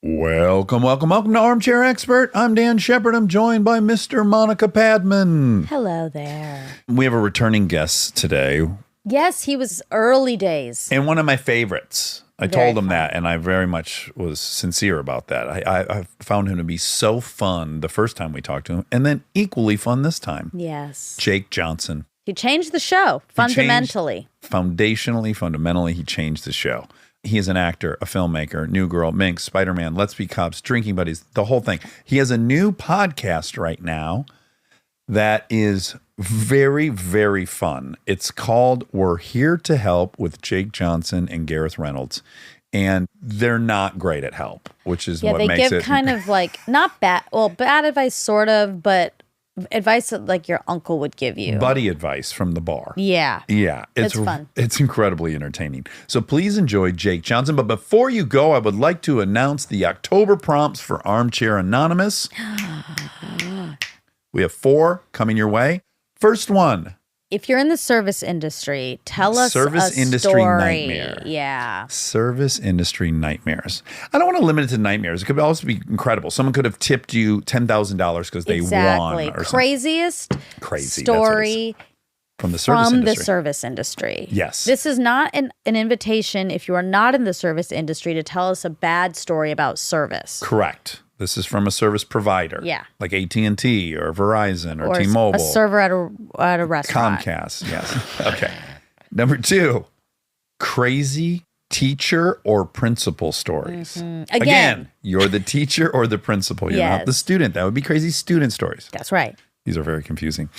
Welcome to Armchair Expert. I'm Dan Shepard. I'm joined by Mr. Monica Padman. Hello there. We have a returning guest today. Yes, he was early days. And one of my favorites. I Very told him fun. that, and I very much was sincere about that. I found him to be so fun the first time we talked to him, and then equally fun this time. Yes. Jake Johnson. He changed the show fundamentally. Fundamentally, he changed the show. He is an actor, a filmmaker, New Girl, Minx, Spider-Man, Let's Be Cops, Drinking Buddies, the whole thing. He has a new podcast right now that is very, very fun. It's called We're Here to Help with Jake Johnson and Gareth Reynolds. And they're not great at help, which is what makes it. Yeah, they give kind of like, not bad, well, bad advice sort of, but advice that like your uncle would give you. Buddy advice from the bar. Yeah. Yeah. It's fun. It's incredibly entertaining. So please enjoy Jake Johnson. But before you go, I would like to announce the October prompts for Armchair Anonymous. We have 4 coming your way. First one. If you're in the service industry, tell us Service a industry story. nightmare. Yeah. Service industry nightmares. I don't want to limit it to nightmares. It could also be incredible. Someone could have tipped you $10,000 because they won or Craziest Crazy. story from the service industry. the service industry. Yes. This is not an invitation, if you are not in the service industry, to tell us a bad story about service. Correct. This is from a service provider. Yeah. Like AT&T or Verizon or Or T-Mobile. a server at a restaurant. Comcast, yes. Okay. Number 2, crazy teacher or principal stories. Mm-hmm. Again, you're the teacher or the principal. You're not Yes. the student. That would be crazy student stories. That's right. These are very confusing.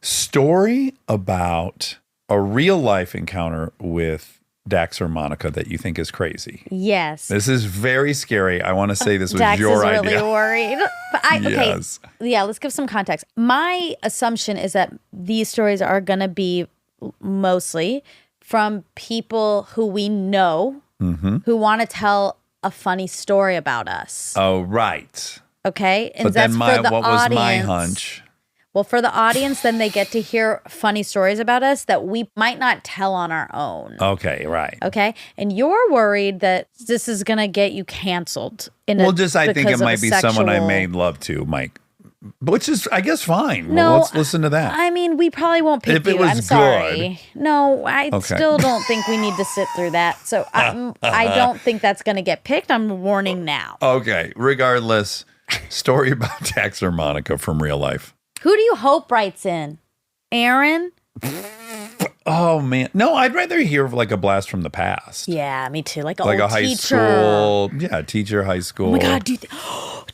Story about a real life encounter with Dax or Monica that you think is crazy. Yes. This is very scary. I want to say this was Dax your is idea. really worried. But Yes. Yeah, let's give some context. My assumption is that these stories are going to be mostly from people who we know who want to tell a funny story about us. Oh, right. Okay? And But then for the what was my audience. hunch? Well, for the audience, then they get to hear funny stories about us that we might not tell on our own. Okay, right. Okay? And you're worried that this is going to get you canceled. I think it might be someone I made love to, Mike. Which is, I guess, fine. No, Well, let's listen to that. I mean, we probably won't pick If it you. was I'm sorry. No, I Okay. still don't think we need to sit through that. So I don't think that's going to get picked. I'm warning now. Okay, regardless, story about Dax or Monica from real life. Who do you hope writes in? Aaron? Oh, man. No, I'd rather hear like a blast from the past. Yeah, me too. Like Like old a high teacher. school. Yeah, teacher, high school. Oh my God, do you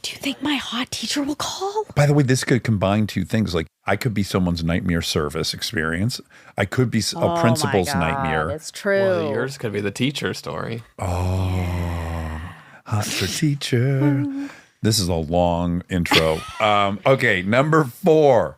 think my hot teacher will call? By the way, this could combine 2 things. Like, I could be someone's nightmare service experience. I could be a principal's Oh my God, nightmare. It's true. Well, yours could be the teacher story. Oh, hot for teacher. This is a long intro. Okay, number 4.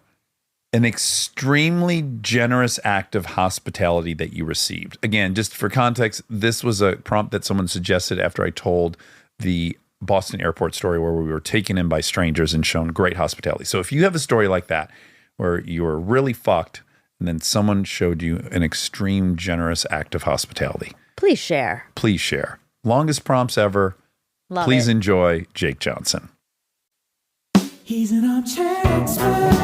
An extremely generous act of hospitality that you received. Again, just for context, this was a prompt that someone suggested after I told the Boston airport story where we were taken in by strangers and shown great hospitality. So if you have a story like that where you were really fucked and then someone showed you an extreme generous act of hospitality, Please share. please share. Longest prompts ever. Love Please it. enjoy Jake Johnson. He's an armchair expert.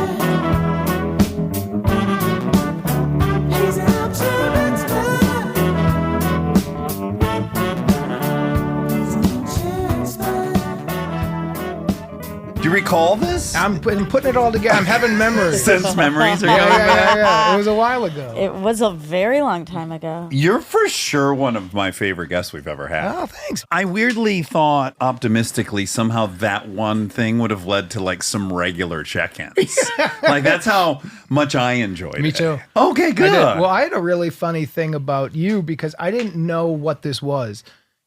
He's an armchair expert. He's an armchair expert. Do you recall this? I'm putting it all together. I'm having memories. Sense memories are Yeah, going back. yeah. It was a while ago. It was a very long time ago. You're for sure one of my favorite guests we've ever had. Oh, thanks. I weirdly thought optimistically somehow that one thing would have led to like some regular check-ins. Like that's how much I enjoyed Me it. too. Okay, I good. did. Well, I had a really funny thing about you because I didn't know what this was.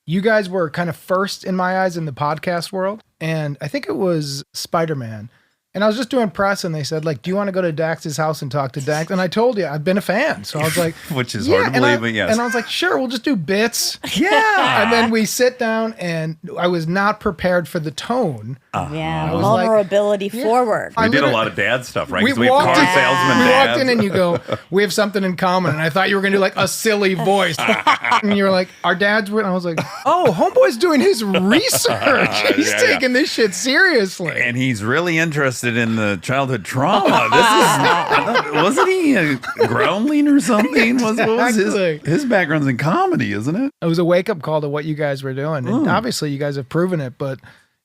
You guys were kind of first in my eyes in the podcast world. And I think it was Spider-Man And I was just doing press, and they said, like, do you want to go to Dax's house and talk to Dax? And I told you, I've been a fan. So I was like, Which is hard to believe, but yes. And I was like, sure, we'll just do bits. Yeah. And then we sit down, and I was not prepared for the tone. Yeah, was like- vulnerability forward. We I did a literally- lot of dad stuff, right? We 'Cause we have car walked in, salesman we dads. walked in and you go, we have something in common. And I thought you were going to do like a silly voice. And you were like, our dads were, and I was like, oh, homeboy's doing his research. He's Yeah. taking this shit seriously. And he's really interested in the childhood trauma. Wasn't he a groundling or something? What was Exactly. his background's in comedy, isn't it? It was a wake up call to what you guys were doing. And obviously you guys have proven it, but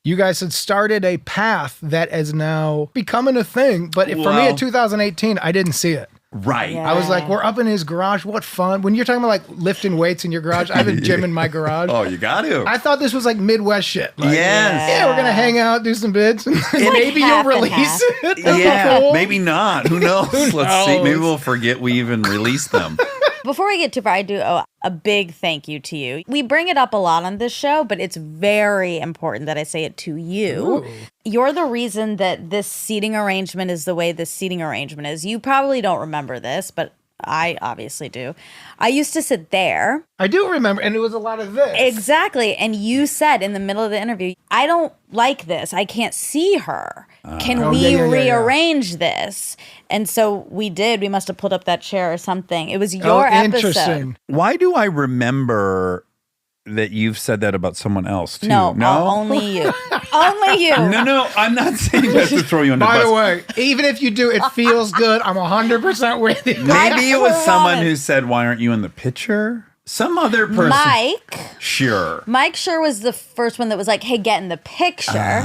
you guys had started a path that is now becoming a thing. But for me Well- in 2018, I didn't see it. Right. Yeah. I was like, we're up in his garage. What fun. When you're talking about like lifting weights in your garage, I have a gym in my garage. Oh, you got to. I thought this was like Midwest shit. Like, Yes. yeah, we're going to hang out, do some bits, and maybe you'll half and release half. it. That'd be Yeah, cool. maybe not. Who knows? Let's see. knows? Maybe we'll forget we even released them. Before we get too far, I do owe a big thank you to you. We bring it up a lot on this show, but it's very important that I say it to you. Ooh. You're the reason that this seating arrangement is the way this seating arrangement is. You probably don't remember this, but I obviously do. I used to sit there. I do remember, and it was a lot of this. Exactly. And you said in the middle of the interview, I don't like this. I can't see her. Can Oh, we yeah. rearrange this? And so we did. We must have pulled up that chair or something. It was your episode. Interesting. Why do I remember that you've said that about someone else too? No, only you. Only you. No, I'm not saying that to throw you under the By bus. the way, even if you do, it feels good. I'm 100% with you. Maybe it was someone promise. who said, "Why aren't you in the picture?" Some other person. Mike Sure. was the first one that was like, hey, get in the picture.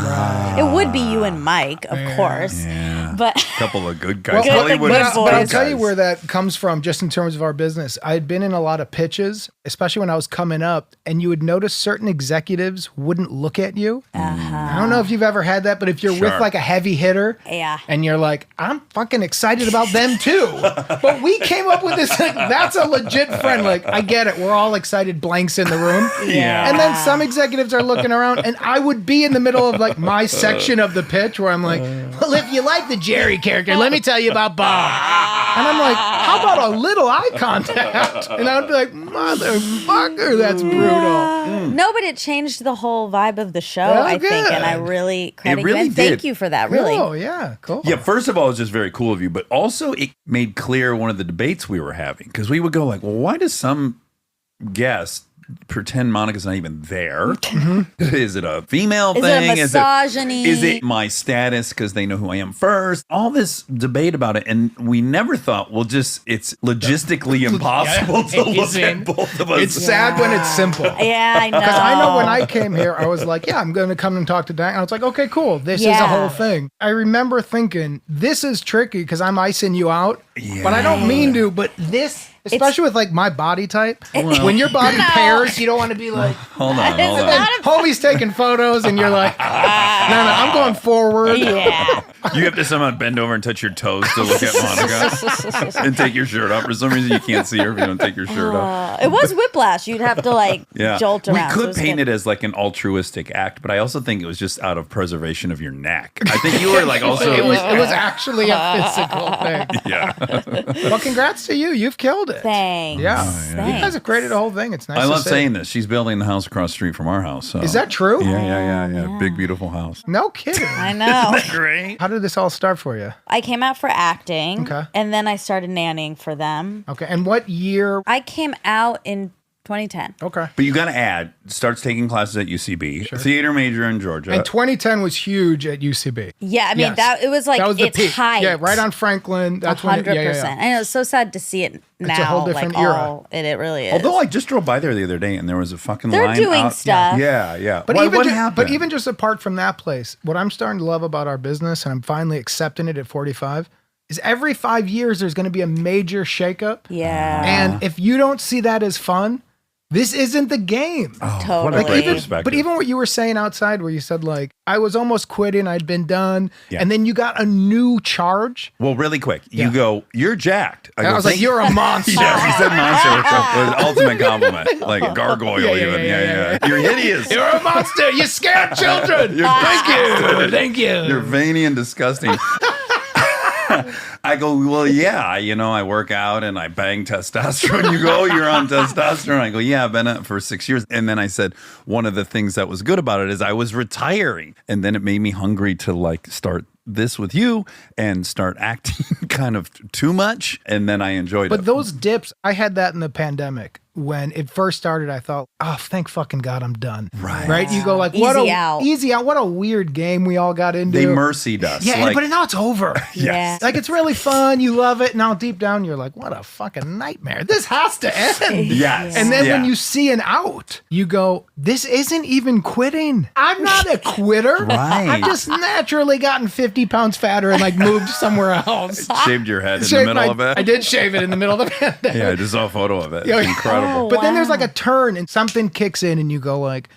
It would be you and Mike, of course. Yeah. But A couple of good guys. Well, Good- Hollywood good but I'll boys. tell you where that comes from, just in terms of our business. I had been in a lot of pitches, especially when I was coming up, and you would notice certain executives wouldn't look at you. I don't know if you've ever had that, but if you're with Sure. like a heavy hitter, Yeah. and you're like, I'm fucking excited about them too. But we came up with this, like, that's a legit friend. Like, I get it. We're all excited, blanks in the room. Yeah. And then some executives are looking around, and I would be in the middle of like my section of the pitch where I'm like, well, if you like the Jerry character, let me tell you about Bob. And I'm like, how about a little eye contact? And I would be like, motherfucker, that's brutal. No, but it changed the whole vibe of the show, Oh, I think. And I good. really credit really you. And thank did. you for that, really. Oh, yeah, cool. Yeah, first of all, it was just very cool of you, but also it made clear one of the debates we were having because we would go like, well, why does some guest pretend Monica's not even there? Is it a female Is thing? it misogyny? Is it my status because they know who I am first? All this debate about it, and we never thought, well, just it's logistically impossible to look Amazing. at both of us. It's sad when it's simple. Yeah, I know. Because I know when I came here, I was like, yeah, I'm going to come and talk to Dan. And I was like, okay, cool. This is a Yeah. whole thing. I remember thinking, this is tricky because I'm icing you out. But I don't mean to, but this, especially with like my body type, when your body pairs, you don't want to be like, Hold on. and homie's taking photos and you're like, no, I'm going forward. Yeah. You have to somehow bend over and touch your toes to look at Monica and take your shirt off. For some reason, you can't see her if you don't take your shirt off. It was whiplash. You'd have to like Yeah. jolt We around. So could it was paint good. it as like an altruistic act, but I also think it was just out of preservation of your neck. I think you were like also. It was actually a physical thing. Yeah. Well, congrats to you. You've killed it. Thanks. Yeah. Thanks. You guys have created a whole thing. It's nice I to love see. saying this. She's building the house across the street from our house. So. Is that true? Yeah. Big, beautiful house. No kidding. I know. Great. How did this all start for you? I came out for acting, Okay. and then I started nannying for them. Okay. And what year? I came out in 2010. Okay. But you got to add, starts taking classes at UCB, theater major in Georgia. And 2010 was huge at UCB. Yeah, I mean Yes. it was like That was the its peak. height. Yeah, right on Franklin. That's when. 100%. I know it's so sad to see it now. a whole different like, era. all- it really is. Although I just drove by there the other day and there was a fucking They're line doing out. stuff. Yeah. But Why, even what just, happened? but even just apart from that place, what I'm starting to love about our business, and I'm finally accepting it at 45, is every 5 years there's going to be a major shakeup. yeah. And if you don't see that as fun, this isn't the game. What a Totally. great perspective. But even what you were saying outside where you said like, I was almost quitting, I'd been done. Yeah. And then you got a new charge. well, really quick, you Yeah. go, you're jacked. And I was like, "Thank you're a monster. Yeah, he said monster, which was an ultimate compliment. Like a gargoyle, Yeah, even. Yeah. You're hideous. You're a monster. You scared children. Thank you. Thank you. You're veiny and disgusting. I go, well, yeah, I work out and I bang testosterone. You go, you're on testosterone. I go, yeah, I've been on it for 6 years. And then I said, one of the things that was good about it is I was retiring. And then it made me hungry to like start this with you and start acting kind of too much. And then I enjoyed it. But those dips, I had that in the pandemic. When it first started, I thought, oh, thank fucking God I'm done. Right. You go like, Easy out. Easy out. What a weird game we all got into. They mercied us. Yeah, like, but now it's over. Yeah. Like it's really fun. You love it. Now deep down, you're like, what a fucking nightmare. This has to end. yes. And then when Yeah. you see an out, you go, this isn't even quitting. I'm not a quitter. Right. I've just naturally gotten 50 pounds fatter and like moved somewhere else. Shaved your head in the Shaved middle my- of it. I did shave it in the middle of the pandemic. Yeah, I just saw a photo of it. Yeah. It's incredible. But then there's like a turn and something kicks in and you go like,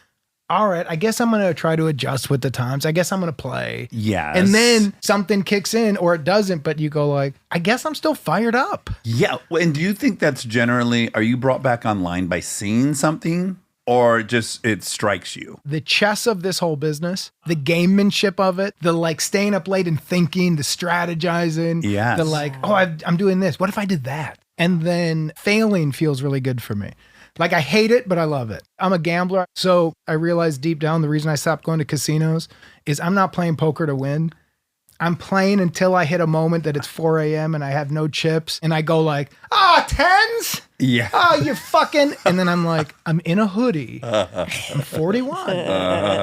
all right, I guess I'm going to try to adjust with the times. I guess I'm going to play. Yes. And then something kicks in or it doesn't, but you go like, I guess I'm still fired up. Yeah. And do you think that's generally, are you brought back online by seeing something or just it strikes you? The chess of this whole business, the gamemanship of it, the like staying up late and thinking, the strategizing, Yes. the like, oh, I'm doing this. What if I did that? And then failing feels really good for me. Like I hate it, but I love it. I'm a gambler. So I realized deep down the reason I stopped going to casinos is I'm not playing poker to win. I'm playing until I hit a moment that it's 4 a.m. and I have no chips. And I go like, tens? Yeah. Oh, you're fucking. And then I'm like, I'm in a hoodie. I'm 41.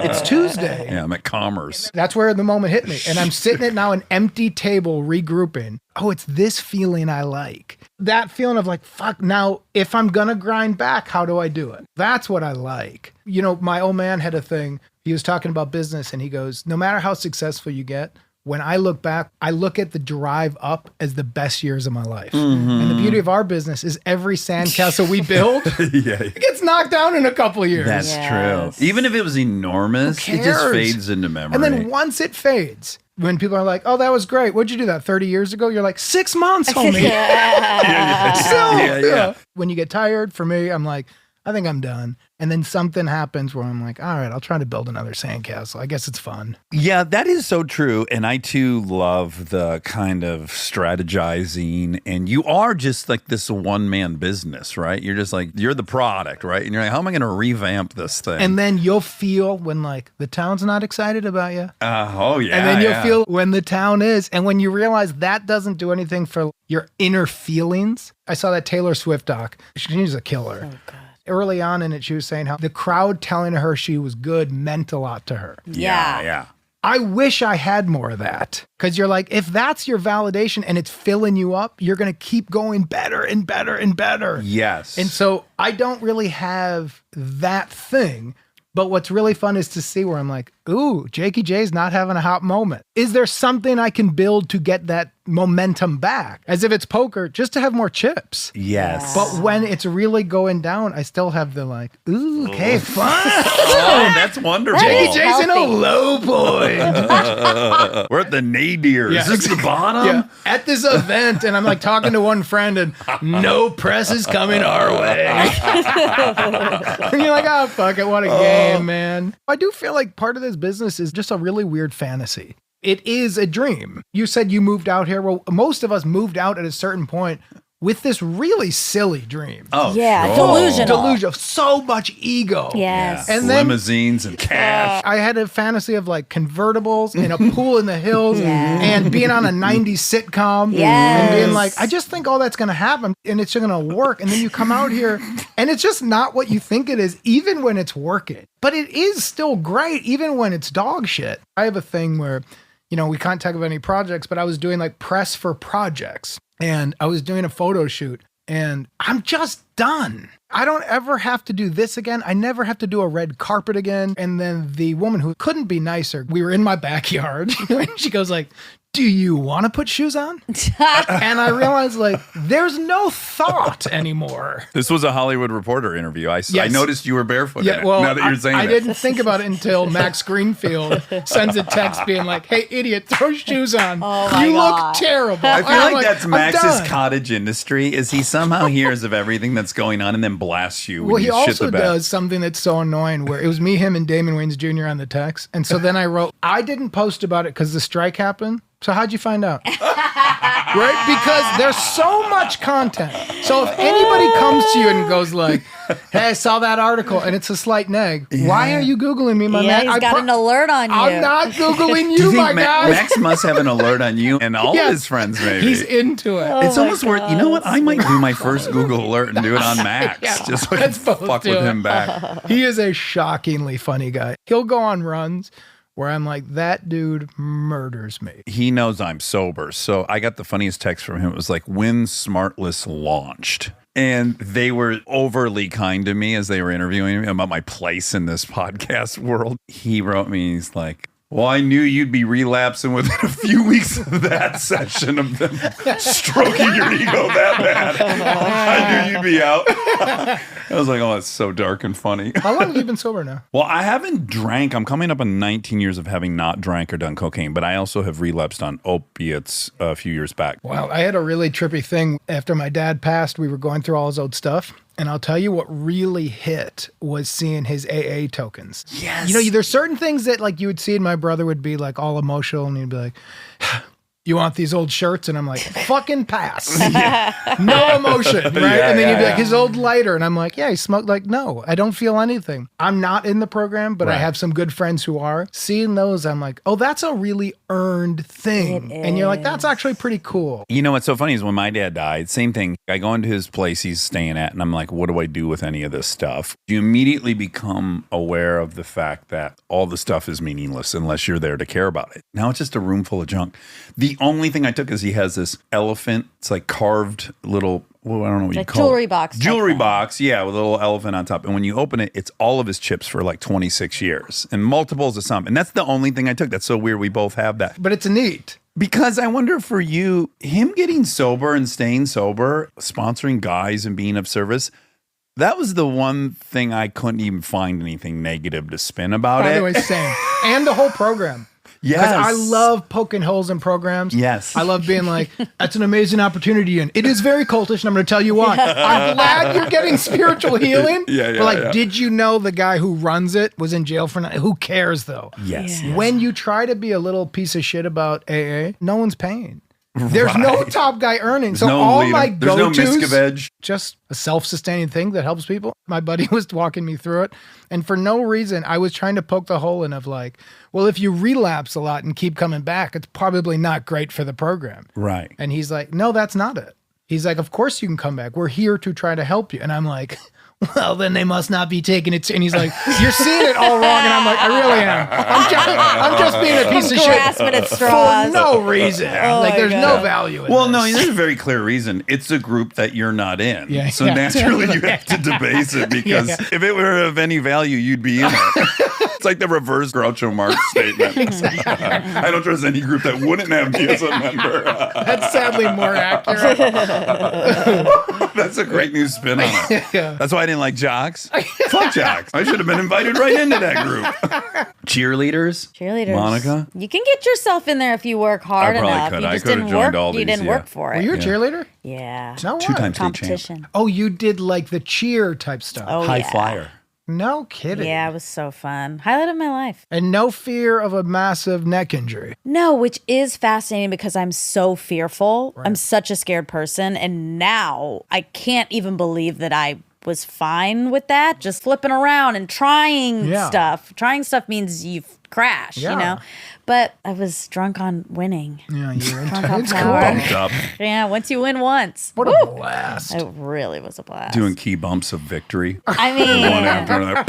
It's Tuesday. Yeah, I'm at Commerce. That's where the moment hit me. And I'm sitting at now an empty table regrouping. Oh, it's this feeling I like. That feeling of like, fuck, now if I'm going to grind back, how do I do it? That's what I like. You know, my old man had a thing. He was talking about business and he goes, no matter how successful you get, when I look back, I look at the drive up as the best years of my life. And the beauty of our business is every sandcastle we build Yeah. gets knocked down in a couple of years. That's Yes. true. Even if it was enormous, it just cares? fades into memory. And then once it fades, when people are like, oh, that was great. What'd you do that 30 years ago? You're like, 6 months, homie. Still, Yeah. When you get tired, for me, I'm like, I think I'm done. And then something happens where I'm like, all right, I'll try to build another sandcastle. I guess it's fun. Yeah, that is so true. And I too love the kind of strategizing. And you are just like this one man business, right? You're just like, you're the product, right? And you're like, how am I going to revamp this thing? And then you'll feel when like the town's not excited about you. Oh, yeah. And then you'll yeah. feel when the town is. And when you realize that doesn't do anything for your inner feelings. I saw that Taylor Swift doc. She's a killer. Oh, God. Early on in it, she was saying how the crowd telling her she was good meant a lot to her. Yeah. Yeah. I wish I had more of that. Because you're like, if that's your validation and it's filling you up, you're going to keep going better and better and better. Yes. And so I don't really have that thing. But what's really fun is to see where I'm like, ooh, Jakey J's not having a hot moment. Is there something I can build to get that momentum back? As if it's poker, just to have more chips. Yes. But when it's really going down, I still have the like, ooh, okay, fun. Oh, that's wonderful. Jakey J's in a Healthy. low point. We're at the nadir. Yeah. Is this the bottom? Yeah, at this event, and I'm like talking to one friend, and no press is coming our way. And you're like, oh, fuck it, what a game, man. I do feel like part of this business is just a really weird fantasy. It is a dream. You said you moved out here. Well, most of us moved out at a certain point with this really silly dream. Oh, Yeah, sure. delusional. Delusion, so much ego. Yes. And then- limousines and cash. I had a fantasy of like convertibles in a pool in the hills and being on a 90s sitcom and being like, I just think all that's going to happen and it's going to work. And then you come out here and it's just not what you think it is, even when it's working. But it is still great, even when it's dog shit. I have a thing where, you know, we can't talk about any projects, but I was doing like press for projects and I was doing a photo shoot. And I'm just done. I don't ever have to do this again. I never have to do a red carpet again. And then the woman who couldn't be nicer, we were in my backyard. And she goes like, do you want to put shoes on? And I realized like, there's no thought anymore. This was a Hollywood Reporter interview. I Yes. noticed you were barefoot. Yeah, well, now that you're saying I that. didn't think about it until Max Greenfield sends a text being like, hey, idiot, throw shoes on. Oh my you God. look terrible. I feel And I'm like that's I'm Max's done. cottage industry. Is he somehow hears of everything that's going on and then blasts you when Well, you he shit also the bed? does something that's so annoying where it was me, him, and Damon Wayans Jr. on the text. And so then I wrote, I didn't post about it because the strike happened. So how'd you find out? Right? Because there's so much content. So if anybody comes to you and goes like, hey, I saw that article and it's a slight neg. Why are you Googling me, my man? He's got an alert on you. I'm not Googling Do you, you my think guy. Max must have an alert on you and all Yes. of his friends, maybe? He's into it. It's Oh my almost worth, you know what? I might do my first Google alert and do it on Max. Yeah, just so I can let's both fuck do with it. him back. He is a shockingly funny guy. He'll go on runs where I'm like, that dude murders me. He knows I'm sober. So I got the funniest text from him. It was like, when Smartless launched. And they were overly kind to me as they were interviewing me about my place in this podcast world. He wrote me, he's like, well, I knew you'd be relapsing within a few weeks of that session of them stroking your ego that bad. I knew you'd be out. I was like, oh, it's so dark and funny. How long have you been sober now? Well, I haven't drank. I'm coming up on 19 years of having not drank or done cocaine, but I also have relapsed on opiates a few years back. Well, I had a really trippy thing. After my dad passed, we were going through all his old stuff. And I'll tell you what really hit was seeing his AA tokens. Yes. You know, there's certain things that like you would see and my brother would be like all emotional and he'd be like, you want these old shirts? And I'm like, fucking pass. No emotion, right? Yeah, and then he'd be yeah. like, his old lighter. And I'm like, yeah, he smoked. Like, no, I don't feel anything. I'm not in the program, but I Right. have some good friends who are. Seeing those, I'm like, oh, that's a really earned thing. It And you're like, is. that's actually pretty cool. You know what's so funny is when my dad died, same thing. I go into his place he's staying at, and I'm like, what do I do with any of this stuff? You immediately become aware of the fact that all the stuff is meaningless unless you're there to care about it. Now it's just a room full of junk. The only thing I took is he has this elephant. It's like carved little, well, I don't know what you Like call jewelry it. box type Jewelry thing. box, yeah, with a little elephant on top. And when you open it, it's all of his chips for like 26 years and multiples of some. And that's the only thing I took. That's so weird. We both have that. But it's neat. Because I wonder for you, him getting sober and staying sober, sponsoring guys and being of service, that was the one thing I couldn't even find anything negative to spin about By it. the way, same. And the whole program. Yes. Because I love poking holes in programs. Yes. I love being like, that's an amazing opportunity. And it is very cultish, and I'm going to tell you why. I'm glad you're getting spiritual healing. Yeah, But like, yeah. did you know the guy who runs it was in jail for who cares though? Yes. Yeah. When you try to be a little piece of shit about AA, no one's paying. There's no top guy earning. So no all leader. my There's no go-tos, Miscavige. just a self-sustaining thing that helps people. My buddy was walking me through it. And for no reason, I was trying to poke the hole in of like, well, if you relapse a lot and keep coming back, it's probably not great for the program. Right. And he's like, no, that's not it. He's like, of course you can come back. We're here to try to help you. And I'm like, well, then they must not be taking it. And he's like, you're seeing it all wrong. And I'm like, I really am. I'm just being a piece of shit Grasping at for straws. no reason. Like, my there's God. no value in Well, this. no, there's a very clear reason. It's a group that you're not in. Yeah, so yeah. naturally you have to debase it because Yeah. if it were of any value, you'd be in it. It's like the reverse Groucho Marx statement. I don't trust any group that wouldn't have me as a member. That's sadly more accurate. That's a great new spin on it. Yeah. That's why I didn't like jocks. Fuck jocks. I should have been invited right into that group. Cheerleaders. Cheerleaders. Monica. You can get yourself in there if you work hard I probably enough. could. You I just could have didn't joined work. all You these, didn't yeah. work for Were it. you a cheerleader? Yeah. No, what? Two-time state champ. Competition. Oh, you did like the cheer type stuff. Oh, High yeah. flyer. No kidding. Yeah, it was so fun. Highlight of my life. And no fear of a massive neck injury. No, which is fascinating because I'm so fearful. I'm such a scared person. And now I can't even believe that I was fine with that, just flipping around and trying Yeah. stuff. Trying stuff means you crash, Yeah. you know? But I was drunk on winning. Yeah, you're Drunk on it's power. cool. Bumped up, Yeah, once you win once. What a blast. It really was a blast. doing key bumps of victory. I One mean, after another.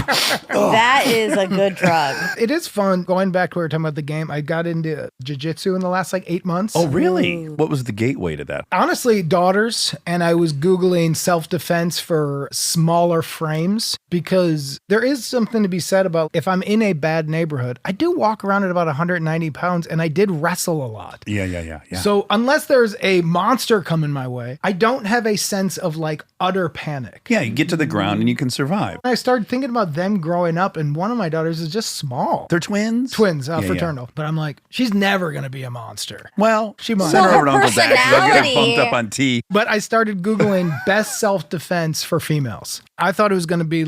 that is a good drug. It is fun. Going back to what we were talking about the game, I got into jiu-jitsu in the last 8 months. Oh, really? What was the gateway to that? Honestly, daughters, and I was Googling self-defense for smaller frames because there is something to be said about if I'm in a bad neighborhood, I do walk around at about 190 pounds and I did wrestle a lot. Yeah. So unless there's a monster coming my way, I don't have a sense of utter panic. Yeah, you get to the ground and you can survive. I started thinking about them growing up, and one of my daughters is just small. They're twins? Twins, Yeah. fraternal. But I'm like, she's never going to be a monster. Well, She might. send her Well, over to her Uncle Dax. They'll get her personality. pumped up on tea. But I started Googling best self-defense for females. I thought it was going to be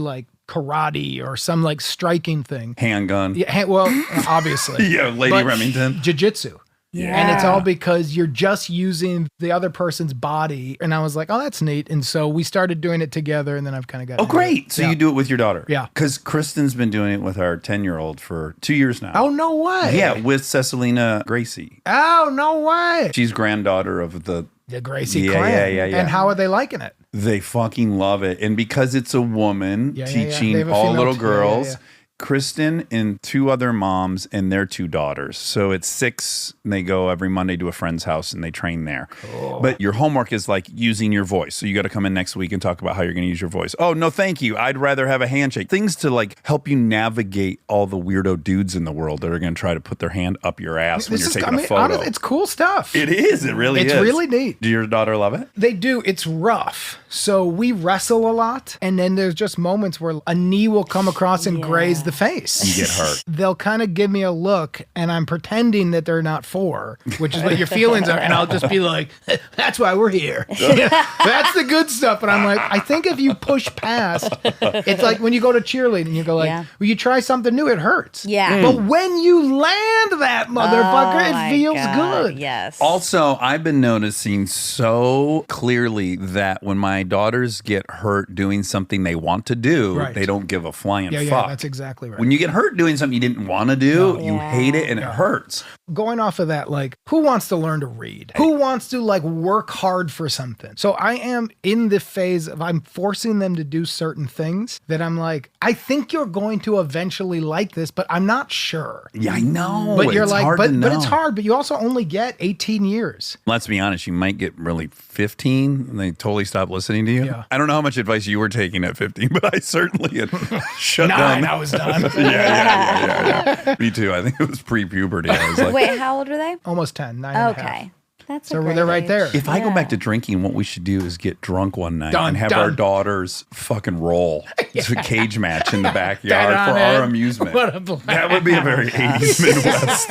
karate or some striking thing. Handgun. Yeah, well, obviously. Yeah, Lady But Remington. Jiu-jitsu. Yeah. And it's all because you're just using the other person's body. And I was like, oh, that's neat. And so we started doing it together, and then I've kind of got Oh, great. So you do it with your daughter. Yeah. Because Kristen's been doing it with our 10-year-old for 2 years now. Oh, no way. Yeah, with Cecilina Gracie. Oh, no way. She's granddaughter of the... The Gracie Yeah, clan. yeah. And how are they liking it? They fucking love it. And because it's a woman Yeah. teaching They have a all female little too. girls, Yeah. Kristen and 2 other moms and their 2 daughters. So it's 6, and they go every Monday to a friend's house and they train there. Cool. But your homework is using your voice. So you got to come in next week and talk about how you're going to use your voice. Oh, no, thank you. I'd rather have a handshake. Things to help you navigate all the weirdo dudes in the world that are going to try to put their hand up your ass when you're taking a photo. Honestly, it's cool stuff. It is. It really is. It's really neat. Do your daughter love it? They do. It's rough. So we wrestle a lot. And then there's just moments where a knee will come across and graze the face. You get hurt. They'll kind of give me a look, and I'm pretending that they're not 4, which is what your feelings are. And I'll just be like, that's why we're here. That's the good stuff. But I'm like, I think if you push past, it's like when you go to cheerleading, you go Yeah. well, you try something new, it hurts. Yeah. But when you land that motherfucker, Oh it my feels God, good. Yes. Also, I've been noticing so clearly that when my daughters get hurt doing something they want to do, Right. they don't give a flying Yeah, fuck. that's exactly right. When you get hurt doing something you didn't want to do, you Yeah. hate it and it hurts. Going off of that, who wants to learn to read? Who wants to work hard for something? So I am in the phase of I'm forcing them to do certain things that I'm like, I think you're going to eventually like this, but I'm not sure. Yeah, I know. But you're it's like, hard but to know. it's hard, but you also only get 18 years. Let's be honest, you might get really 15 and they totally stop listening to you. Yeah. I don't know how much advice you were taking at 15, but I certainly had shut 9, down. I was done. Yeah. Me too. I think it was pre-puberty. I was like, Wait, how old are they? Almost 10, 9 and a half. Okay. That's So a great they're right age. there. if I go Yeah. back to drinking, what we should do is get drunk one night Done, and have done. our daughters fucking roll. It's a cage match in the backyard That for on our it. amusement. What a blast. That would be a very 80s Midwest.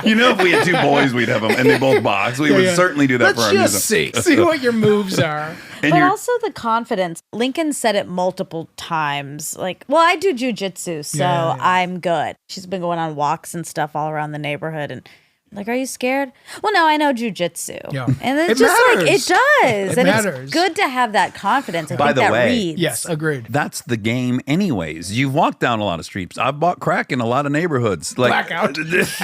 If we had 2 boys, we'd have them and they both box. We would Yeah. certainly do that Let's for our just amusement. see what your moves are. And But you're- also the confidence. Lincoln said it multiple times. I do jujitsu, so Yeah. I'm good. She's been going on walks and stuff all around the neighborhood, and are you scared? Well, no, I know jujitsu. Yeah. And it's It just matters. it does. It and matters. it's good to have that confidence. I By think the that way- reads. Yes, agreed. That's the game anyways. You've walked down a lot of streets. I've bought crack in a lot of neighborhoods. Blackout. And it's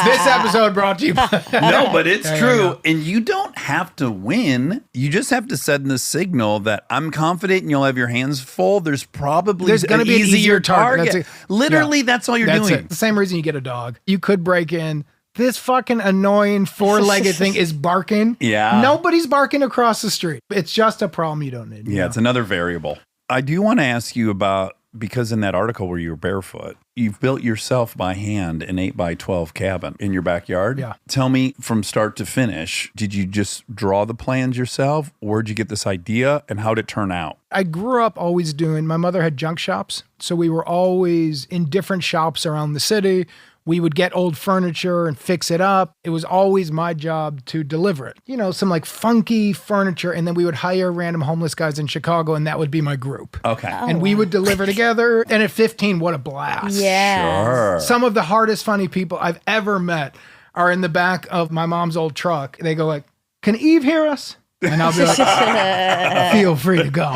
this episode brought to you by No, but it's Yeah, true. yeah. And you don't have to win. You just have to send the signal that I'm confident and you'll have your hands full. There's probably There's going to be an easier target. Literally, that's all you're That's doing. it. The same reason you get a dog. You could break in. This fucking annoying 4-legged thing is barking. Yeah. Nobody's barking across the street. It's just a problem you don't need. Yeah, it's another variable. I do want to ask you about, because in that article where you were barefoot, you've built yourself by hand an 8x12 cabin in your backyard. Yeah. Tell me from start to finish, did you just draw the plans yourself? Where'd you get this idea and how'd it turn out? I grew up always my mother had junk shops. So we were always in different shops around the city. We would get old furniture and fix it up. It was always my job to deliver it. Some funky furniture. And then we would hire random homeless guys in Chicago, and that would be my group. Okay. And we would deliver together. And at 15, what a blast. Yeah. Sure. Some of the hardest funny people I've ever met are in the back of my mom's old truck. They go can Eve hear us? And I'll be like, feel free to go.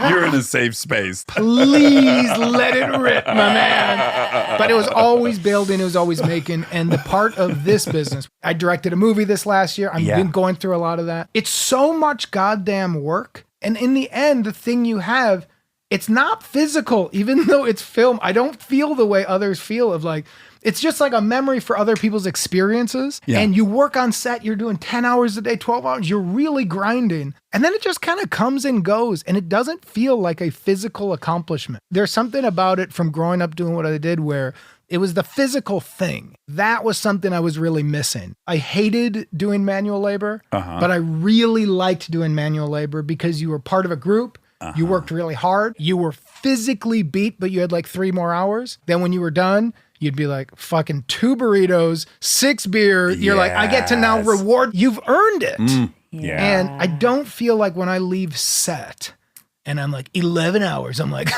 You're in a safe space. Please let it rip, my man. But it was always building, it was always making. And the part of this business, I directed a movie this last year. I've been going through a lot of that. It's so much goddamn work. And in the end, the thing you have, it's not physical, even though it's film. I don't feel the way others feel of like, it's just like a memory for other people's experiences. Yeah. And you work on set, you're doing 10 hours a day, 12 hours, you're really grinding. And then it just kind of comes and goes. And it doesn't feel like a physical accomplishment. There's something about it from growing up doing what I did where it was the physical thing. That was something I was really missing. I hated doing manual labor, but I really liked doing manual labor because you were part of a group. You worked really hard. You were physically beat, but you had like 3 more hours. Then when you were done, you'd be like, fucking 2 burritos, 6 beer. You're like, I get to now reward. You've earned it. And I don't feel like when I leave set and I'm like 11 hours, I'm like,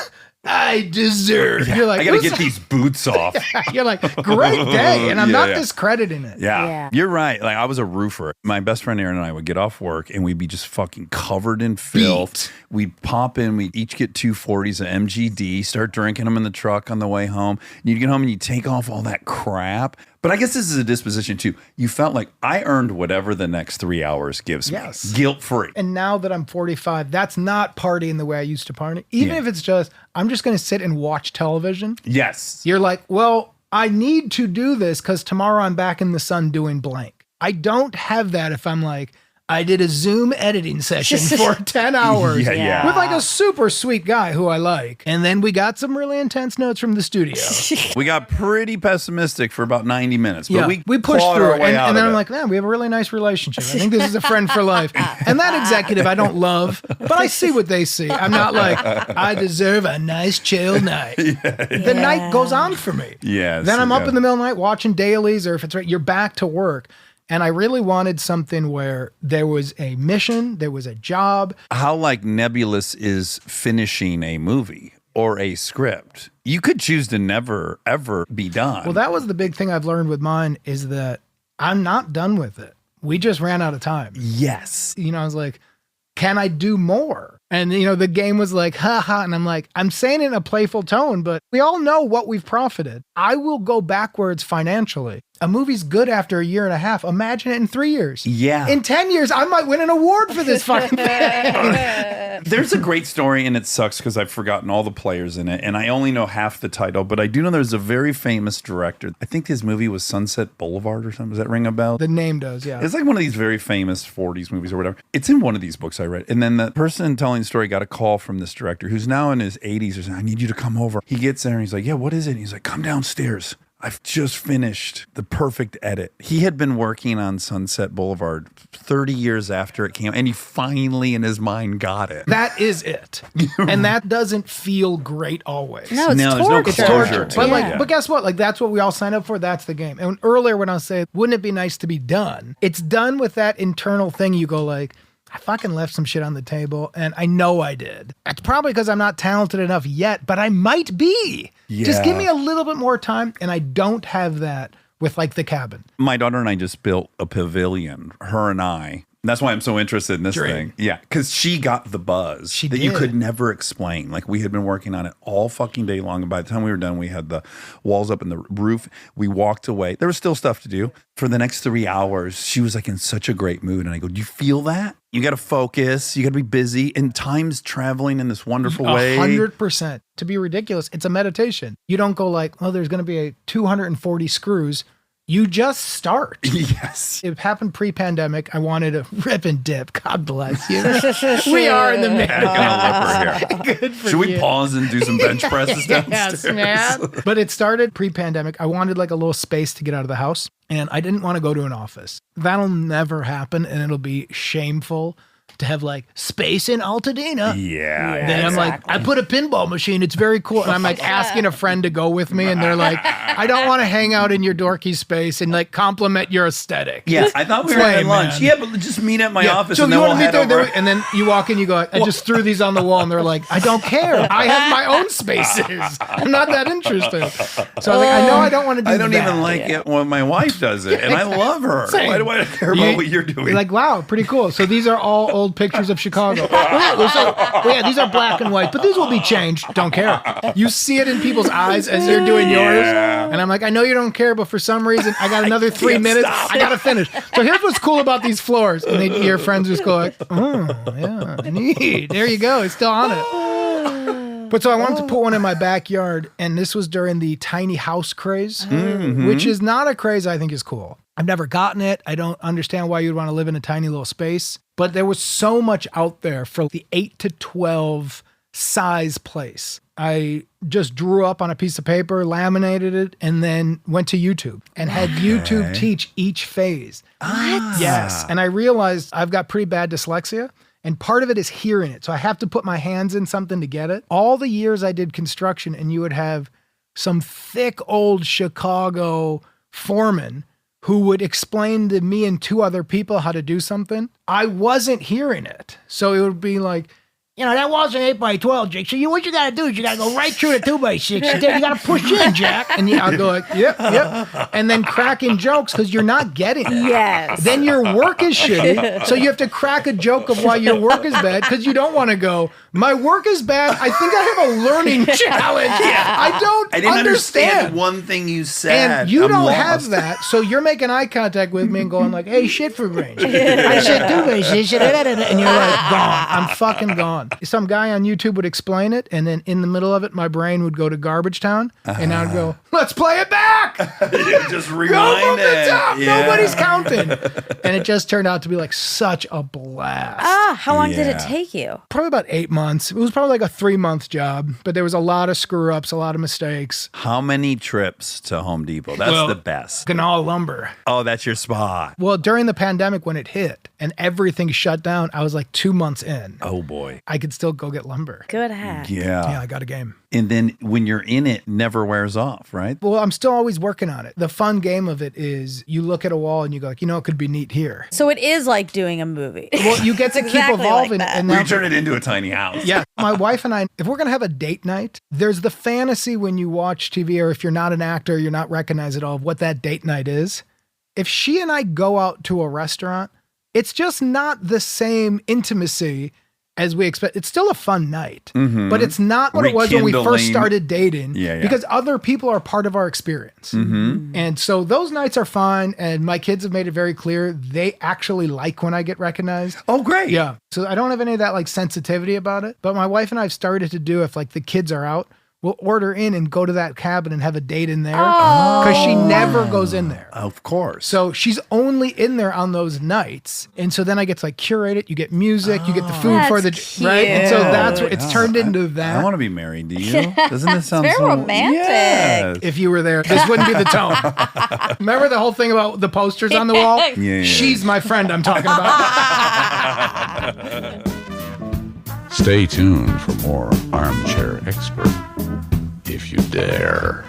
I deserve. You're like, I got to get these boots off. You're like, great day. And I'm not discrediting it. Yeah. You're right. Like I was a roofer. My best friend Aaron and I would get off work and we'd be just fucking covered in filth. We'd pop in, we'd each get 2 40s of MGD, start drinking them in the truck on the way home. And you'd get home and you'd take off all that crap. But I guess this is a disposition too. You felt like I earned whatever the next 3 hours gives me. Guilt free. And now that I'm 45, that's not partying the way I used to party. Even if it's just, I'm just going to sit and watch television. Yes. You're like, well, I need to do this because tomorrow I'm back in the sun doing blank. I don't have that if I'm like, I did a Zoom editing session for 10 hours with like a super sweet guy who I like. And then we got some really intense notes from the studio. We got pretty pessimistic for about 90 minutes, but we pushed through it. And then I'm it. like, man, we have a really nice relationship. I think this is a friend for life. And that executive I don't love, but I see what they see. I'm not like, I deserve a nice chill night. The night goes on for me. Then I'm up in the middle of the night watching dailies, or if it's right, you're back to work. And I really wanted something where there was a mission, there was a job. How like nebulous is finishing a movie or a script? You could choose to never, ever be done. Well, that was the big thing I've learned with mine is that I'm not done with it. We just ran out of time. Yes. You know, I was like, can I do more? And, you know, the game was like, ha ha. And I'm like, I'm saying it in a playful tone, but we all know what we've profited. I will go backwards financially. A movie's good after a year and a half. Imagine it in 3 years. Yeah. In 10 years, I might win an award for this fucking thing. There's a great story, and it sucks because I've forgotten all the players in it, and I only know half the title, but I do know there's a very famous director. I think his movie was Sunset Boulevard or something. Does that ring a bell? The name does, yeah. It's like one of these very famous 40s movies or whatever. It's in one of these books I read. And then the person telling the story got a call from this director who's now in his 80s or something. I need you to come over. He gets there and he's like, yeah, what is it? And he's like, come downstairs. I've just finished the perfect edit. He had been working on Sunset Boulevard 30 years after it came, and he finally in his mind got it. That is it. And that doesn't feel great always. No, it's torture. There's no closure. But guess what? Like, that's what we all signed up for. That's the game. And earlier when I was saying, wouldn't it be nice to be done? It's done with that internal thing. You go like, I fucking left some shit on the table, and I know I did. It's probably because I'm not talented enough yet, but I might be. Yeah. Just give me a little bit more time, and I don't have that with like the cabin. My daughter and I just built a pavilion, her and I. That's why I'm so interested in this thing. Yeah, because she got the buzz that you could never explain. Like, we had been working on it all fucking day long. And by the time we were done, we had the walls up and the roof. We walked away. There was still stuff to do. For the next 3 hours, she was like in such a great mood. And I go, do you feel that? You got to focus. You got to be busy. And time's traveling in this wonderful way. 100%. To be ridiculous, it's a meditation. You don't go like, well, there's going to be a 240 screws. You just start. Yes. It happened pre-pandemic. I wanted to rip and dip. God bless you. We are in the middle. Good for Should we pause and do some bench presses downstairs? Yes, man. But it started pre-pandemic. I wanted like a little space to get out of the house, and I didn't want to go to an office. That'll never happen, and it'll be shameful to have like space in Altadena. Yeah. Then I'm like, I put a pinball machine. It's very cool. And I'm like asking a friend to go with me. And they're like, I don't want to hang out in your dorky space and like compliment your aesthetic. Yeah, I thought we were Play, having lunch. man. Yeah, but just meet at my office So and you then we'll want to head meet there, over. and then you walk in, you go, I just threw these on the wall, and they're like, I don't care. I have my own spaces. I'm not that interested. So I was like, I know I don't want to do that. I don't even like it when my wife does it, and I love her. Same. Why do I care about what you're doing? You're like, wow, pretty cool. So these are all old pictures of Chicago. Yeah, these are black and white, but these will be changed. Don't care. You see it in people's eyes as you're doing yours. And I'm like, I know you don't care, but for some reason, I got another 3 minutes. I got to finish. So here's what's cool about these floors. And your friends just go like, oh, yeah, neat. There you go. It's still on it. But so I wanted to put one in my backyard, and this was during the tiny house craze, which is not a craze I think is cool. I've never gotten it. I don't understand why you'd want to live in a tiny little space. But there was so much out there for the 8 to 12 size place. I just drew up on a piece of paper, laminated it, and then went to YouTube and had YouTube teach each phase. What? Yes. And I realized I've got pretty bad dyslexia. And part of it is hearing it. So I have to put my hands in something to get it. All the years I did construction, and you would have some thick old Chicago foreman who would explain to me and 2 other people how to do something. I wasn't hearing it. So it would be like, you know, that wall's an 8x12, Jake. So what you got to do is you got to go right through the 2x6. You got to push in, Jack. And I'll go like, yep. And then cracking jokes because you're not getting it. Yes. Then your work is shitty. So you have to crack a joke of why your work is bad because you don't want to go, my work is bad. I think I have a learning challenge. I didn't understand one thing you said. And you I'm don't lost. have that. So you're making eye contact with me and going like, hey, shit for range. I said 2x6. And you're like, gone. I'm fucking gone. Some guy on YouTube would explain it, and then in the middle of it, my brain would go to Garbage Town, and I would go, let's play it back! Just Go rewind from the it. top! Yeah. Nobody's counting! And it just turned out to be like such a blast. How long did it Yeah. take you? Probably about 8 months. It was probably like a 3-month job, but there was a lot of screw-ups, a lot of mistakes. How many trips to Home Depot? That's the best. Ganal lumber. Oh, that's your spot. Well, during the pandemic when it hit and everything shut down, I was like 2 months in. Oh, boy. I could still go get lumber. Good hack. Yeah, I got a game. And then when you're in it, never wears off, right? Well, I'm still always working on it. The fun game of it is you look at a wall and you go like, you know, it could be neat here. So it is like doing a movie. Well, you get to It's keep exactly evolving. like that. And We now, turn it into a tiny house. yeah, my wife and I, if we're going to have a date night, there's the fantasy when you watch TV or if you're not an actor, you're not recognized at all of what that date night is. If she and I go out to a restaurant, it's just not the same intimacy as we expect. It's still a fun night, but it's not what it was when we first Rekindling. started dating Yeah. because other people are part of our experience. And so those nights are fun. And my kids have made it very clear they actually like when I get recognized. Oh, great. Yeah. So I don't have any of that like sensitivity about it. But my wife and I have started to do if like the kids are out, we'll order in and go to that cabin and have a date in there because she never goes in there. Of course. So she's only in there on those nights. And so then I get to like curate it. You get music, you get the food for the, That's right? And so cute. that's what it's turned into that. I want to be married. Do you? Doesn't this sound very so romantic. Yes. If you were there, this wouldn't be the tone. Remember the whole thing about the posters on the wall? Yeah. She's my friend I'm talking about. Stay tuned for more Armchair Expert, if you dare.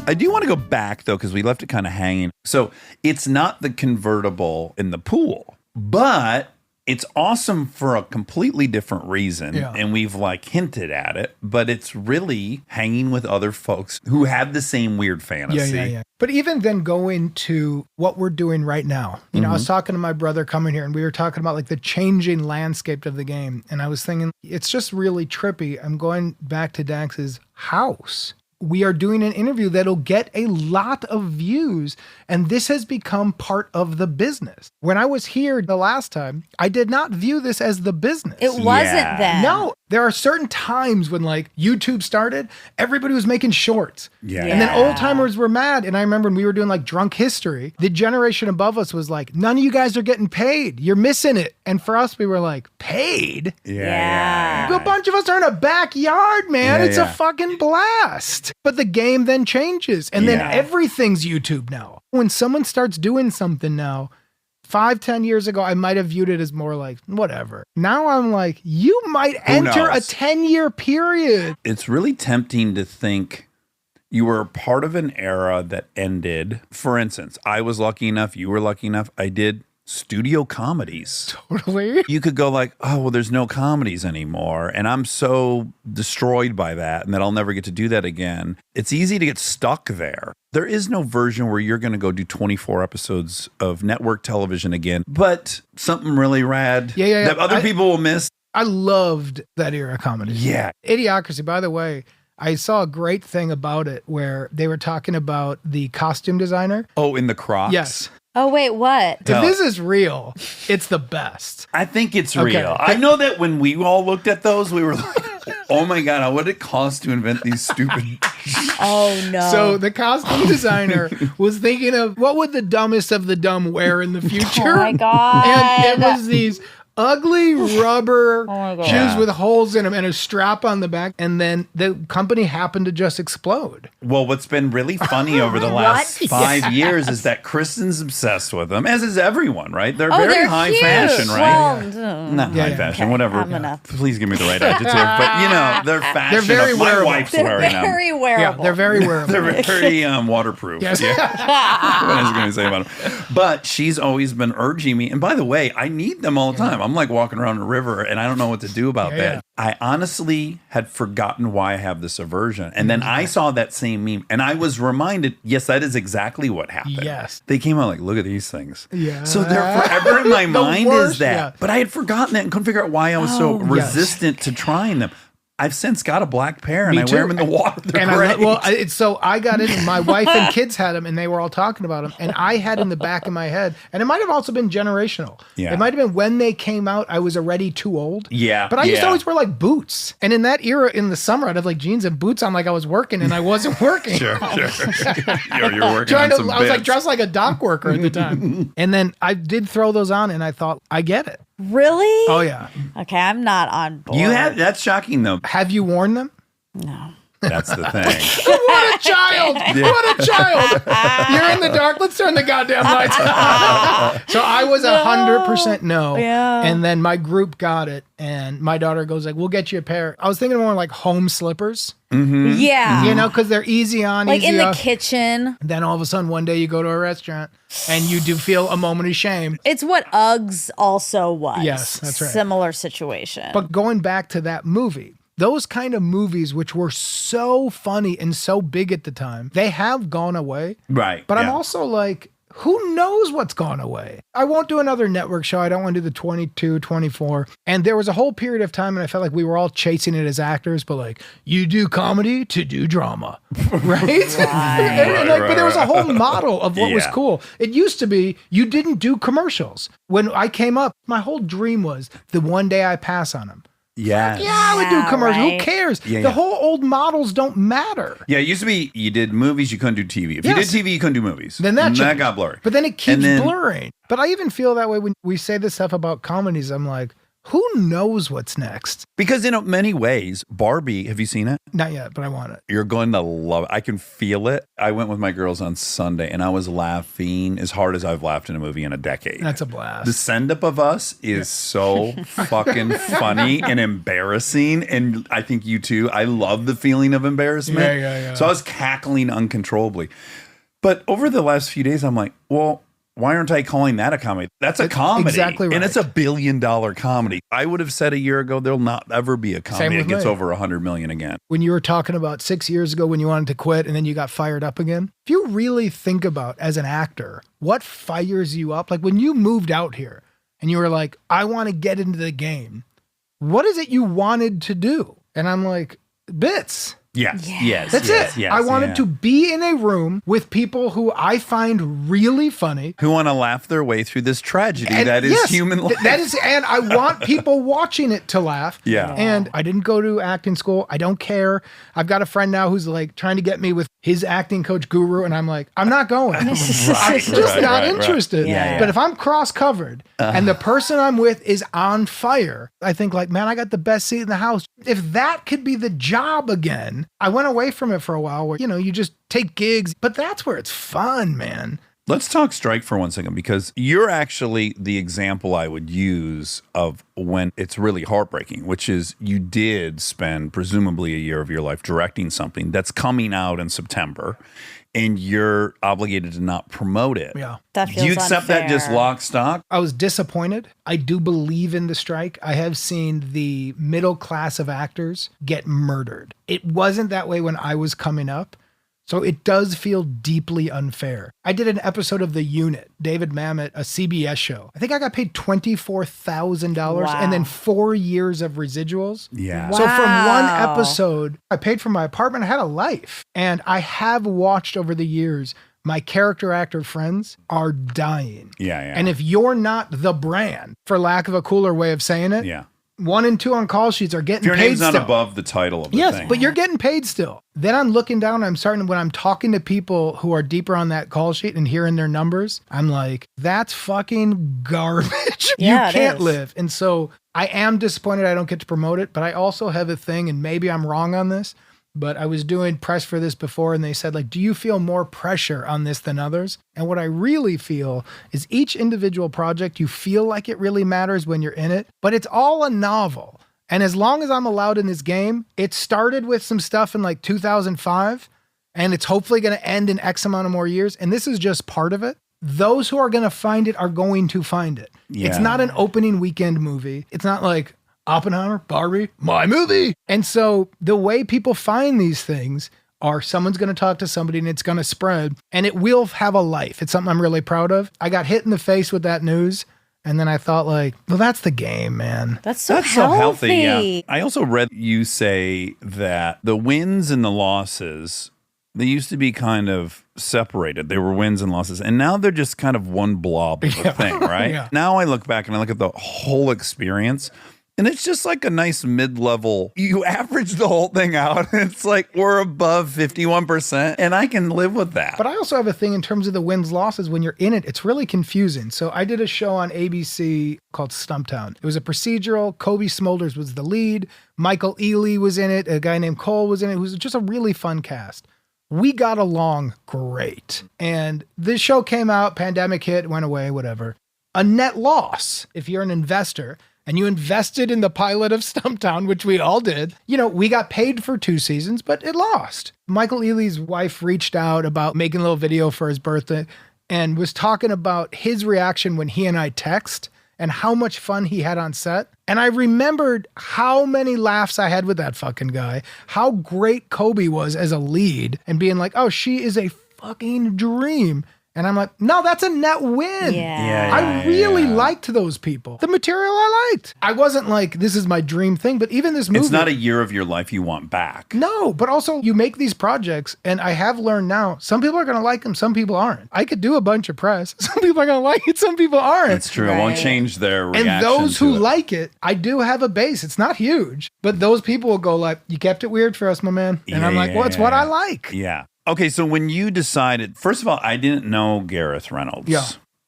I do want to go back, though, because we left it kind of hanging. So it's not the convertible in the pool, but it's awesome for a completely different reason. Yeah. And we've like hinted at it, but it's really hanging with other folks who have the same weird fantasy. Yeah. But even then go into what we're doing right now. You know, I was talking to my brother coming here and we were talking about like the changing landscape of the game. And I was thinking, it's just really trippy. I'm going back to Dax's house. We are doing an interview that'll get a lot of views, and this has become part of the business. When I was here the last time, I did not view this as the business. It wasn't then. No, there are certain times when like YouTube started, everybody was making shorts. Yeah. And then old timers were mad. And I remember when we were doing like drunk history, the generation above us was like, none of you guys are getting paid. You're missing it. And for us, we were like, paid? Yeah. A bunch of us are in a backyard, man. Yeah, It's a fucking blast. But the game then changes. And then Yeah. everything's YouTube now. When someone starts doing something now, 5-10 years ago, I might have viewed it as more like, whatever. Now I'm like, you might enter a knows? 10-year period. It's really tempting to think you were a part of an era that ended. For instance, I was lucky enough, you were lucky enough, I did studio comedies. Totally. You could go like, oh, well, there's no comedies anymore. And I'm so destroyed by that and that I'll never get to do that again. It's easy to get stuck there. There is no version where you're going to go do 24 episodes of network television again, but something really rad that other people will miss. I loved that era comedy. Yeah. Idiocracy, by the way, I saw a great thing about it where they were talking about the costume designer. Oh, in the Crocs? Yes. Oh, wait, what? If Tell this is real, it's the best. I think it's Okay. real. I know that when we all looked at those, we were like, oh my God, what did it cost to invent these stupid... Oh, no. So the costume designer was thinking of what would the dumbest of the dumb wear in the future? Oh, my God. And it was these ugly rubber my God. shoes Yeah. with holes in them and a strap on the back. And then the company happened to just explode. Well, what's been really funny over the last 5 years is that Kristen's obsessed with them, as is everyone, right? They're very they're high huge. fashion, right? Well, Not Yeah, high yeah. fashion, Okay, whatever. I'm enough. Please give me the right adjective. But, you know, they're fashion. They're very My wearable. wife's They're wearing them. very Yeah, wearable. they're very wearable. They're very waterproof. Yes. Yeah. What I was going to say about them. But she's always been urging me. And by the way, I need them all the time. I'm like walking around the river and I don't know what to do about Yeah, that. yeah. I honestly had forgotten why I have this aversion. And then I saw that same meme and I was reminded, yes, that is exactly what happened. Yes. They came out like, look at these things. Yeah. So they're forever in my The mind worst, is that. yeah. But I had forgotten that and couldn't figure out why I was so yes. resistant to trying them. I've since got a black pair and Me I too. wear them in the water. They're And great. so I got in, my wife and kids had them, and they were all talking about them. And I had in the back of my head, and it might have also been generational. Yeah. It might have been when they came out, I was already too old. Yeah, But I used to yeah. always wear like boots. And in that era, in the summer, I'd have like jeans and boots on like I was working, and I wasn't working. Sure. You're working Trying on to, some I was like bits. dressed like a dock worker at the time. And then I did throw those on, and I thought, I get it. Really? Oh, yeah. Okay, I'm not on board. You had that's shocking though. Have you worn them? No. That's the thing. What a child! What a child! You're in the dark. Let's turn the goddamn lights on. So I was 100% no. Yeah. And then my group got it, and my daughter goes like, "We'll get you a pair." I was thinking more like home slippers, Yeah. you know, because they're easy on, like easy in the off. kitchen. Then all of a sudden, one day you go to a restaurant and you do feel a moment of shame. It's what Uggs also was. Yes, that's right. Similar situation. But going back to that movie, those kind of movies, which were so funny and so big at the time, they have gone away. Right. But I'm yeah. also like, who knows what's gone away? I won't do another network show. I don't want to do the 22, 24. And there was a whole period of time, and I felt like we were all chasing it as actors, but like, you do comedy to do drama, right? But there was a whole model of what was Yeah. cool. It used to be you didn't do commercials. When I came up, my whole dream was the one day I pass on them. Yes. Yeah, I would do Yeah, commercials. right. Who cares? Yeah, The yeah. whole old models don't matter. Yeah, it used to be you did movies, you couldn't do TV. If you Yes. did TV, you couldn't do movies. Then that changed. got blurry. But then it keeps And then- blurring. But I even feel that way when we say this stuff about comedies. I'm like, who knows what's next? Because in many ways, Barbie, have you seen it? Not yet, but I want it. You're going to love it. I can feel it. I went with my girls on Sunday and I was laughing as hard as I've laughed in a movie in a decade. That's a blast. The send up of us is so fucking funny and embarrassing. And I think you too. I love the feeling of embarrassment. Yeah. So I was cackling uncontrollably. But over the last few days, I'm like, well, why aren't I calling that a comedy? That's a comedy. exactly right. And it's $1 billion comedy. I would have said a year ago, there'll not ever be a comedy with that gets me. over 100 million again. When you were talking about 6 years ago when you wanted to quit and then you got fired up again, if you really think about as an actor, what fires you up? Like when you moved out here and you were like, I want to get into the game. What is it you wanted to do? And I'm like, bits. Yes. That's it. Yes, I wanted yeah. to be in a room with people who I find really funny. Who want to laugh their way through this tragedy And that is yes, human life. That is, and I want people watching it to laugh. Yeah. And I didn't go to acting school. I don't care. I've got a friend now who's like trying to get me with his acting coach guru, and I'm like, I'm not going. I'm just not interested. Yeah. But if I'm cross covered and the person I'm with is on fire, I think like, man, I got the best seat in the house. If that could be the job again, I went away from it for a while where, you know, you just take gigs, but that's where it's fun, man. Let's talk strike for 1 second, because you're actually the example I would use of when it's really heartbreaking, which is you did spend presumably a year of your life directing something that's coming out in September, and you're obligated to not promote it. Yeah. That Do feels you accept that just unfair. lock stock? I was disappointed. I do believe in the strike. I have seen the middle class of actors get murdered. It wasn't that way when I was coming up. So it does feel deeply unfair. I did an episode of The Unit, David Mamet, a CBS show. I think I got paid $24,000 Wow. and then 4 years of residuals. Yeah. So from one Wow. episode, I paid for my apartment. I had a life. And I have watched over the years, my character actor friends are dying. Yeah, yeah. And if you're not the brand, for lack of a cooler way of saying it, yeah. 1 and 2 on call sheets are getting Your paid name's not still. above the title of the Yes, thing. but you're getting paid still. Then I'm looking down, when I'm talking to people who are deeper on that call sheet and hearing their numbers, I'm like, that's fucking garbage. Yeah, You it can't is. live. And so I am disappointed I don't get to promote it, but I also have a thing, and maybe I'm wrong on this, but I was doing press for this before, and they said, like, do you feel more pressure on this than others? And what I really feel is each individual project, you feel like it really matters when you're in it, but it's all a novel. And as long as I'm allowed in this game, it started with some stuff in like 2005, and it's hopefully going to end in X amount of more years. And this is just part of it. Those who are going to find it are going to find it. Yeah. It's not an opening weekend movie. It's not like Oppenheimer, Barbie, my movie. And so the way people find these things are someone's going to talk to somebody and it's going to spread, and it will have a life. It's something I'm really proud of. I got hit in the face with that news. And then I thought, like, well, that's the game, man. That's so That's healthy. so healthy. Yeah. I also read you say that the wins and the losses, they used to be kind of separated. They were wins and losses. And now they're just kind of one blob of a thing, right? Yeah. Now I look back and I look at the whole experience, and it's just like a nice mid-level. You average the whole thing out, and it's like we're above 51%, and I can live with that. But I also have a thing in terms of the wins losses. When you're in it, it's really confusing. So I did a show on ABC called Stumptown. It was a procedural. Kobe Smulders was the lead. Michael Ealy was in it. A guy named Cole was in it. It was just a really fun cast. We got along great. And this show came out, pandemic hit, went away, whatever. A net loss if you're an investor and you invested in the pilot of Stumptown, which we all did. You know, we got paid for 2 seasons, but it lost. Michael Ealy's wife reached out about making a little video for his birthday and was talking about his reaction when he and I text and how much fun he had on set. And I remembered how many laughs I had with that fucking guy, how great Kobe was as a lead, and being like, oh, she is a fucking dream. And I'm like, no, that's a net win. Yeah. I really liked those people. The material I liked. I wasn't like, this is my dream thing, but even this movie. It's not a year of your life you want back. No, but also you make these projects, and I have learned now, some people are going to like them, some people aren't. I could do a bunch of press. Some people are going to like it, some people aren't. That's true. It won't Right. change their reaction. And those to who it. like it, I do have a base. It's not huge, but those people will go like, you kept it weird for us, my man. And I'm like, well, it's what I like. Yeah. Okay, so when you decided, first of all, I didn't know Gareth Reynolds. Yeah.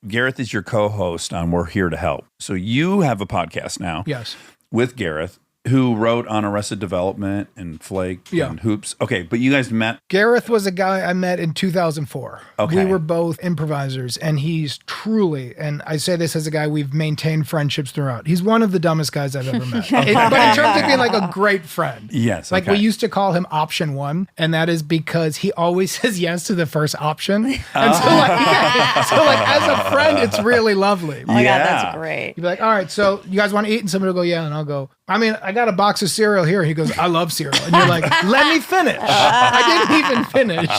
Gareth is your co-host on We're Here to Help. So you have a podcast now Yes. with Gareth, who wrote on Arrested Development and Flake Yeah. and Hoops. Okay, but you guys met. Gareth was a guy I met in 2004. Okay. We were both improvisers, and he's truly, and I say this as a guy we've maintained friendships throughout. He's one of the dumbest guys I've ever met. But in terms of being like a great friend. Yes, Like okay. we used to call him option 1, and that is because he always says yes to the first option. And so like as a friend, it's really lovely. Oh my Yeah. God, that's great. You'd be like, all right, so you guys want to eat? And somebody will go, yeah. And I'll go, I mean, I got a box of cereal here. He goes, I love cereal. And you're like, let me finish. I didn't even finish.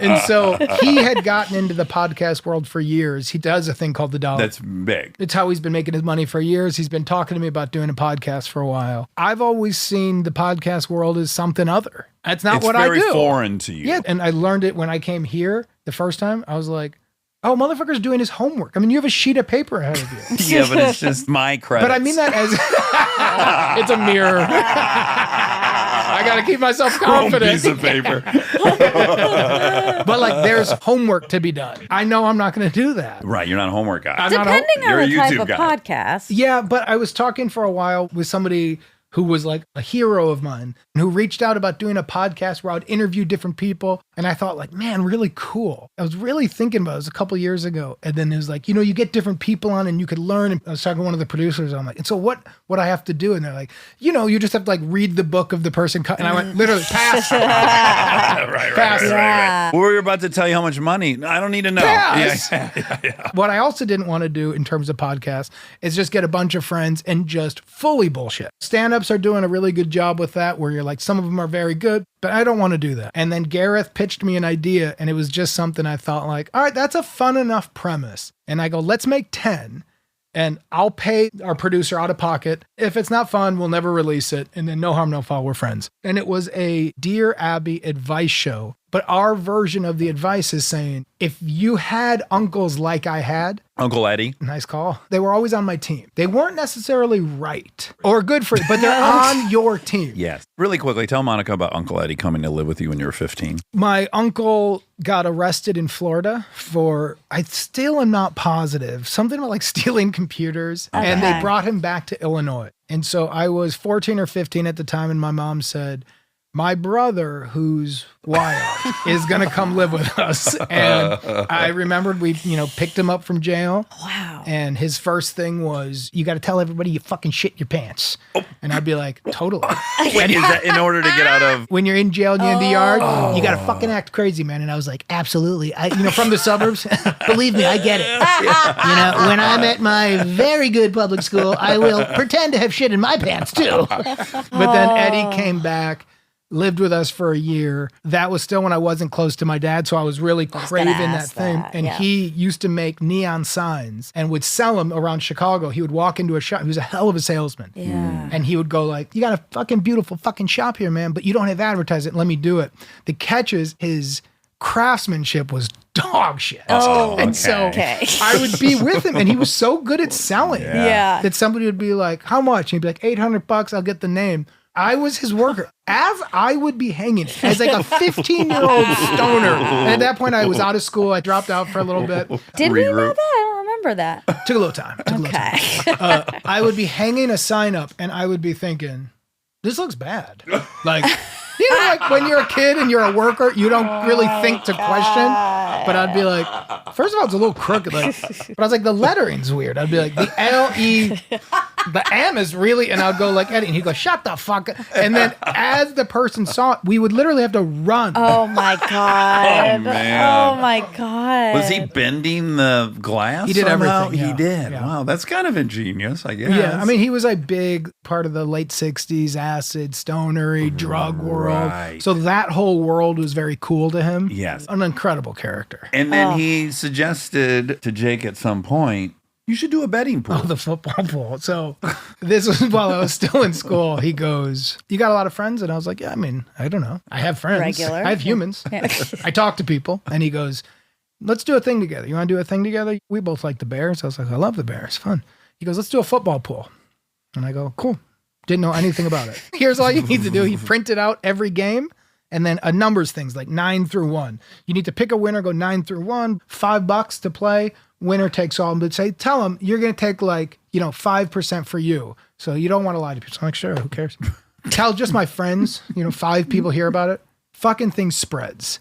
And so he had gotten into the podcast world for years. He does a thing called The Dollar. That's big. It's how he's been making his money for years. He's been talking to me about doing a podcast for a while. I've always seen the podcast world as something other. That's not It's what very I do. foreign to you. Yeah. And I learned it when I came here the first time. I was like, oh, motherfucker's doing his homework. I mean, you have a sheet of paper ahead of you. Yeah, but it's just my credit. But I mean that as it's a mirror. I got to keep myself confident. piece of paper. But like, there's homework to be done. I know I'm not going to do that. Right, you're not a homework guy. I'm not Depending You're on a the type YouTube of guy. podcast. Yeah, but I was talking for a while with somebody who was like a hero of mine and who reached out about doing a podcast where I'd interview different people. And I thought like, man, really cool. I was really thinking about it. It was a couple years ago. And then it was like, you get different people on and you could learn. And I was talking to one of the producers. I'm like, and so what I have to do? And they're like, you just have to like read the book of the person. And I went, literally, pass. Right. We were about to tell you how much money. I don't need to know. Pass. Yeah. What I also didn't want to do in terms of podcasts is just get a bunch of friends and just fully bullshit. Stand-ups are doing a really good job with that, where you're like, some of them are very good, but I don't want to do that. And then Gareth pitched me an idea, and it was just something I thought like, all right, that's a fun enough premise. And I go, let's make 10. And I'll pay our producer out of pocket. If it's not fun, we'll never release it. And then no harm, no foul, we're friends. And it was a Dear Abby advice show. But our version of the advice is saying, if you had uncles like I had, Uncle Eddie. nice call, they were always on my team. They weren't necessarily right or good for you, but they're on your team. Yes. Really quickly, tell Monica about Uncle Eddie coming to live with you when you were 15. My uncle got arrested in Florida for, I still am not positive, something about like stealing computers. And they brought him back to Illinois. And so I was 14 or 15 at the time, and my mom said, my brother, who's wild, is going to come live with us. And I remembered we, picked him up from jail. Wow. And his first thing was, you got to tell everybody you fucking shit your pants. Oh. And I'd be like, totally. Wait, is that in order to get out of... When you're in jail and you're in the yard, you got to fucking act crazy, man. And I was like, absolutely. From the suburbs, believe me, I get it. When I'm at my very good public school, I will pretend to have shit in my pants too. But then Eddie came back, lived with us for a year. That was still when I wasn't close to my dad, so I was really craving that thing. And he used to make neon signs and would sell them around Chicago. He would walk into a shop. He was a hell of a salesman. Yeah. And he would go like, you got a fucking beautiful fucking shop here, man, but you don't have advertising. Let me do it. The catch is his craftsmanship was dog shit. And so I would be with him, and he was so good at selling that somebody would be like, how much? And he'd be like, $800, I'll get the name. I was his worker. As I would be hanging as like a 15-year-old stoner. And at that point, I was out of school. I dropped out for a little bit. Did we know that? I don't remember that. Took a little time. I would be hanging a sign up, and I would be thinking, this looks bad. Like, like when you're a kid and you're a worker, you don't really think to question. But I'd be like, first of all, it's a little crooked. But I was like, the lettering's weird. I'd be like, the L-E, the M is really, and I'll go like Eddie, and he'd go, shut the fuck up. And then as the person saw it, we would literally have to run. Oh my God. Oh, man. Oh my God. Was he bending the glass? He did somehow? everything. He did. Yeah. Wow, that's kind of ingenious, I guess. Yeah, I mean, he was a big part of the late 60s acid, stonery, drug world. Right. So that whole world was very cool to him. Yes. An incredible character. And then he suggested to Jake at some point, you should do a betting pool. Oh, the football pool. So this was while I was still in school. He goes, you got a lot of friends? And I was like, yeah, I mean, I don't know. I have friends. Regular. I have humans. I talk to people. And he goes, let's do a thing together. You want to do a thing together? We both like the Bears. I was like, I love the Bears. Fun. He goes, let's do a football pool. And I go, cool. Didn't know anything about it. Here's all you need to do. He printed out every game. And then a numbers things like 9 through 1. You need to pick a winner, go 9 through 1, $5 to play. Winner takes all. But tell them you're going to take 5% for you. So you don't want to lie to people. So I'm like, sure, who cares? Tell just my friends, 5 people hear about it. Fucking thing spreads.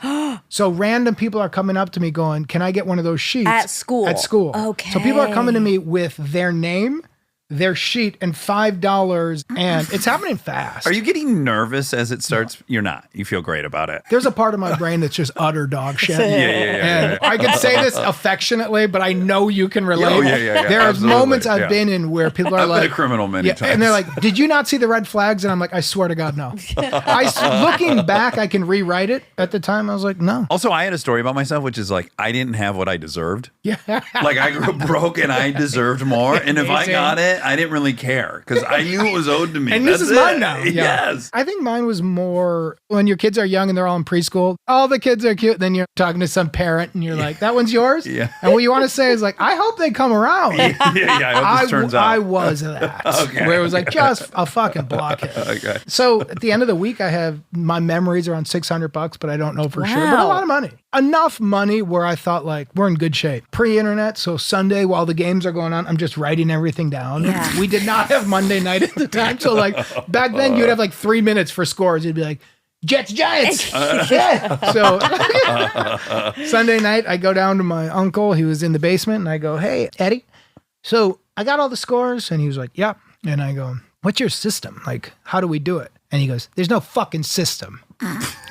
So random people are coming up to me going, can I get one of those sheets? At school. At school. Okay. So people are coming to me with their name, their sheet, and $5, and it's happening fast. Are you getting nervous as it starts? No. You're not. You feel great about it. There's a part of my brain that's just utter dog shit. Yeah. I could say this affectionately, but I know you can relate. Oh, yeah. There are Absolutely. moments I've been in where people are I've like, been a criminal many times. And they're like, did you not see the red flags? And I'm like, I swear to God, no. Looking back, I can rewrite it. At the time, I was like, no. Also, I had a story about myself, which is like, I didn't have what I deserved. Yeah. Like, I grew up broke and I deserved more. And if I got it, I didn't really care because I knew it was owed to me. And this is mine now. Yeah. Yes. I think mine was more when your kids are young and they're all in preschool. All the kids are cute. Then you're talking to some parent and you're like, that one's yours? Yeah. And what you want to say is like, I hope they come around. I hope this turns out. I was that. Okay. Where it was like just a fucking blockhead. Okay. So at the end of the week, I have my memories around $600, but I don't know for sure. But a Wow. lot of money. Enough money where I thought like, we're in good shape. Pre-internet. So Sunday while the games are going on, I'm just writing everything down. Yeah. We did not have Monday night at the time. So like back then you'd have like 3 minutes for scores. You'd be like, Jets, Giants. Yeah. So Sunday night, I go down to my uncle. He was in the basement, and I go, hey, Eddie, so I got all the scores. And he was like, yep. And I go, what's your system? Like, how do we do it? And he goes, there's no fucking system.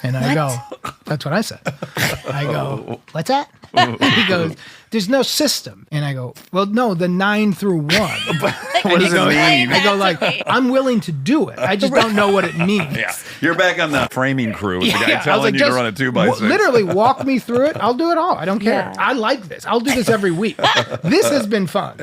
And I go, that's what I said. I go, what's that? He goes, there's no system. And I go, well, no, the 9 through 1. What does it mean? I go like, I'm willing to do it. I just don't know what it means. Yeah, you're back on the framing crew with the guy I was telling like, you to just run a 2x6. literally walk me through it. I'll do it all. I don't care. Yeah. I like this. I'll do this every week. This has been fun.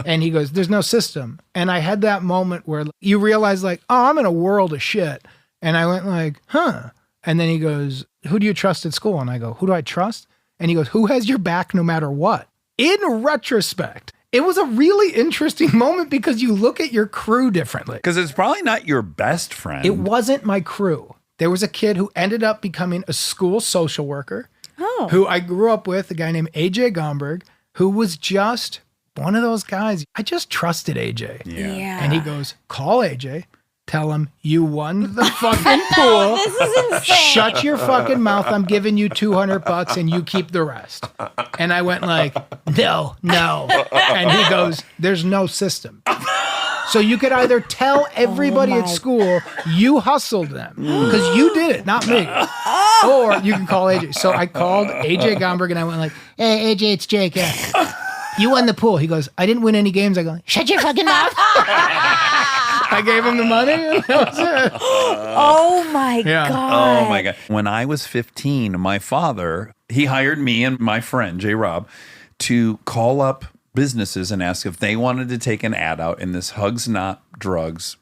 And he goes, there's no system. And I had that moment where you realize like, oh, I'm in a world of shit. And I went like, huh. And then he goes, who do you trust at school? And I go, who do I trust? And he goes, who has your back no matter what? In retrospect, it was a really interesting moment because you look at your crew differently. Because it's probably not your best friend. It wasn't my crew. There was a kid who ended up becoming a school social worker who I grew up with, a guy named AJ Gomberg, who was just one of those guys. I just trusted AJ. Yeah. And he goes, call AJ. Tell him you won the fucking pool. This is insane. Shut your fucking mouth. I'm giving you $200 and you keep the rest. And I went like, no. And he goes, there's no system. So you could either tell everybody at school you hustled them because you did it, not me. Or you can call AJ. So I called AJ Gomberg and I went like, hey, AJ, it's Jake. You won the pool. He goes, I didn't win any games. I go, shut your fucking mouth. I gave him the money and that was it. Oh my God. Oh my God. When I was 15, my father, he hired me and my friend, J. Rob, to call up businesses and ask if they wanted to take an ad out in this Hugs Not Drugs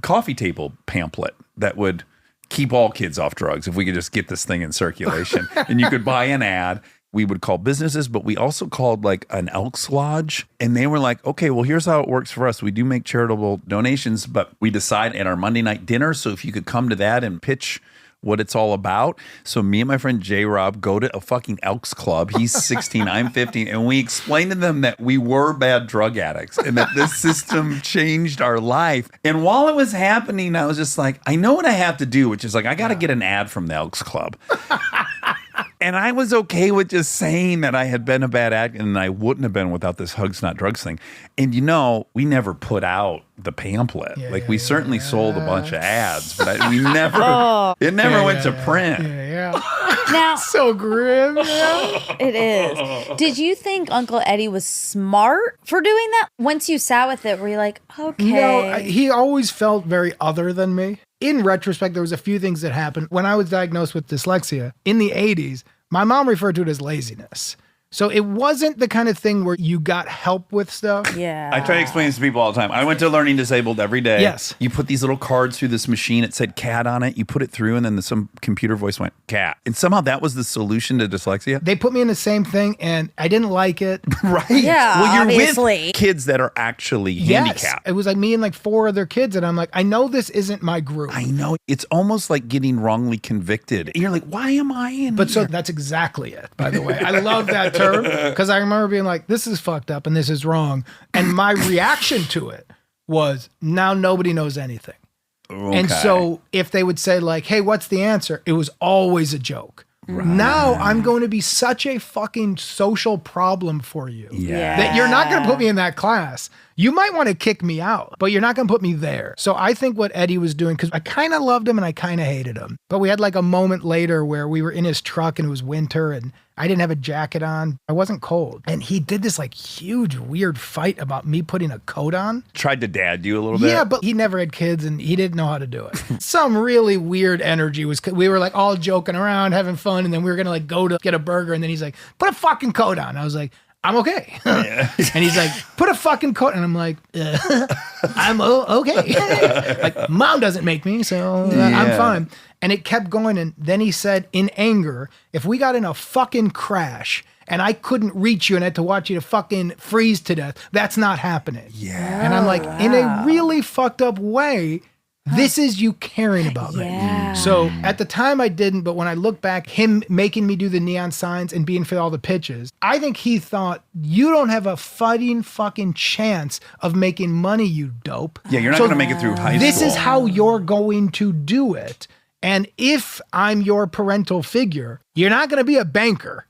coffee table pamphlet that would keep all kids off drugs if we could just get this thing in circulation. And you could buy an ad. We would call businesses, but we also called like an Elks Lodge. And they were like, okay, well, here's how it works for us. We do make charitable donations, but we decide at our Monday night dinner. So if you could come to that and pitch what it's all about. So me and my friend J. Rob go to a fucking Elks Club. He's 16, I'm 15. And we explained to them that we were bad drug addicts and that this system changed our life. And while it was happening, I was just like, I know what I have to do, which is like, I got to get an ad from the Elks Club. And I was okay with just saying that I had been a bad actor, and I wouldn't have been without this Hugs Not Drugs thing. And you know, we never put out the pamphlet. We certainly sold a bunch of ads, but we never, it never went to print. Now, So grim. it is. Did you think Uncle Eddie was smart for doing that? Once you sat with it, were you like, okay. No, he always felt very other than me. In retrospect, there was a few things that happened. When I was diagnosed with dyslexia in the 80s, my mom referred to it as laziness. So it wasn't the kind of thing where you got help with stuff. Yeah. I try to explain this to people all the time. I went to Learning Disabled every day. Yes. You put these little cards through this machine. It said cat on it. You put it through, and then some computer voice went cat. And somehow that was the solution to dyslexia. They put me in the same thing, and I didn't like it. Right. Yeah, Well, you're obviously. with kids that are actually handicapped. It was like me and like 4 other kids, and I'm like, I know this isn't my group. I know. It's almost like getting wrongly convicted. You're like, why am I in But so here? that's exactly it, by the way. I love that term because I remember being like, this is fucked up and this is wrong. And my reaction to it was, now nobody knows anything. And so if they would say like, hey, what's the answer? It was always a joke. Right. Now I'm going to be such a fucking social problem for you that you're not going to put me in that class. You might want to kick me out, but you're not going to put me there. So I think what Eddie was doing, because I kind of loved him and I kind of hated him, but we had like a moment later where we were in his truck and it was winter and I didn't have a jacket on. I wasn't cold. And he did this like huge weird fight about me putting a coat on. Tried to dad you a little bit. Yeah, but he never had kids and he didn't know how to do it. Some really weird energy was, we were like all joking around, having fun. And then we were going to like go to get a burger. And then he's like, put a fucking coat on. I was like, I'm okay. And he's like, put a fucking coat. And I'm like, I'm okay. Like, mom doesn't make me, so I'm fine. And it kept going. And then he said, in anger, if we got in a fucking crash and I couldn't reach you and had to watch you to fucking freeze to death, that's not happening. Yeah. And I'm like, in a really fucked up way, This is you caring about me. Yeah. So at the time I didn't, but when I look back, him making me do the neon signs and being for all the pitches, I think he thought, you don't have a fighting fucking chance of making money, you dope. Yeah, you're not going to make it through high This school. is how you're going to do it. And if I'm your parental figure, you're not going to be a banker.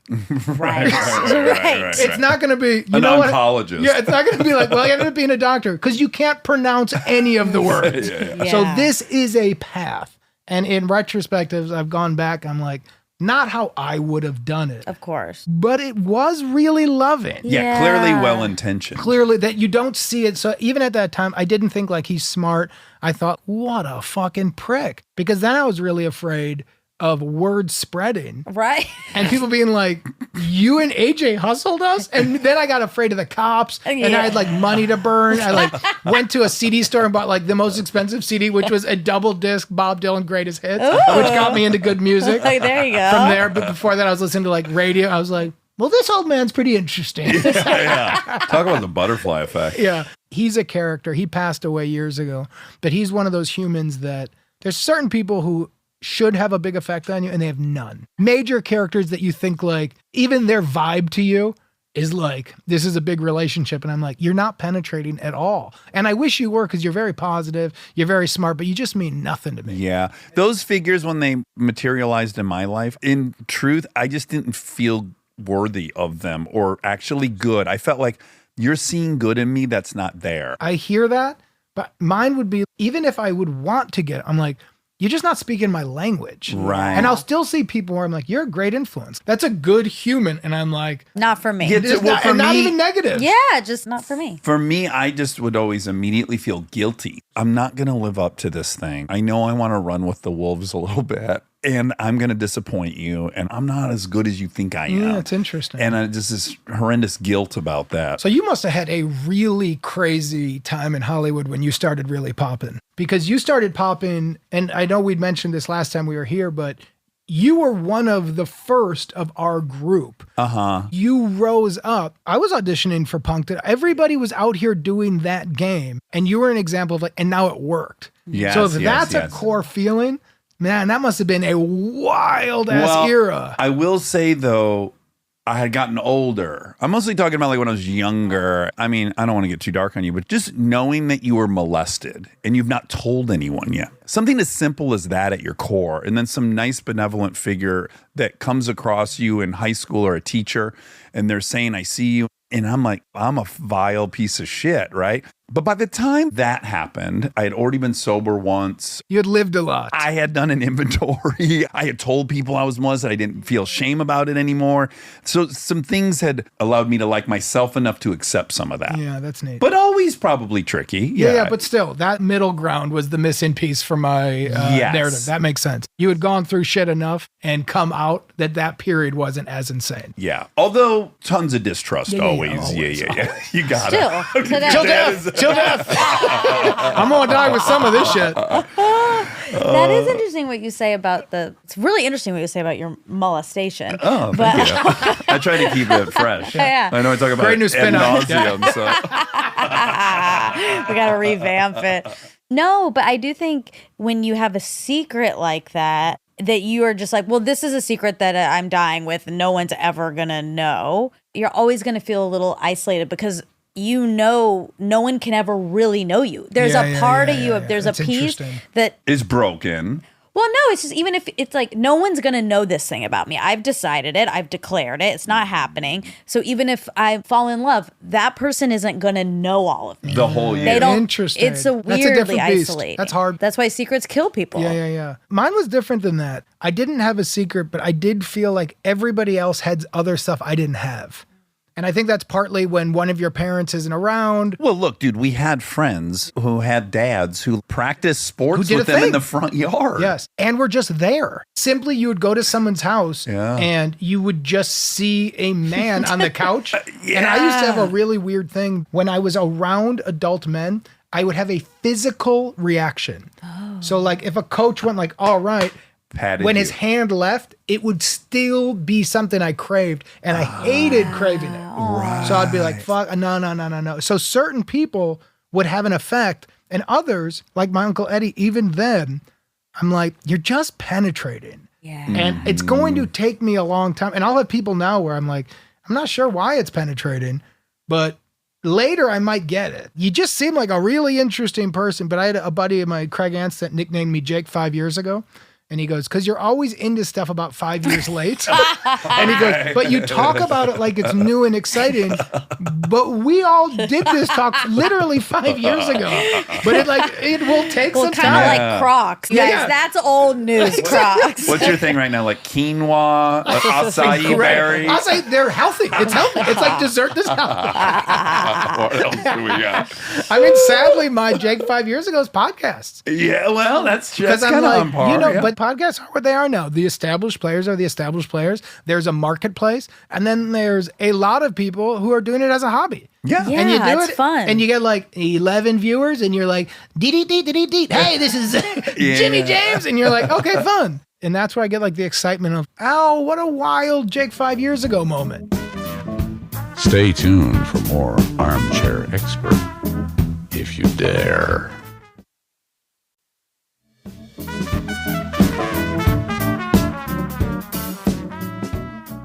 Right. It's not going to be An oncologist. Yeah, it's not going to be like, well, you ended up being a doctor because you can't pronounce any of the words. So Yeah. this is a path. And in retrospect, as I've gone back, I'm like, not how I would have done it, Of course. but it was really loving. Yeah, clearly well-intentioned. Clearly that you don't see it. So even at that time, I didn't think like he's smart. I thought, what a fucking prick. Because then I was really afraid of word spreading Right. and people being like, you and AJ hustled us? And then I got afraid of the cops and I had like money to burn. I like went to a CD store and bought like the most expensive CD, which was a double disc Bob Dylan Greatest Hits, which got me into good music. Like, there you go. From there, but before that I was listening to like radio. I was like, well, this old man's pretty interesting. Yeah. Talk about the butterfly effect. Yeah. He's a character. He passed away years ago, but he's one of those humans that there's certain people who should have a big effect on you and they have none. Major characters that you think like, even their vibe to you is like, this is a big relationship. And I'm like, you're not penetrating at all. And I wish you were because you're very positive, you're very smart, but you just mean nothing to me. Yeah. Those figures, when they materialized in my life, in truth, I just didn't feel worthy of them or actually good. I felt like you're seeing good in me that's not there. I hear that, but mine would be, even if I would want to get, I'm like, you're just not speaking my language. Right. And I'll still see people where I'm like, you're a great influence. That's a good human. And I'm like, Not for me. Yeah, it's well, not, for and not me- even negative. Yeah, just not for me. For me, I just would always immediately feel guilty. I'm not going to live up to this thing. I know I want to run with the wolves a little bit, and I'm going to disappoint you, and I'm not as good as you think I am. Yeah, it's interesting. And just this horrendous guilt about that. So you must have had a really crazy time in Hollywood when you started really popping. Because you started popping, and I know we'd mentioned this last time we were here, but you were one of the first of our group. Uh-huh. You rose up. I was auditioning for Punk. Everybody was out here doing that game. And you were an example of like, and now it worked. Yes, so if yes, that's yes. a core feeling, man, that must have been a wild ass era. I will say, though, I had gotten older. I'm mostly talking about like when I was younger. I mean, I don't want to get too dark on you, but just knowing that you were molested and you've not told anyone yet. Something as simple as that at your core. And then some nice benevolent figure that comes across you in high school or a teacher and they're saying, I see you. And I'm like, I'm a vile piece of shit, right? But by the time that happened, I had already been sober once. You had lived a lot. I had done an inventory. I had told people I was molested. I didn't feel shame about it anymore. So some things had allowed me to like myself enough to accept some of that. Yeah, that's neat. But always probably tricky. Yeah, but still, that middle ground was the missing piece for my Yes. narrative. That makes sense. You had gone through shit enough and come out that period wasn't as insane. Yeah. Although tons of distrust Yeah, always. Yeah. You got Still, it. today. Till death. Till death. I'm going to die with some of this shit. That is interesting what you say about it's really interesting what you say about your molestation. Oh, but thank you. I try to keep it fresh. Yeah. I know I talk about Great new it ad spin on it. nauseum, so. we got to revamp it. No, but I do think when you have a secret like that you are just like, well, this is a secret that I'm dying with and no one's ever going to know. You're always going to feel a little isolated because you know no one can ever really know you. There's a part of you, there's That's a piece interesting. that Is broken. Well, no, it's just even if it's like no one's going to know this thing about me. I've decided it. I've declared it. It's not happening. So even if I fall in love, that person isn't going to know all of me. The whole year. They don't. Interesting. It's a That's a weirdly different beast. isolating. That's hard. That's why secrets kill people. Yeah. Mine was different than that. I didn't have a secret, but I did feel like everybody else had other stuff I didn't have. And I think that's partly when one of your parents isn't around. Well, look, dude, we had friends who had dads who practiced sports Who did with a them in thing. the front yard. Yes. And we're just there. Simply, you would go to someone's house and you would just see a man on the couch. And I used to have a really weird thing. When I was around adult men, I would have a physical reaction. So like if a coach went like, all right, Patted when you. his hand left, it would still be something I craved. And I hated craving it. Right. So I'd be like, fuck, no. So certain people would have an effect And others, like my Uncle Eddie, even then, I'm like, you're just penetrating. Yeah. And it's going to take me a long time. And I'll have people now where I'm like, I'm not sure why it's penetrating, but later I might get it. You just seem like a really interesting person. But I had a buddy of mine, Craig Ants, that nicknamed me Jake 5 years ago. And he goes, because you're always into stuff about 5 years late. And he goes, but you talk about it like it's new and exciting. But we all did this talk literally 5 years ago. But it will take some Kind time. of like Crocs. Yeah, Guys, yeah. that's old news, Crocs. What's your thing right now? Like quinoa, acai berries? I'll say they're healthy. It's healthy. It's like dessert this healthy. What else do we got? I mean, sadly, my Jake 5 years ago's podcasts. Yeah, well, that's Because I'm kind of like, on par. yeah. but podcasts are what they are now. The established players are the established players. There's a marketplace. And then there's a lot of people who are doing it as a hobby. Yeah. Yeah. And you do it's it, fun. and you get like 11 viewers, and you're like, dee-dee-dee-dee-dee-dee. Hey, this is Jimmy James. And you're like, okay, fun. And that's where I get like the excitement of, oh, what a wild Jake 5 years ago moment. Stay tuned for more Armchair Expert, if you dare.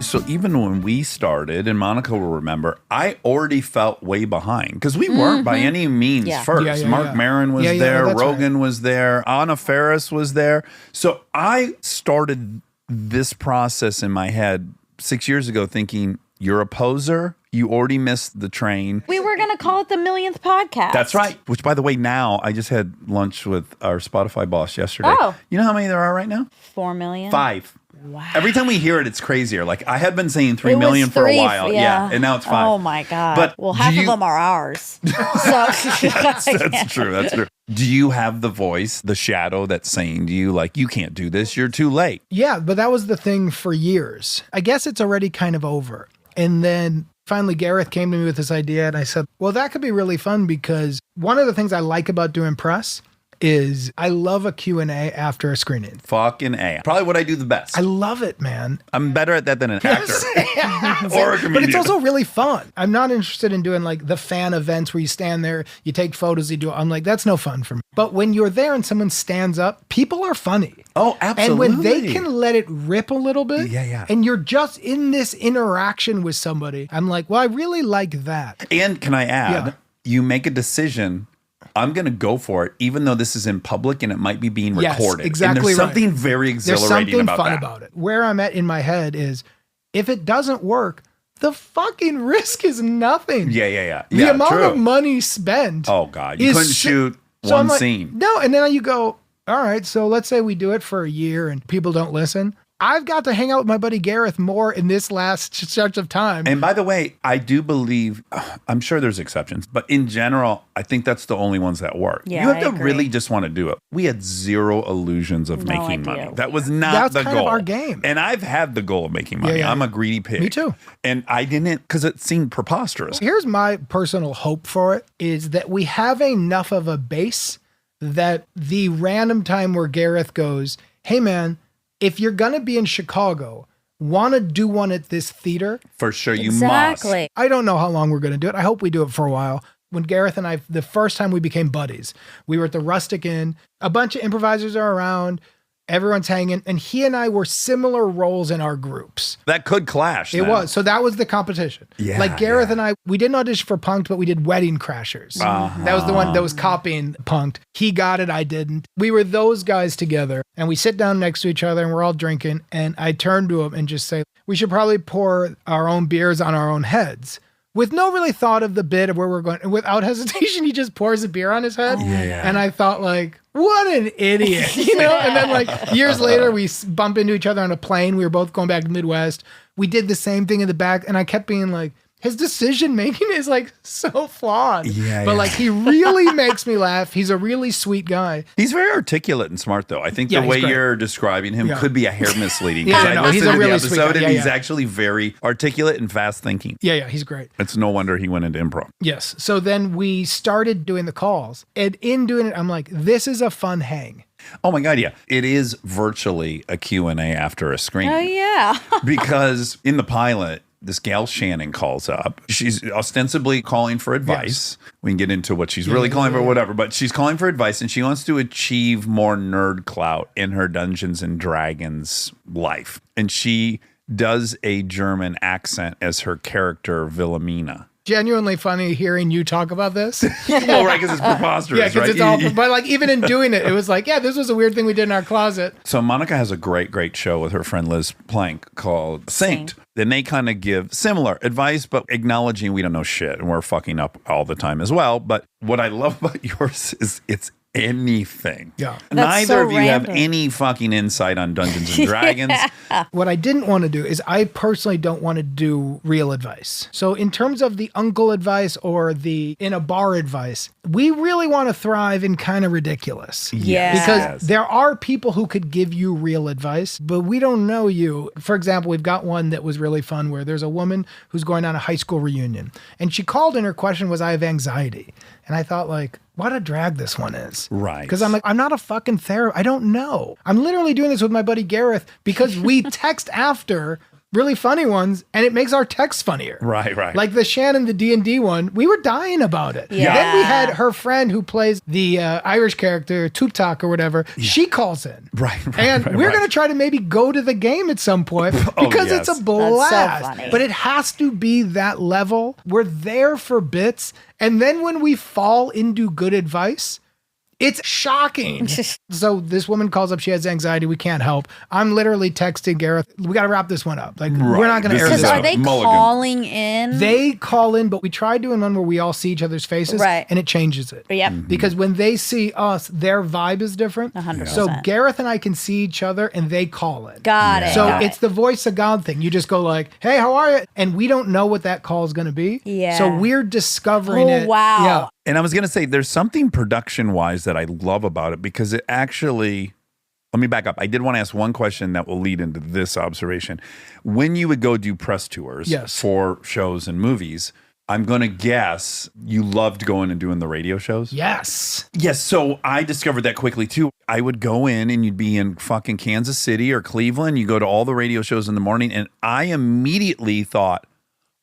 So even when we started, and Monica will remember, I already felt way behind because we weren't by any means Yeah. first. Yeah, yeah, Mark yeah. Maron was Yeah, yeah, there, that's Rogan was there, Anna Faris was there. So I started this process in my head 6 years ago thinking, you're a poser. You already missed the train. We were going to call it the millionth podcast. That's right. Which, by the way, now I just had lunch with our Spotify boss yesterday. Oh. You know how many there are right now? 4 million. 5. Wow. Every time we hear it, it's crazier. Like I had been saying 3 It was million for a 3, while. Yeah. And now it's 5. Oh my God. But well, half do of you- them are ours. So That's true. That's true. Do you have the voice, the shadow that's saying to you, like, you can't do this, you're too late? Yeah, but that was the thing for years. I guess it's already kind of over. And then finally Gareth came to me with this idea, and I said, well, that could be really fun because one of the things I like about doing press is I love a Q&A after a screening. Fucking A. Probably what I do the best. I love it, man. I'm better at that than an actor or a comedian. But it's also really fun. I'm not interested in doing like the fan events where you stand there, you take photos, you do. I'm like, that's no fun for me. But when you're there and someone stands up, people are funny. Oh, absolutely. And when they can let it rip a little bit, Yeah. and you're just in this interaction with somebody, I'm like, well, I really like that. And can I add, Yeah. you make a decision. I'm going to go for it, even though this is in public and it might be being Yes, recorded. exactly And there's right. something very There's exhilarating something about fun that. about it. Where I'm at in my head is, if it doesn't work, the fucking risk is nothing. Yeah. The Yeah, amount true. of money spent. Oh, God. You is couldn't so- shoot so one I'm like, scene. No, and then you go, all right, so let's say we do it for a year and people don't listen. I've got to hang out with my buddy Gareth more in this last stretch of time. And by the way, I do believe, I'm sure there's exceptions, but in general, I think that's the only ones that work. Yeah, you have I to agree. really just want to do it. We had zero illusions of No making idea. money. That was not That's the kind goal. of our game. And I've had the goal of making money. Yeah. I'm a greedy pig. Me too. And I didn't, because it seemed preposterous. Here's my personal hope for it is that we have enough of a base that the random time where Gareth goes, hey man, if you're going to be in Chicago, want to do one at this theater? For sure, you Exactly. I don't know how long we're going to do it. I hope we do it for a while. When Gareth and I, the first time we became buddies, we were at the Rustic Inn. A bunch of improvisers are around. Everyone's hanging. And he and I were similar roles in our groups. must. That could clash. It then. was. So that was the competition. Yeah, like Gareth yeah. and I, we didn't audition for Punked, but we did Wedding Crashers. That was the one that was copying Punked. He got it. I didn't. We were those guys together and we sit down next to each other and we're all drinking. And I turn to him and just say, we should probably pour our own beers on our own heads. With no really thought of the bit of where we're going. And without hesitation, he just pours a beer on his head. Yeah. And I thought like, what an idiot, you know? And then like years later, we bump into each other on a plane. We were both going back to the Midwest. We did the same thing in the back. And I kept being like, his decision making is like so flawed. Yeah, but yeah. like he really makes me laugh. He's a really sweet guy. He's very articulate and smart, though. I think Yeah, the he's way great. you're describing him Yeah. could be a hair misleading. Yeah, 'Cause no, I he's listened a to really the sweet episode guy. and Yeah, he's yeah. actually very articulate and fast thinking. Yeah, he's great. It's no wonder he went into improv. Yes. So then we started doing the calls. And in doing it, I'm like, this is a fun hang. Oh my God, yeah. It is virtually a Q&A after a screen. Oh, yeah. Because in the pilot, this gal Shannon calls up. She's ostensibly calling for advice. We can get into what she's really calling for, whatever, but she's calling for advice and she wants to achieve more nerd clout in her Dungeons and Dragons life. And she does a German accent as her character, Wilhelmina. Genuinely funny hearing you talk about this. Well, right, because it's preposterous, Yeah, because right? it's all. But like even in doing it, it was like, yeah, this was a weird thing we did in our closet. So Monica has a great show with her friend Liz Plank called Synced. Then they kind of give similar advice, but acknowledging we don't know shit and we're fucking up all the time as well. But what I love about yours is it's anything. Yeah. That's Neither so of you have random. any fucking insight on Dungeons and Dragons. What I didn't want to do is I personally don't want to do real advice. So in terms of the uncle advice or the in a bar advice, we really want to thrive in kind of ridiculous. Yeah. Because there are people who could give you real advice, but we don't know you. For example, we've got one that was really fun where there's a woman who's going on a high school reunion and she called and her question was, I have anxiety. And I thought like, what a drag this one is. Right. Because I'm like, I'm not a fucking therapist. I don't know. I'm literally doing this with my buddy Gareth because we text after really funny ones and it makes our text funnier. Right. Like the Shannon, the D&D one, we were dying about it. Yeah. Then we had her friend who plays the Irish character, Tuptak or whatever. She calls in. Right, And right, we're right. going to try to maybe go to the game at some point because yes. it's a blast. funny. But it has to be that level. We're there for bits. And then when we fall into good advice, it's shocking. So this woman calls up, she has anxiety, we can't help. I'm literally texting Gareth, we got to wrap this one up. Like, we're not going to This air is this Because a are they mulligan. calling in? They call in, but we tried doing one where we all see each other's faces, Right. and it changes it. Yep. Because when they see us, their vibe is different. 100%. So Gareth and I can see each other, and they call in. Got it. So got it's it. the voice of God thing. You just go like, "Hey, how are you?" And we don't know what that call is going to be. Yeah. So we're discovering Oh, it. wow. Yeah. And I was going to say, there's something production-wise that I love about it because it actually, let me back up. I did want to ask one question that will lead into this observation. When you would go do press tours Yes. for shows and movies, I'm going to guess you loved going and doing the radio shows. Yes. Yes. So I discovered that quickly too. I would go in and you'd be in fucking Kansas City or Cleveland. You go to all the radio shows in the morning. And I immediately thought,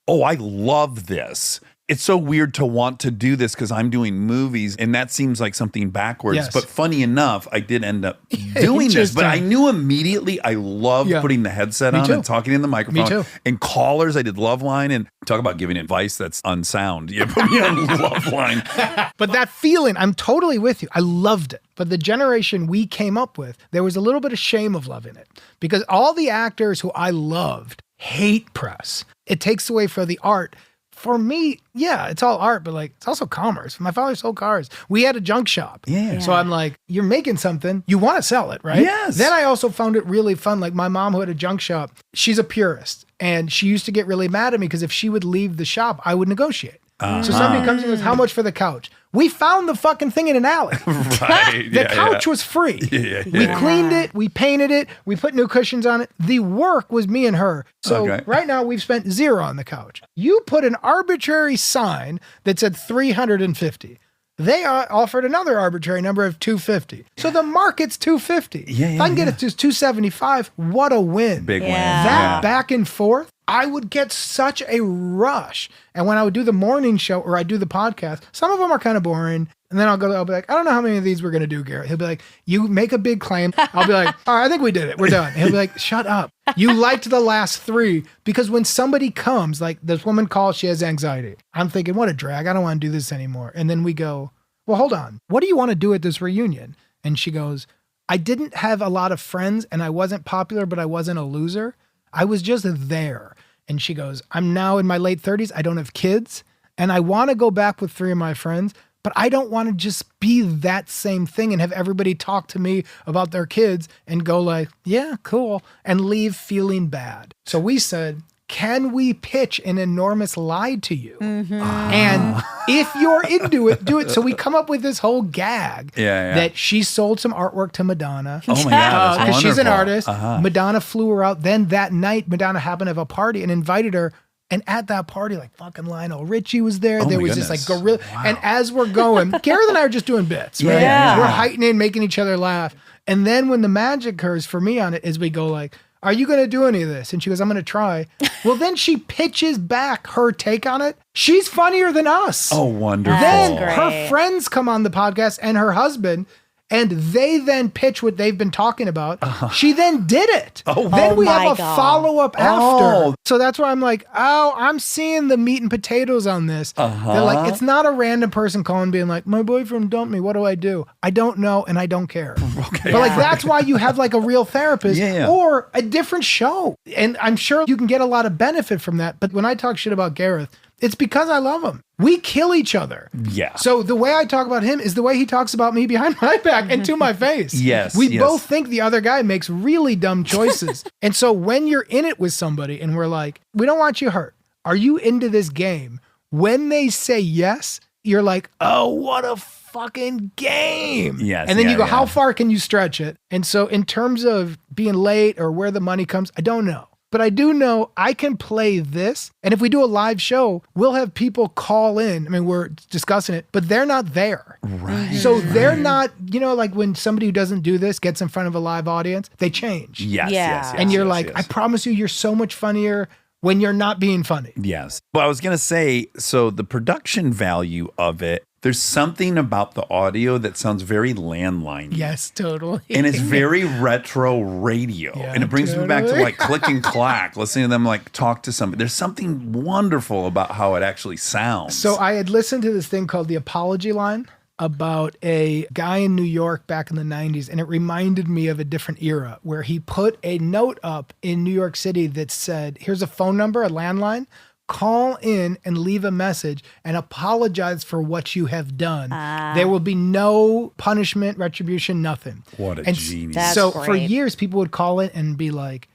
oh, I love this. It's so weird to want to do this because I'm doing movies and that seems like something backwards. Yes. But funny enough, I did end up doing this. But I knew immediately I loved Yeah. putting the headset Me on too. and talking in the microphone. Me too. And callers, I did Loveline and talk about giving advice that's unsound. You put me on Loveline. But that feeling, I'm totally with you. I loved it. But the generation we came up with, there was a little bit of shame of loving it because all the actors who I loved hate press. It takes away from the art. For me, yeah, it's all art, but like it's also commerce. My father sold cars. We had a junk shop. Yeah. So I'm like, you're making something, you want to sell it, right? Yes. Then I also found it really fun. Like my mom who had a junk shop, she's a purist. And she used to get really mad at me because if she would leave the shop, I would negotiate. So somebody comes in and goes, how much for the couch? We found the fucking thing in an alley. Right. The couch was free. We cleaned it, we painted it, we put new cushions on it. The work was me and her. So Okay. right now we've spent $0 on the couch. You put an arbitrary sign that said 350. They offered another arbitrary number of 250. So the market's 250. If I can get it to 275, what a win. Big win. Yeah. That back and forth, I would get such a rush. And when I would do the morning show or I do the podcast, some of them are kind of boring. And then I'll be like, I don't know how many of these we're going to do, Garrett. He'll be like, you make a big claim. I'll be like, all right, I think we did it. We're done. And he'll be like, shut up. You liked the last 3 because when somebody comes, like this woman calls, she has anxiety. I'm thinking, what a drag. I don't want to do this anymore. And then we go, well, hold on. What do you want to do at this reunion? And she goes, I didn't have a lot of friends and I wasn't popular, but I wasn't a loser. I was just there. And she goes, I'm now in my late 30s. I don't have kids and I want to go back with 3 of my friends, but I don't want to just be that same thing and have everybody talk to me about their kids and go like, yeah, cool, and leave feeling bad. So we said, can we pitch an enormous lie to you? And if you're into it, do it. So we come up with this whole gag that she sold some artwork to Madonna. Oh my God. Because she's an wonderful. artist. Madonna flew her out. Then that night, Madonna happened to have a party and invited her. And at that party, like fucking Lionel Richie was there. There my was this like goodness. gorilla. Wow. And as we're going, Gareth and I are just doing bits, right? Yeah. We're heightening, making each other laugh. And then when the magic occurs for me on it is we go like, are you going to do any of this? And she goes, I'm going to try. Well, then she pitches back her take on it. She's funnier than us. Oh, wonderful. Then That's her great. friends come on the podcast and her husband, and they then pitch what they've been talking about. She then did it. Then we my have a God. follow-up Oh. after. So that's where I'm like, oh, I'm seeing the meat and potatoes on this. They're like, it's not a random person calling being like, my boyfriend dumped me. What do I do? I don't know, and I don't care. Okay. But like, that's why you have like a real therapist or a different show. And I'm sure you can get a lot of benefit from that. But when I talk shit about Gareth, it's because I love him. We kill each other. Yeah. So the way I talk about him is the way he talks about me behind my back and to my face. Yes, We yes. both think the other guy makes really dumb choices. And so when you're in it with somebody and we're like, we don't want you hurt. Are you into this game? When they say yes, you're like, oh, what a fucking game. Yes, And then yeah, you go, yeah. how far can you stretch it? And so in terms of being late or where the money comes, I don't know. But I do know I can play this. And if we do a live show, we'll have people call in. I mean, we're discussing it, but they're not there. Right. So they're not, you know, like when somebody who doesn't do this gets in front of a live audience, they change. Yes, Yeah. yes, yes. And you're yes, like, yes. I promise you, you're so much funnier when you're not being funny. Yes. Well, I was going to say, so the production value of it, there's something about the audio that sounds very landline. Yes, totally. And it's very retro radio. Yeah, and it brings me back to totally. like click and clack, listening to them like talk to somebody. There's something wonderful about how it actually sounds. So I had listened to this thing called The Apology Line about a guy in New York back in the 90s, and it reminded me of a different era where he put a note up in New York City that said, here's a phone number, a landline, call in and leave a message and apologize for what you have done. There will be no punishment, retribution, nothing. What a And genius. That's so for great. years, people would call in and be like,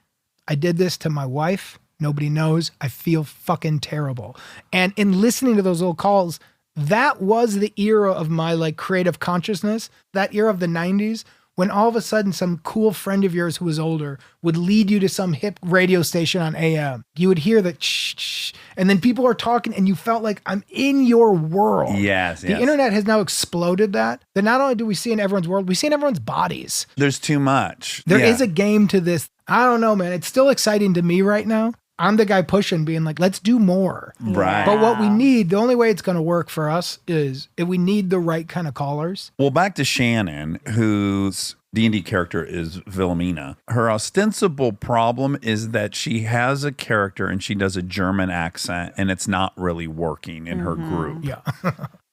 I did this to my wife. Nobody knows. I feel fucking terrible. And in listening to those old calls, that was the era of my like creative consciousness, that era of the 90s, when all of a sudden some cool friend of yours who was older would lead you to some hip radio station on AM. You would hear the shh, shh, and then people are talking and you felt like I'm in your world. Yes, The yes. internet has now exploded that not only do we see in everyone's world, we see in everyone's bodies. There's too much. There Yeah. is a game to this. I don't know, man. It's still exciting to me right now. I'm the guy pushing, being like, let's do more. Right. But what we need, the only way it's going to work for us is if we need the right kind of callers. Well, back to Shannon, whose D&D character is Wilhelmina. Her ostensible problem is that she has a character and she does a German accent and it's not really working in her group. Yeah.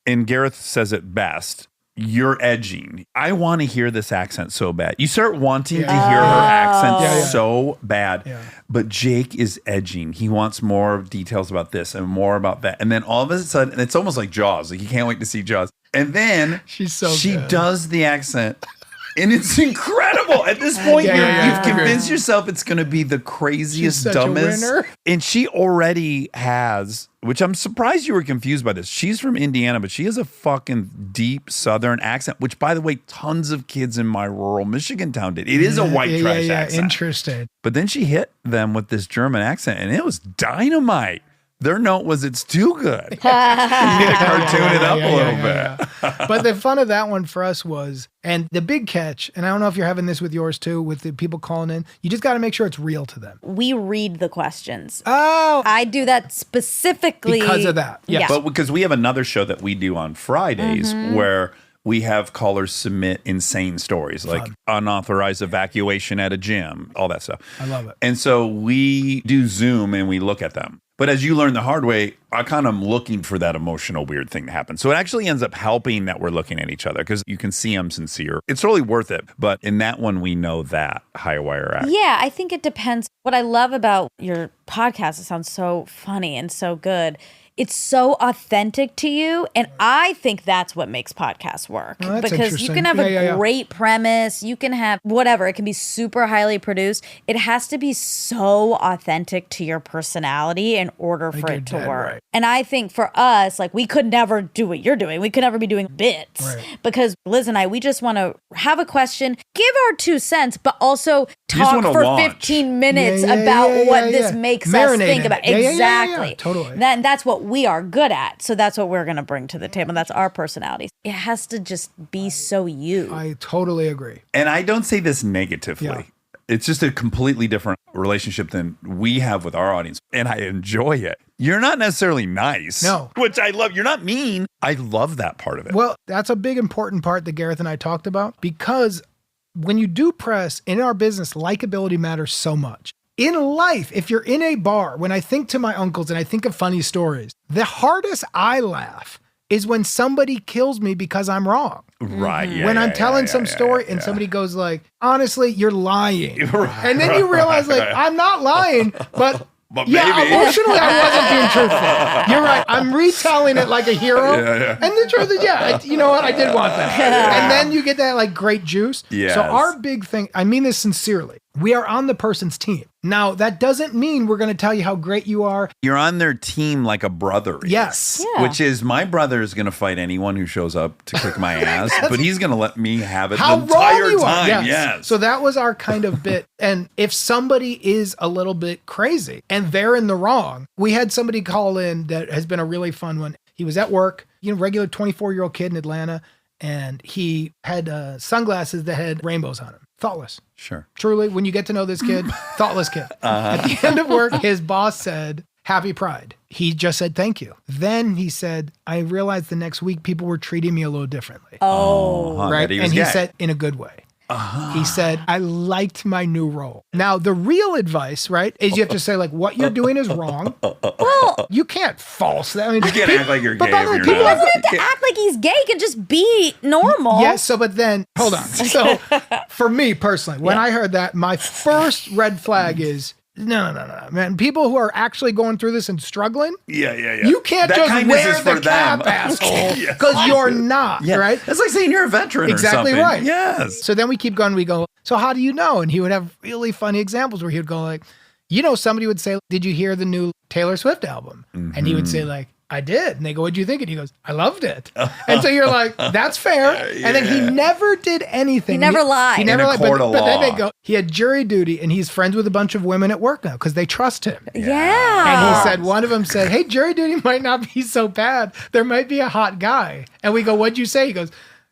And Gareth says it best. You're edging. I want to hear this accent so bad. You start wanting to hear her accent so bad. Yeah. But Jake is edging. He wants more details about this and more about that. And then all of a sudden, and it's almost like Jaws. Like you can't wait to see Jaws. And then She's so she good. does the accent. And it's incredible. At this point, you've convinced yourself it's going to be the craziest, She's such a dumbest. winner. And she already has, which I'm surprised you were confused by this. She's from Indiana, but she has a fucking deep Southern accent, which, by the way, tons of kids in my rural Michigan town did. It is a white trash accent. Interesting. But then she hit them with this German accent, and it was dynamite. Their note was, it's too good. You need to cartoon it up a little bit. But the fun of that one for us was, and the big catch, and I don't know if you're having this with yours too, with the people calling in, you just got to make sure it's real to them. We read the questions. Oh, I do that specifically because of that. Yes. Yeah. But because we have another show that we do on Fridays where we have callers submit insane stories like unauthorized evacuation at a gym, all that stuff. I love it. And so we do Zoom and we look at them. But as you learn the hard way, I kind of am looking for that emotional weird thing to happen. So it actually ends up helping that we're looking at each other because you can see I'm sincere. It's totally worth it. But in that one, we know that high wire act. Yeah, I think it depends. What I love about your podcast, it sounds so funny and so good. It's so authentic to you. And I think that's what makes podcasts work. Oh, that's because you interesting. can have Yeah. a great premise. You can have whatever. It can be super highly produced. It has to be so authentic to your personality in order for you're it to dead work. right. And I think for us, like we could never do what you're doing. We could never be doing bits. Right. Because Liz and I, we just want to have a question, give our 2 cents, but also just talk wanna for launch. 15 minutes Yeah, about what yeah, this yeah. makes us Marinate think in about. it. Yeah, Exactly. totally. That's what we are good at. So that's what we're going to bring to the table. That's our personalities. It has to just be so you. I totally agree. And I don't say this negatively. Yeah. It's just a completely different relationship than we have with our audience, and I enjoy it. You're not necessarily nice. No. Which I love. You're not mean. I love that part of it. Well, that's a big important part that Gareth and I talked about, because when you do press in our business, likability matters so much. In life, if you're in a bar, when I think to my uncles and I think of funny stories, the hardest I laugh is when somebody kills me because I'm wrong. Right. Yeah, When I'm yeah, telling yeah, some yeah, story yeah, and yeah. somebody goes like, honestly, you're lying. Right, And then you realize like, I'm not lying, but yeah, maybe. emotionally, I wasn't being truthful. You're right. I'm retelling it like a hero. Yeah. And the truth is, you know what? I did want that. And then you get that like great juice. Yes. So our big thing, I mean this sincerely, we are on the person's team. Now, that doesn't mean we're going to tell you how great you are. You're on their team like a brother is. Yes. Yeah. Which is, my brother is going to fight anyone who shows up to kick my ass, but he's going to let me have it How the wrong entire you are. time. Yes. Yes. So that was our kind of bit. And if somebody is a little bit crazy and they're in the wrong, we had somebody call in that has been a really fun one. He was at work, regular 24-year-old kid in Atlanta, and he had sunglasses that had rainbows on them. Thoughtless. Sure. Truly, when you get to know this kid, thoughtless kid. At the end of work, his boss said, "Happy Pride." He just said, "Thank you." Then he said, "I realized the next week people were treating me a little differently." Right. He And he gay. said, in a good way. He said, "I liked my new role." Now, the real advice, right, is you have to say, like, what you're doing is wrong. Well, you can't false that. I mean, You can't act like you're but gay by if the way, you're people not. He doesn't have to act like he's gay. He can just be normal. Yes, but then, hold on. So for me personally, when I heard that, my first red flag is, no, man. People who are actually going through this and struggling, Yeah. you can't That just kindness wear is the for cap, them. asshole, Yes. because you're not, Yeah. right? It's like saying you're a veteran Exactly or something. right. Yes. So then we keep going. We go, so how do you know? And he would have really funny examples where he would go like, somebody would say, "Did you hear the new Taylor Swift album?" And he would say like, "I did." And they go, "What'd you think?" And he goes, "I loved it." And so you're like, that's fair. And then he never did anything. He never lied. He never In a lied. court of But then law. they go, he had jury duty and he's friends with a bunch of women at work now because they trust him. Yeah. And he said, one of them said, "Hey, jury duty might not be so bad. There might be a hot guy." And we go, "What'd you say?" He goes,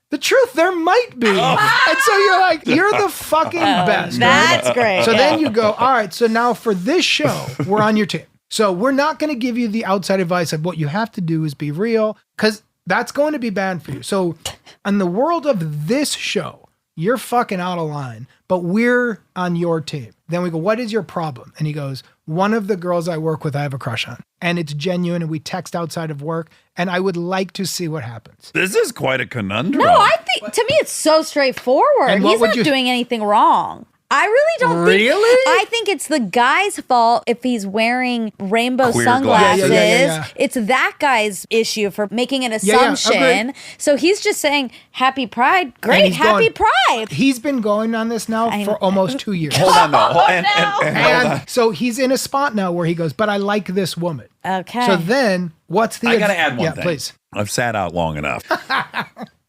"The truth, there might be." And so you're like, you're the fucking best. That's right? great. So then you go, all right, so now for this show, we're on your team. So we're not going to give you the outside advice of what you have to do is be real, because that's going to be bad for you. So in the world of this show, you're fucking out of line, but we're on your team. Then we go, "What is your problem?" And he goes, "One of the girls I work with, I have a crush on. And it's genuine, and we text outside of work, and I would like to see what happens." This is quite a conundrum. No, I think to me it's so straightforward. And what He's would not you- doing anything wrong. I really don't think. Really? I think it's the guy's fault if he's wearing rainbow Queer sunglasses. glasses. Yeah. It's that guy's issue for making an yeah, assumption. agreed. So he's just saying, "Happy Pride, And great, he's happy going- Pride." He's been going on this now I for know. almost 2 years. Hold on, though. And hold on. And so he's in a spot now where he goes, "But I like this woman." Okay. So then what's the... I got to add one yeah, thing. please. I've sat out long enough.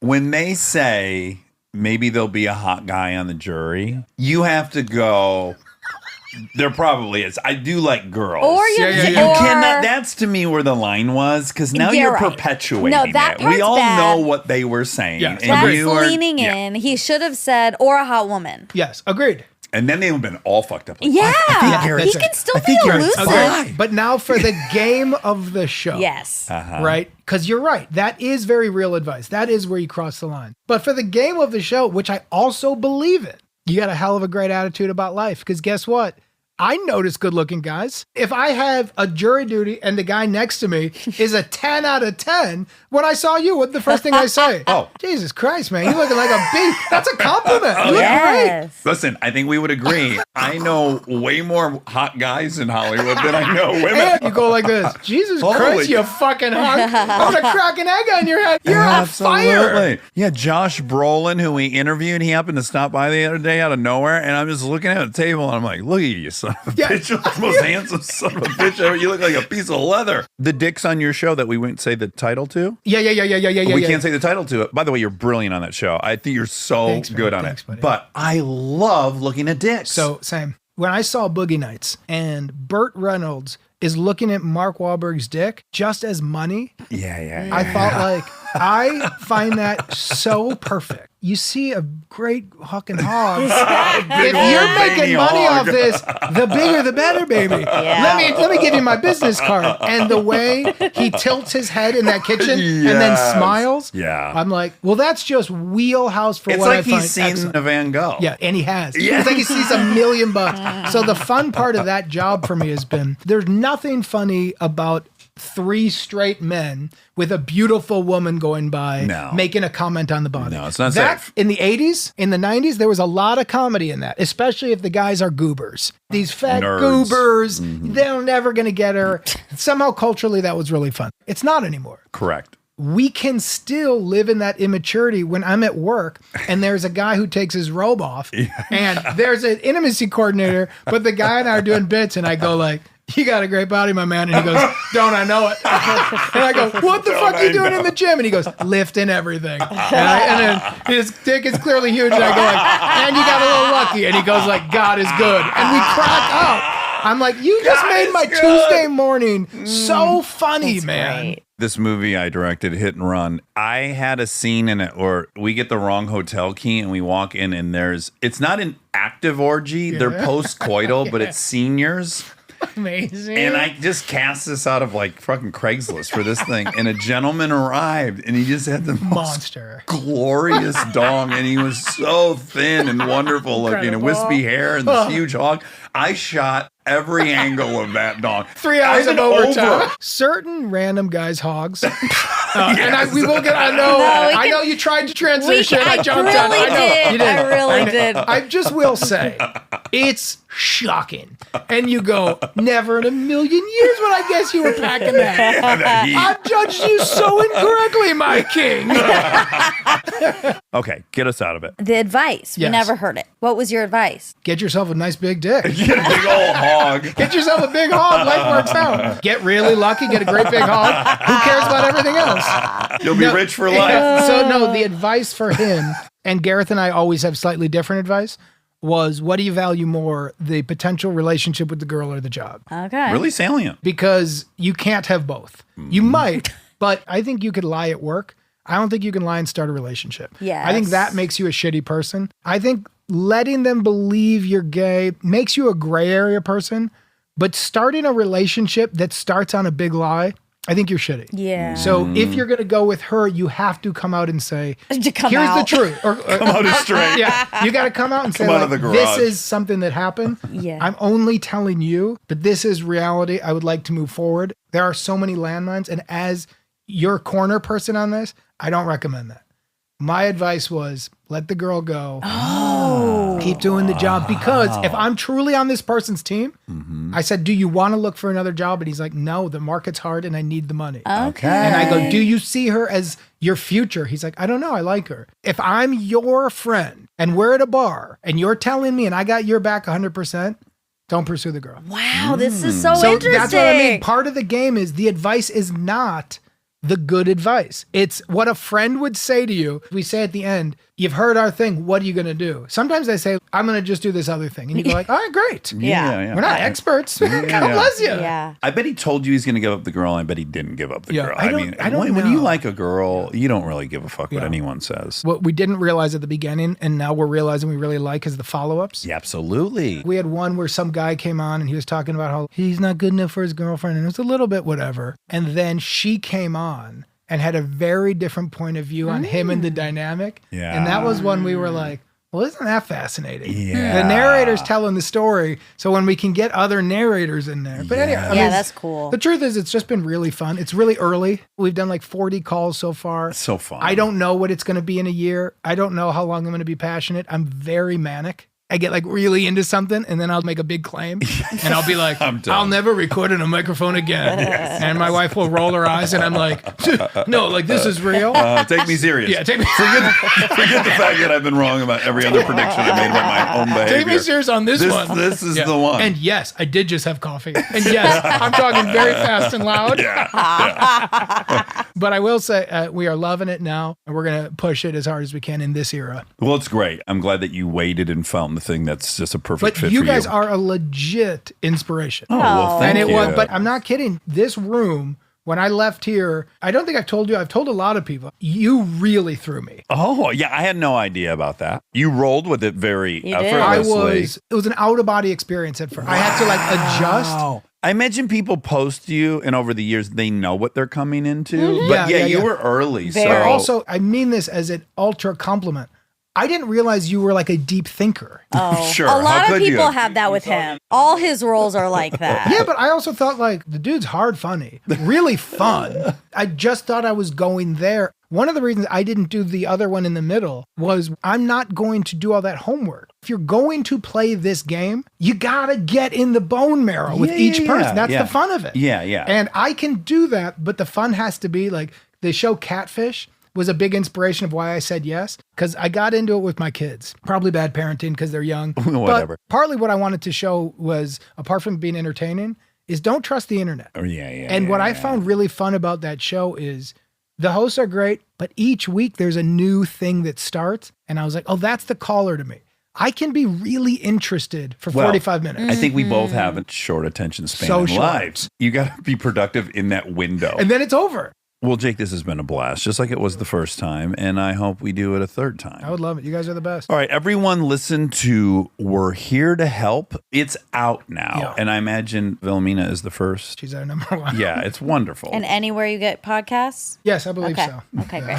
When they say maybe there'll be a hot guy on the jury, you have to go, there probably is. I do like girls. Or you, Yeah, yeah, You yeah. or- cannot. That's to me where the line was, because now Yeah, you're right. perpetuating No, that it. We part's all bad. know what they were saying, Yes, and That's you are leaning yeah. in. He should have said, "or a hot woman." Yes, agreed. And then they've been all fucked up. Like, Yeah, you're- he that's can it. still I be think you're- elusive. okay. But now for the game of the show. Yes. Right? Because you're right. That is very real advice. That is where you cross the line. But for the game of the show, which I also believe in, you got a hell of a great attitude about life. Because guess what? I notice good looking guys. If I have a jury duty and the guy next to me is a 10 out of 10, when I saw you, what's the first thing I say? Oh. Jesus Christ, man. You're looking like a beast. That's a compliment. You look great. Yes. Listen, I think we would agree. I know way more hot guys in Hollywood than I know women. And you go like this. Jesus Holy Christ, you fucking hunk. I'm going to crack an egg on your head. You're on fire. Absolutely. Yeah, Josh Brolin, who we interviewed, he happened to stop by the other day out of nowhere, and I'm just looking at the table, and I'm like, look at you, son of a Yeah. bitch. You're the most handsome son of a bitch ever. You look like a piece of leather. The dicks on your show that we wouldn't say the title to? Yeah. We can't say the title to it. By the way, you're brilliant on that show. I think you're so Thanks, man. good on Thanks, it. buddy. But I love looking at dicks. So, same. When I saw Boogie Nights and Burt Reynolds is looking at Mark Wahlberg's dick just as money, yeah. I thought like, I find that so perfect. you see a great fucking hog. If you're making money off this, the bigger the better, baby. Yeah. Let me give you my business card. And the way he tilts his head in that kitchen and then smiles, I'm like, well, that's just wheelhouse for It's what like I find he's seen excellent. a Van Gogh. Yeah, and he has. It's like he sees $1 million. So the fun part of that job for me has been there's nothing funny about 3 straight men with a beautiful woman going by making a comment on the body. No, it's not that, safe. In the 80s, in the 90s, there was a lot of comedy in that, especially if the guys are goobers. These fat Nerds. goobers, they're never going to get her. Somehow culturally, that was really fun. It's not anymore. Correct. We can still live in that immaturity when I'm at work and there's a guy who takes his robe off and there's an intimacy coordinator, but the guy and I are doing bits and I go like, you got a great body, my man. And he goes, don't I know it? And I go, what the fuck are you doing in the gym? And he goes, lifting everything. And then his dick is clearly huge. And I go like, and you got a little lucky. And he goes like, God is good. And we crack up. I'm like, you just made my Tuesday morning so funny, man. Great. This movie I directed, Hit and Run, I had a scene in it where we get the wrong hotel key and we walk in and it's not an active orgy. They're post-coital, but it's seniors. Amazing. And I just cast this out of like fucking Craigslist for this thing. And a gentleman arrived and he just had the monster glorious dong. And he was so thin and wonderful looking and wispy hair and this huge hog. I shot every angle of that dong. 3 hours I of did overtime. over. Certain random guys' hogs. And we will get. I know you tried to transition. I jumped on. Really I know you did. I really did. I just will say, it's shocking. And you go, never in a million years would I guess you were packing that. I judged you so incorrectly, my king. Okay, get us out of it. The advice. We Yes. never heard it. What was your advice? Get yourself a nice big dick. Get a big old hog. Get yourself a big hog. Life works out. Get really lucky. Get a great big hog. Who cares about everything else? You'll be rich for life. So no, the advice for him, and Gareth and I always have slightly different advice, was what do you value more, the potential relationship with the girl or the job? Okay. Really salient. Because you can't have both. You might, but I think you could lie at work. I don't think you can lie and start a relationship. Yes. I think that makes you a shitty person. I think letting them believe you're gay makes you a gray area person, but starting a relationship that starts on a big lie, I think you're shitty. Yeah. So if you're going to go with her, you have to come out and say, To come here's the out. truth. Or Come out as straight. yeah, you got to come out and say, Come out of like, the this garage. is something that happened. Yeah. I'm only telling you, but this is reality. I would like to move forward. There are so many landmines. And as your corner person on this, I don't recommend that. My advice was let the girl go. Oh. Keep doing the job. Because if I'm truly on this person's team, I said, do you want to look for another job? And he's like, no, the market's hard and I need the money. Okay. And I go, do you see her as your future? He's like, I don't know. I like her. If I'm your friend and we're at a bar and you're telling me and I got your back 100%, don't pursue the girl. Wow, this is so, So interesting. that's what I mean. Part of the game is the advice is not the good advice. It's what a friend would say to you. We say at the end, you've heard our thing. What are you going to do? Sometimes I say, I'm going to just do this other thing. And you go like, all right, great. Yeah. We're not experts. God bless you. Yeah. I bet he told you he's going to give up the girl. And I bet he didn't give up the Yeah, girl. I don't when you know. like a girl, you don't really give a fuck what Yeah. anyone says. What we didn't realize at the beginning, and now we're realizing we really like, is the follow-ups. Yeah, absolutely. We had one where some guy came on and he was talking about how he's not good enough for his girlfriend. And it was a little bit whatever. And then she came on and had a very different point of view on him and the dynamic. Yeah. And that was when we were like, well, isn't that fascinating? Yeah. The narrator's telling the story. So when we can get other narrators in there. But anyway, I Yeah, mean, that's cool. The truth is, it's just been really fun. It's really early. We've done like 40 calls so far. So fun. I don't know what it's going to be in a year. I don't know how long I'm going to be passionate. I'm very manic. I get like really into something and then I'll make a big claim and I'll be like, I'm done. I'll never record in a microphone again. And my wife will roll her eyes and I'm like, no, like this is real. Take me serious. Yeah, take me Forget the fact that I've been wrong about every other prediction I made about my own behavior. Take me serious on this one. This is Yeah. the one. And yes, I did just have coffee. And yes, I'm talking very fast and loud. But I will say we are loving it now and we're going to push it as hard as we can in this era. Well, it's great. I'm glad that you waited and found the thing that's just a perfect But fit you for guys you. are a legit inspiration. Oh, well, thank And it you. was, but I'm not kidding. This room When I left here, I don't think I've told you, I've told a lot of people, you really threw me. Oh, yeah. I had no idea about that. You rolled with it very You did. effortlessly. It was an out of body experience at first. I had to like adjust. Wow. I imagine people post you, and over the years, they know what they're coming into. Mm-hmm. But Yeah, you yeah. were early. Very. So Also, I mean this as an ultra compliment. I didn't realize you were like a deep thinker. Oh, Sure, a how lot of could you? people have that with him. All his roles are like that. Yeah, but I also thought like the dude's hard funny, really fun. I just thought I was going there. One of the reasons I didn't do the other one in the middle was I'm not going to do all that homework. If you're going to play this game, you gotta get in the bone marrow with each person. That's the fun of it. Yeah, yeah. And I can do that, but the fun has to be like the show Catfish was a big inspiration of why I said yes, because I got into it with my kids. Probably bad parenting because they're young. Whatever. But partly what I wanted to show was, apart from being entertaining, is don't trust the internet. Oh, yeah. And what I found really fun about that show is the hosts are great, but each week there's a new thing that starts. And I was like, oh, that's the caller to me. I can be really interested for 45 minutes. I think we both have a short attention span So in short. lives. You got to be productive in that window. And then it's over. Well, Jake, this has been a blast, just like it was the first time, and I hope we do it a third time. I would love it. You guys are the best. All right, everyone listen to We're Here to Help. It's out now, Yeah. and I imagine Vilhelmina is the first. She's our number one. Yeah, it's wonderful. And anywhere you get podcasts? Yes, I believe Okay. so. Okay, great.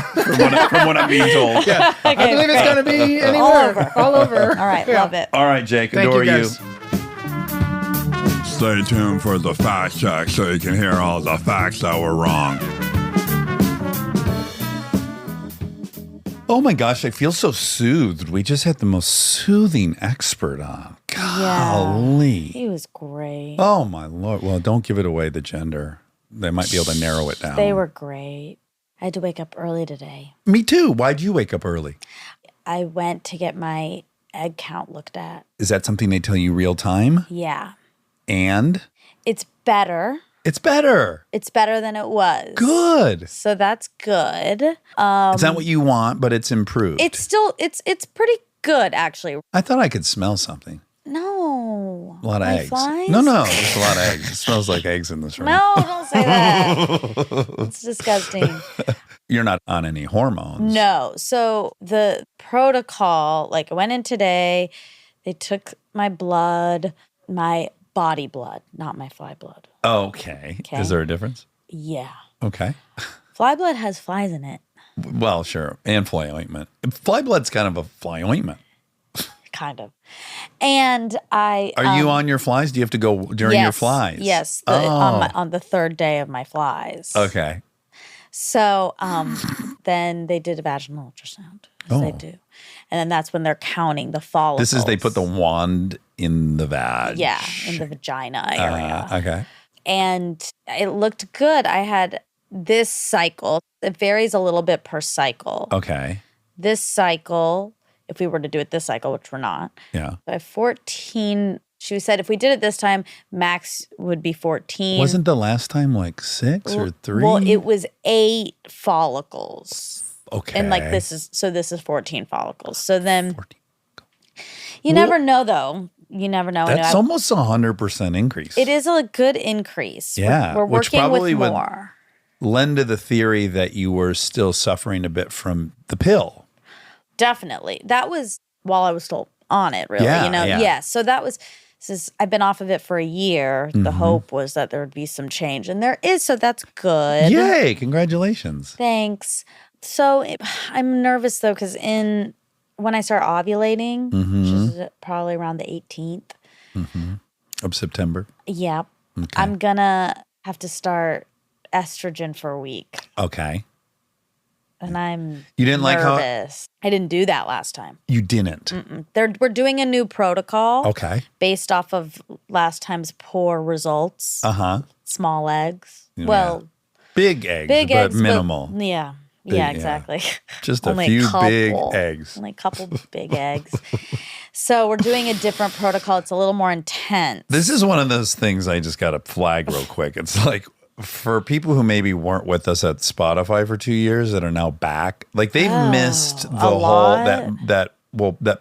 from what I'm being told. Yeah. I believe it's going to be anywhere. All over. All right, love it. All right, Jake, Thank adore you, you. guys. Stay tuned for the fact check so you can hear all the facts that were wrong. Oh my gosh, I feel so soothed. We just had the most soothing expert on. Golly. He was great. Oh my Lord. Well, don't give it away, the gender. They might be able to narrow it down. They were great. I had to wake up early today. Me too. Why'd you wake up early? I went to get my egg count looked at. Is that something they tell you real time? Yeah. And It's better. it's better. It's better than it was. Good. So that's good. It's not what you want, but it's improved. It's still it's pretty good actually. I thought I could smell something. No. A lot of My eggs. flies? No, there's a lot of eggs. It smells like eggs in this room. No, don't say that. It's disgusting. You're not on any hormones. No. So the protocol, like I went in today, they took my blood, my body blood, not my fly blood. Okay. Okay. Is there a difference? Yeah. Okay. Fly blood has flies in it, Well, sure. And fly ointment. Fly blood's kind of a fly ointment. kind of. And I Are you on your flies? Do you have to go during your flies? Yes, on the third day of my flies. Okay. So then they did a vaginal ultrasound, as they do. And then that's when they're counting the follicles. This is they put the wand in the vag. Yeah, in the vagina area. Okay. And it looked good. I had this cycle. It varies a little bit per cycle. Okay. This cycle, if we were to do it this cycle, which we're not, Yeah. by 14, she said if we did it this time, max would be 14. Wasn't the last time like 6 or 3? Well, it was 8 follicles. okay. And like this is 14 follicles. So then 14. you never know though. You never know. That's almost 100% increase. It is a good increase. Yeah, We're which working probably with would- more. Lend to the theory that you were still suffering a bit from the pill. Definitely. That was while I was still on it, really. Yeah, you know? yeah. Yeah. So that was I've been off of it for a year. The hope was that there would be some change. And there is, so that's good. Yay, congratulations. Thanks. So I'm nervous though, because when I start ovulating, which is probably around the 18th. Of September. Yeah. I'm going to have to start estrogen for a week. Okay. And I'm You didn't like how nervous. I didn't do that last time. you didn't. We're doing a new protocol Okay. based off of last time's poor results. Uh-huh. Small eggs. Well, Big eggs, big but eggs, but- minimal. yeah. Big, Yeah, yeah. exactly. Just a Only few couple. big eggs. Only a couple big eggs. So we're doing a different protocol. It's a little more intense. This is one of those things I just got to flag real quick. It's like for people who maybe weren't with us at Spotify for 2 years that are now back, like they've missed the whole lot. that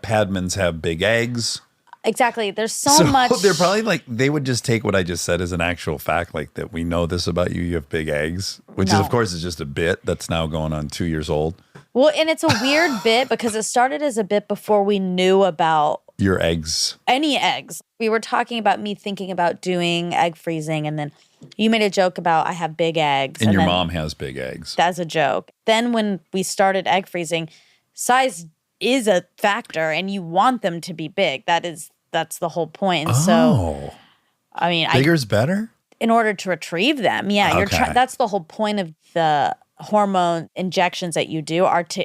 Padmans have big eggs. Exactly. There's so much. They're probably like, they would just take what I just said as an actual fact, like that we know this about you. You have big eggs, which is, No. of course, is just a bit that's now going on 2 years old. Well, and it's a weird bit because it started as a bit before we knew about Your eggs. any eggs. We were talking about me thinking about doing egg freezing, and then you made a joke about I have big eggs. And your then mom has big eggs. That's a joke. Then when we started egg freezing, size is a factor, and you want them to be big. That's the whole point. And so, I mean, Bigger's better? in order to retrieve them, yeah, you're Okay. that's the whole point of the hormone injections that you do are to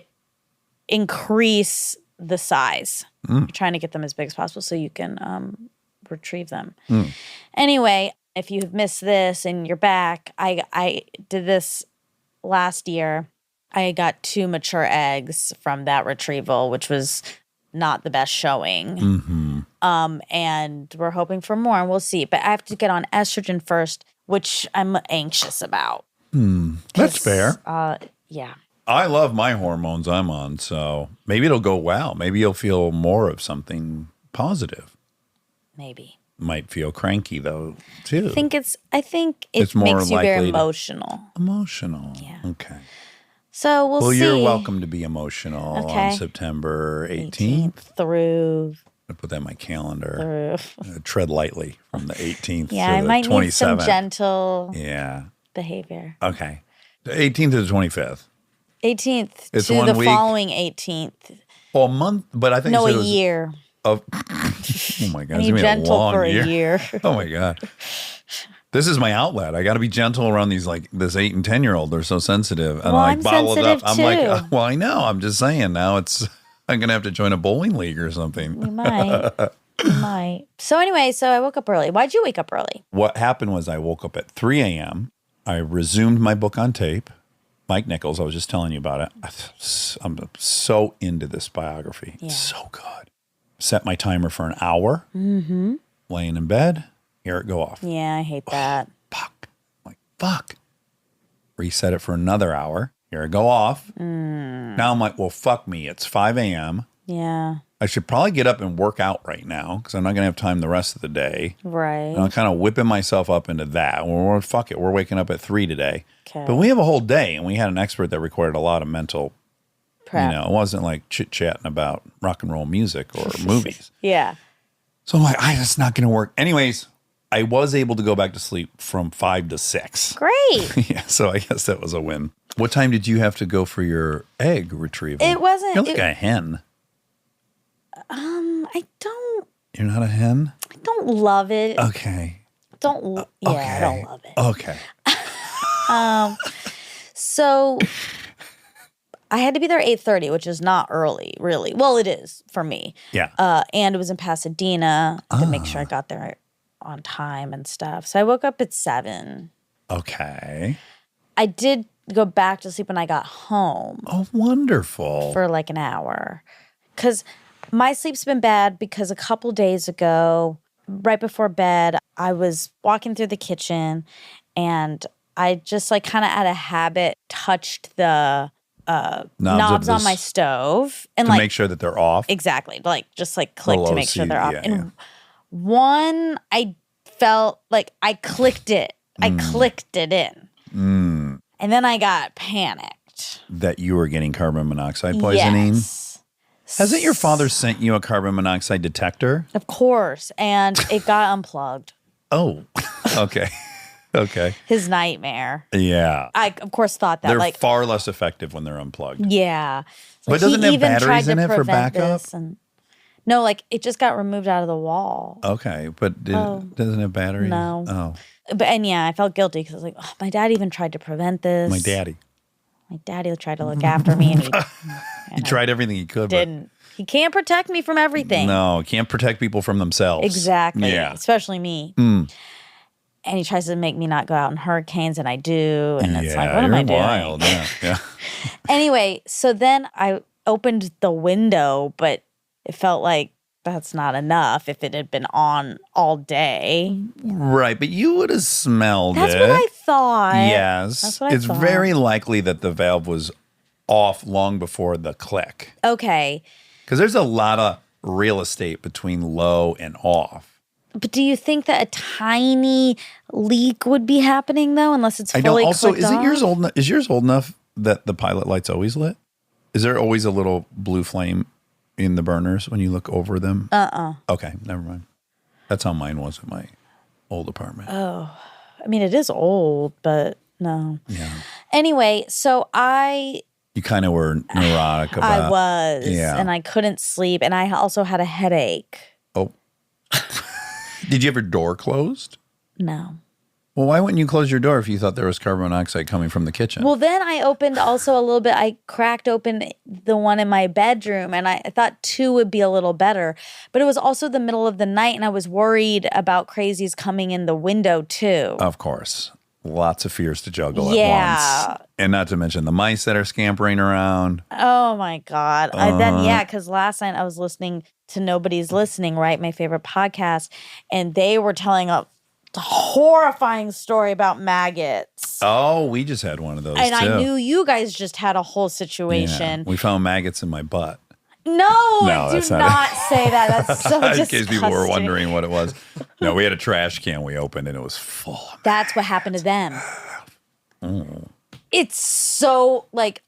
increase the size. You're trying to get them as big as possible so you can retrieve them. Anyway, if you've missed this and you're back, I did this last year. I got 2 mature eggs from that retrieval, which was not the best showing. And we're hoping for more, and we'll see. But I have to get on estrogen first, which I'm anxious about. That's fair. Yeah. I love my hormones I'm on, so maybe it'll go well. Maybe you'll feel more of something positive. Maybe. Might feel cranky, though, too. I think it It's more makes you very likely to- emotional. Emotional. Yeah. Okay. So we'll see. Well, you're welcome to be emotional Okay. on September 18th. through. I put that in my calendar. Tread lightly from the 18th Yeah, to I the might 27th. need some gentle Yeah. behavior. Okay. The 18th to the 25th. 18th It's to 1 the week. following 18th. Well, a month, but I think No, you said a it was year. Of, oh my God. I It's need gonna be a gentle long for year. a year. Oh my God. This is my outlet. I got to be gentle around these, like this 8 and 10-year-old. They're so sensitive. And Well, I I'm bottle it up. sensitive I'm like, too. well, I know. I'm just saying now I'm going to have to join a bowling league or something. You might. You might. So anyway, I woke up early. Why'd you wake up early? What happened was I woke up at 3 a.m. I resumed my book on tape. Mike Nichols, I was just telling you about it. I'm so into this biography. Yeah. It's so good. Set my timer for an hour. Mm-hmm. Laying in bed. Hear it go off. Yeah, I hate that. Fuck. I'm like, fuck. Reset it for another hour. Hear it go off. Now I'm like, well, fuck me. It's 5 a.m. Yeah. I should probably get up and work out right now because I'm not going to have time the rest of the day. Right. And I'm kind of whipping myself up into that. Well, fuck it. We're waking up at 3 today. Okay. But we have a whole day, and we had an expert that recorded a lot of mental, Prep. it wasn't like chit-chatting about rock and roll music or movies. Yeah. So I'm like, it's not going to work. Anyways, I was able to go back to sleep from 5 to 6. Great. Yeah, so I guess that was a win. What time did you have to go for your egg retrieval? It wasn't- You're like a hen. You're not a hen? I don't love it. Okay. I don't love it. Okay. So I had to be there at 8:30, which is not early, really. Well, it is for me. Yeah. And it was in Pasadena to make sure I got there on time and stuff. So I woke up at 7. Okay. I did go back to sleep when I got home Oh, wonderful. for like an hour. Because my sleep's been bad because a couple days ago, right before bed, I was walking through the kitchen and I just like kind of out of habit touched the knobs on my stove and to like make sure that they're off. exactly like just like click to Little make sure OCD, they're off. yeah, And yeah. one, I felt like I clicked it. I clicked it in. And then I got panicked. That you were getting carbon monoxide poisoning. Yes. Hasn't your father sent you a carbon monoxide detector? Of course. And it got unplugged. Oh, okay. Okay. His nightmare. Yeah. I, of course, thought that. They're like, far less effective when they're unplugged. yeah. But doesn't it have batteries in it for backup? No, like it just got removed out of the wall. Okay, but doesn't it have batteries? No. Oh, And yeah, I felt guilty because I was like, oh, my dad even tried to prevent this. my daddy. My daddy tried to look after me and he He tried everything he could, didn't. He can't protect me from but everything. no, can't protect people from themselves. Exactly. Yeah. Especially me. And he tries to make me not go out in hurricanes, and I do. And it's like, what am you're I doing? wild. Yeah, yeah. Anyway, so then I opened the window, but it felt like that's not enough if it had been on all day. Right, but you would have smelled That's it. what I thought. Yes. That's what I it's thought. very likely that the valve was off long before the click. Okay. Because there's a lot of real estate between low and off. But do you think that a tiny leak would be happening though, unless it's fully Also, clicked off? Is yours old enough that the pilot light's always lit? Is there always a little blue flame in the burners when you look over them? Okay, never mind. That's how mine was in my old apartment. I mean, it is old, but no. Yeah. Anyway, so You kind of were neurotic about. I was, Yeah. and I couldn't sleep, and I also had a headache. Oh. Did you have your door closed? No. Well, why wouldn't you close your door if you thought there was carbon monoxide coming from the kitchen? Well, then I opened also a little bit. I cracked open the one in my bedroom, and I thought 2 would be a little better. But it was also the middle of the night, and I was worried about crazies coming in the window too. Of course. Lots of fears to juggle Yeah. at once. And not to mention the mice that are scampering around. Oh my God. Because last night I was listening to Nobody's Listening, right? My favorite podcast. And they were telling a horrifying story about maggots. Oh, we just had one of those And too. I knew you guys just had a whole Yeah. situation. We found maggots in my butt. No, do that's not not say that. That's so In disgusting. case people were wondering what it was. No, we had a trash can we opened and it was full of That's what happened to them. Mm. It's so like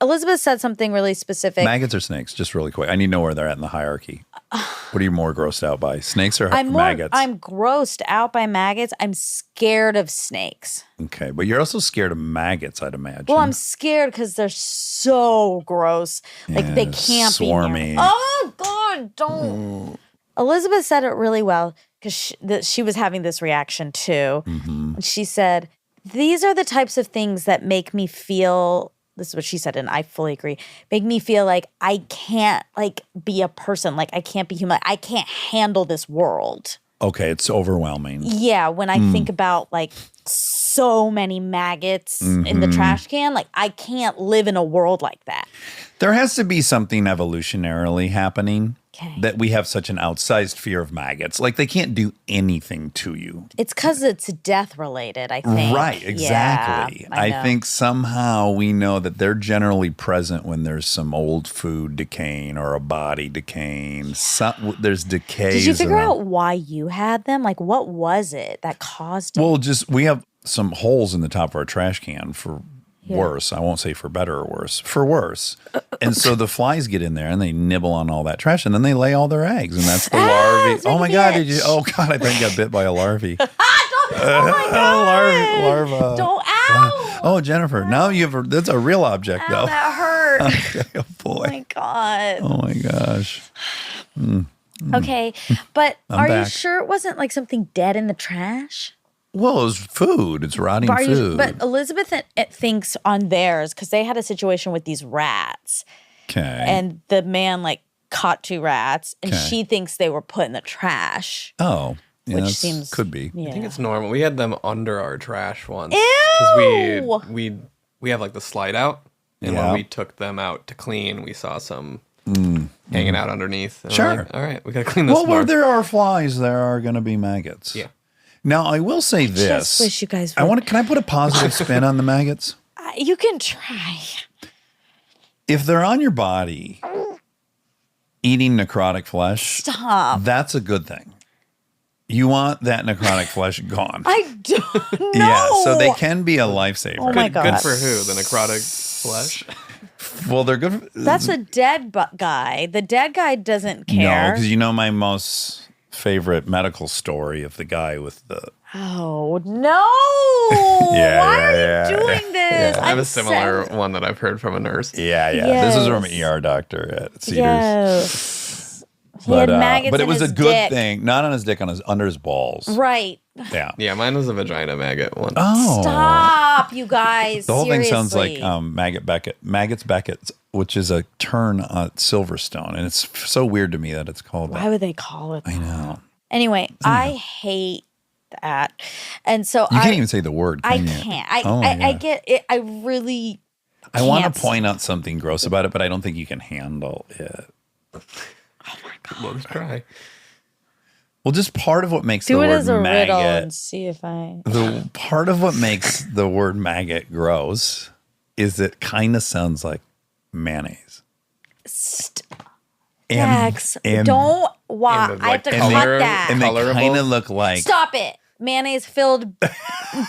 Elizabeth said something really specific. maggots or snakes, just really quick. I need to know where they're at in the hierarchy. What are you more grossed out by? Snakes or maggots? I'm grossed out by maggots. I'm scared of snakes. Okay, but you're also scared of maggots, I'd imagine. Well, I'm scared because they're so gross. Like they Yeah, can't swarmy. be near. Oh God, don't. Elizabeth said it really well because she was having this reaction too. Mm-hmm. And she said, "These are the types of things that make me feel." This is what she said, and I fully agree. Make me feel like I can't like be a person, like I can't be human. I can't handle this world. Okay, it's overwhelming. Yeah, when I think about like so many maggots in the trash can, like I can't live in a world like that. There has to be something evolutionarily happening Okay. that we have such an outsized fear of maggots. Like they can't do anything to you. It's because it's death related, I think. Right, exactly. Yeah, I know. think somehow we know that they're generally present when there's some old food decaying or a body decaying. There's decays. Did you figure in them. out why you had them? Like, what was it that caused it? Well, we have some holes in the top of our trash can for worse. I won't say for better or worse. For worse. And so the flies get in there and they nibble on all that trash and then they lay all their eggs and that's the larvae. it's Oh my making God! me itch. Oh God! I think I got bit by a larvae. oh my God! larva. Don't, ow! Oh, Jennifer! Now that's a real object Ow, though. that hurt. Okay, oh Oh boy! my God. Oh my gosh! Okay, but are you back. sure it wasn't like something dead in the trash? Well, it's food. It's rotting food. But Elizabeth it thinks on theirs because they had a situation with these rats, Okay. and the man like caught 2 rats, and Okay. she thinks they were put in the trash. Oh, yeah, Which that's- seems could be. Yeah. I think it's normal. We had them under our trash once. Ew! We have like the slide out, and Yeah. when we took them out to clean, we saw some hanging out underneath. And we're Sure. like, all right, we gotta clean this Well, more. where there are flies, there are going to be maggots. Yeah. Now, I will say this. Just wish you guys I would. want. Can I put a positive spin on the maggots? You can try. If they're on your body, eating necrotic flesh, Stop. that's a good thing. You want that necrotic flesh gone. I don't know. Yeah, so they can be a lifesaver. Oh my God. Good for who? The necrotic flesh? Well, they're good. That's a dead guy. The dead guy doesn't No, care. because you know my most favorite medical story of the guy with the. Oh no! Yeah, Why yeah, are yeah, you doing this? I have I'm a similar sad. one that I've heard from a nurse. Yeah. This is from an Yes. ER doctor at Cedars. Yes. He had maggots but it in was a his good dick. thing, not on his dick, under his balls. Right. Yeah. Yeah, mine was a vagina maggot one. Oh. Stop, you guys. The whole thing sounds like Seriously. Maggots Beckett, which is a turn on Silverstone, and it's so weird to me that it's called Why that. would they call it that? I know. Anyway, I hate that. And so You can't even say the word. I Can you? can't. Oh my I God. get it. I really I want can't to point out something gross about it, but I don't think you can handle it. We'll just try. Well, just part of what makes do the it word as a riddle maggot. and see if I. The part of what makes the word maggot gross is it kind of sounds like mayonnaise. Dax, and- don't. Why? And the, I have to like, cut color- that. and they Colorable. kind of look like Stop it. Mayonnaise filled.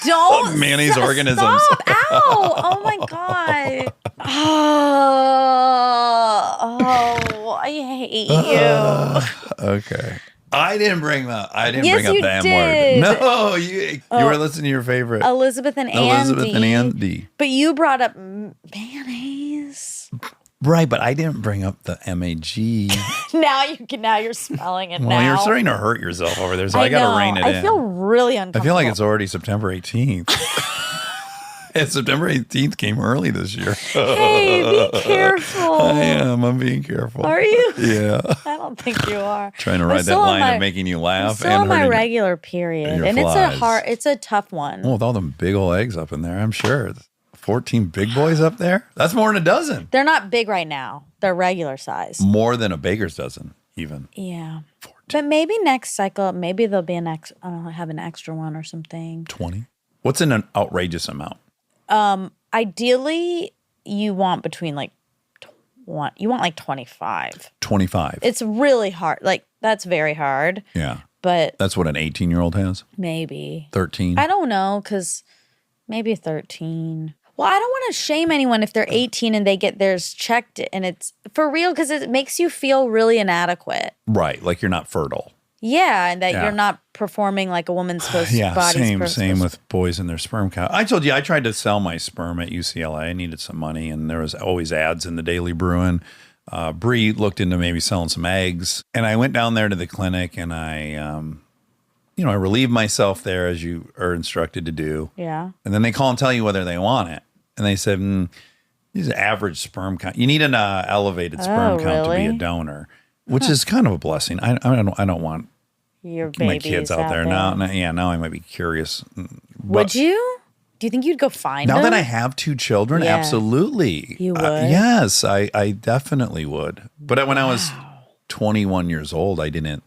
Don't. Mayonnaise organisms. Stop. Ow. Oh my God. Oh, I hate you. Okay. I didn't bring up Yes, the you M did. word. No, you were listening to your favorite Elizabeth and Andy. Elizabeth and Andy. But you brought up mayonnaise. Right, but I didn't bring up the MAG. Now you're smelling it Well, now. you're starting to hurt yourself over there, so I got to know. rein it in. I feel really I uncomfortable. feel like it's already September 18th. And September 18th came early this year. Hey, be careful. I am. I'm being careful. Are you? Yeah. I don't think you are. Trying to I'm ride that still on line my- of making you I'm laugh still and on my hurting. regular period, your and flies. it's a tough one. Oh, with all them big old eggs up in there, I'm sure. 14 big boys up there? That's more than a dozen. They're not big right now. They're regular size. More than a baker's dozen, even. Yeah. But maybe next cycle, maybe there'll be have an extra one or something. 20. What's an outrageous amount? Ideally, you want between like 25. 25. It's really hard. Like that's very hard. Yeah. But That's what an 18-year-old has? maybe 13? I don't know because maybe 13. Well, I don't want to shame anyone if they're 18 and they get theirs checked and it's for real because it makes you feel really inadequate. Right. Like you're not fertile. Yeah, and that Yeah. you're not performing like a woman's body's Same supposed- with boys and their sperm count. I told you I tried to sell my sperm at UCLA. I needed some money, and there was always ads in the Daily Bruin. Bree looked into maybe selling some eggs, and I went down there to the clinic, and I relieve myself there as you are instructed to do. Yeah. And then they call and tell you whether they want it, and they said, "These are average sperm count. You need an elevated sperm count to be a really? donor." Which is kind of a blessing. I don't want Your my babies kids out there now. Now I might be curious. Would you? Do you think you'd go find Now them? that I have 2 children, Yeah. absolutely. You would? Yes, I definitely would. But when I was 21 years old, I didn't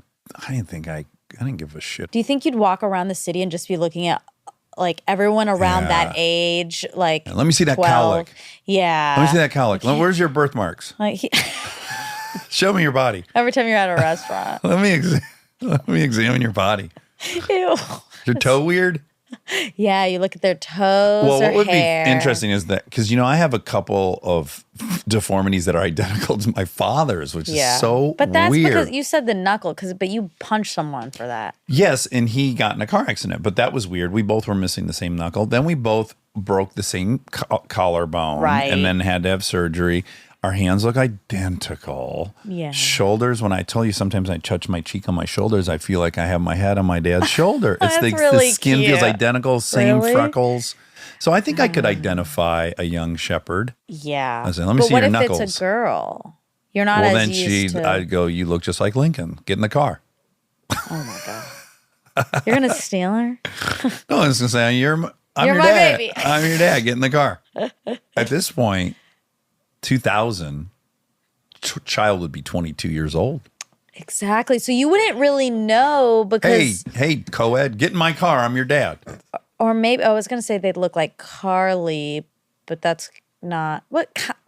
give a shit. Do you think you'd walk around the city and just be looking at like everyone around that age? Like, Let me see that 12? cowlick. Yeah. Let me see that cowlick. Where's your birthmarks? Like, Show me your body. every time you're at a restaurant. Let me examine your body. Ew. Your toe weird? Yeah, you look at their toes Well, or what would hair. be interesting is that because I have a couple of deformities that are identical to my father's, which is so but that's weird. because you said the knuckle, but you punched someone for that. Yes, and he got in a car accident, but that was weird. We both were missing the same knuckle. Then we both broke the same collarbone, Right. and then had to have surgery. Our hands look identical. Yeah. Shoulders, when I tell you sometimes I touch my cheek on my shoulders, I feel like I have my head on my dad's shoulder. It's That's the really skin feels cute. identical, same Really? freckles. So I think I could identify a young shepherd. Yeah. I said, let me but see what your if knuckles. it's a girl? You're not Well, as then used to. I'd go, you look just like Lincoln. Get in the car. Oh my god. You're gonna steal her? No, I was going to say, I'm You're your my dad. baby. I'm your dad. Get in the car. At this point, 2000, child would be 22 years old. Exactly. So you wouldn't really know because, Hey, co-ed, get in my car. I'm your dad. or maybe I was gonna say they'd look like Carly, but that's not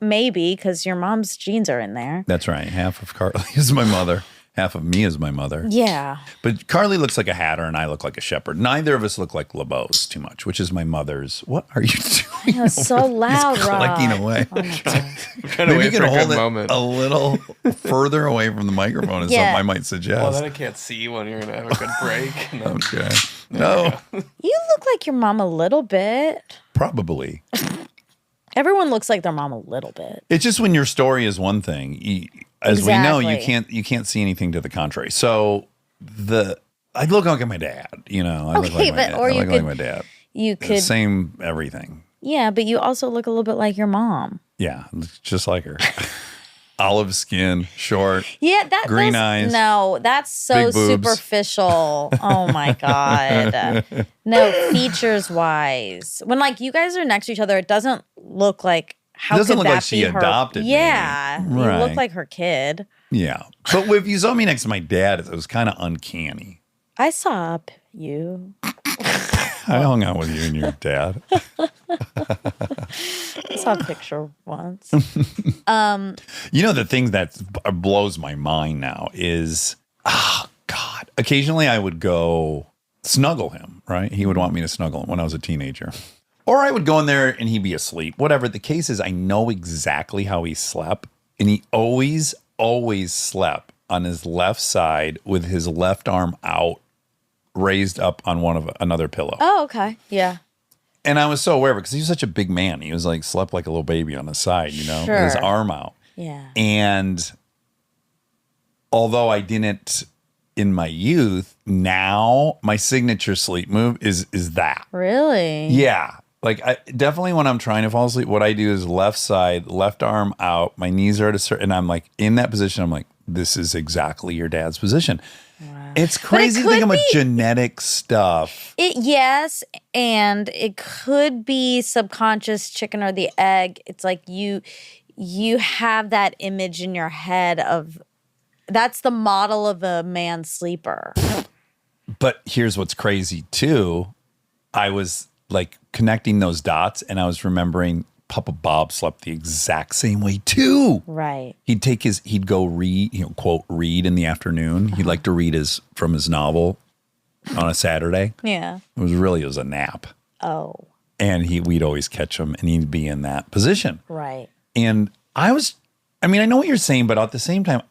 maybe because your mom's genes are in there. That's right. Half of Carly is my mother. Half of me is my mother. Yeah. But Carly looks like a hatter and I look like a shepherd. Neither of us look like LeBeau's too much, which is my mother's. What are you doing? That's so loud, He's Rob. clicking away. Oh my God. Trying to Maybe you wait can for a hold good it moment. a little further away from the microphone is Yeah. something I might suggest. Well, then I can't see when you're gonna have a good break. And then, Okay. No, You look like your mom a little bit. probably. Everyone looks like their mom a little bit. It's just when your story is one thing, as we know, Exactly. you can't see anything to the contrary. So I look like my dad. I look Okay, like my but- dad. or I you look like could- my dad. You could, Same everything. yeah, but you also look a little bit like your mom. Yeah, just like her. Olive skin, short. Yeah, that Green those- eyes. No, that's so Big boobs. superficial. Oh my god. No, features wise. When you guys are next to each other, it doesn't look like how It doesn't could look that like she be her? adopted me. Yeah, you look Right. like her kid. Yeah, but if you saw me next to my dad, it was kind of uncanny. I saw you. I hung out with you and your dad. I saw a picture once. You know, the thing that blows my mind now is, God, occasionally I would go snuggle him, right? He would want me to snuggle him when I was a teenager. Or I would go in there and he'd be asleep. Whatever the case is, I know exactly how he slept. And he always slept on his left side with his left arm out, raised up on another pillow. Oh, okay. Yeah. And I was so aware of it because he was such a big man. He was like, slept like a little baby on his side, you know, with his Sure. arm out. Yeah. And although I didn't in my youth, now my signature sleep move is that. Really? Yeah. Like definitely when I'm trying to fall asleep, what I do is left side, left arm out, my knees are at a certain, and I'm like in that position. I'm like, this is exactly your dad's position. Wow. It's crazy to think about genetic stuff. Yes, and it could be subconscious chicken or the egg. It's like you have that image in your head of that's the model of a man sleeper. But here's what's crazy too. I was like connecting those dots and I was remembering Papa Bob slept the exact same way too. Right. He'd go read, quote, read in the afternoon. He'd like to read from his novel on a Saturday. Yeah. It was a nap. Oh. And we'd always catch him and he'd be in that position. Right. And I know what you're saying, but at the same time,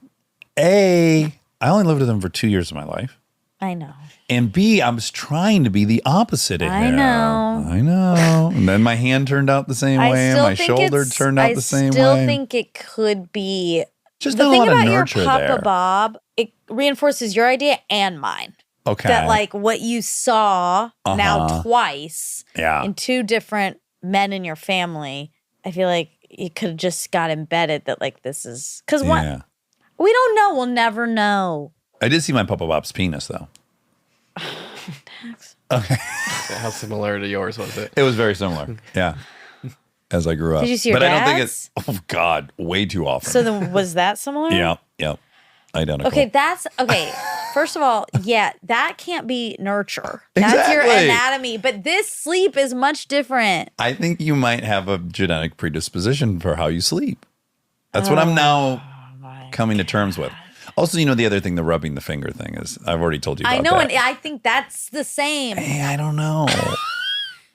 I only lived with him for 2 years of my life. I know. And B, I was trying to be the opposite of him. I know. And then my hand turned out the same way. And my shoulder turned out the same way. I still think it could be. Just the not a thing lot of about your nurture Papa there. Bob, it reinforces your idea and mine. Okay. That like what you saw now twice in two different men in your family, I feel like it could have just got embedded that like this is. Because what? We don't know. We'll never know. I did see my Papa Bob's penis, though. Dax. Okay. How similar to yours was it? It was very similar. Yeah. As I grew up. Did you see your But dad's? I don't think it's, oh God, way too often. So then was that similar? Yeah. Identical. Okay, first of all, that can't be nurture. That's your Exactly. anatomy. But this sleep is much different. I think you might have a genetic predisposition for how you sleep. That's what I'm now coming to terms with. Also, the other thing, the rubbing the finger thing is, I've already told you about I know, that. and I think that's the same. Hey, I don't know.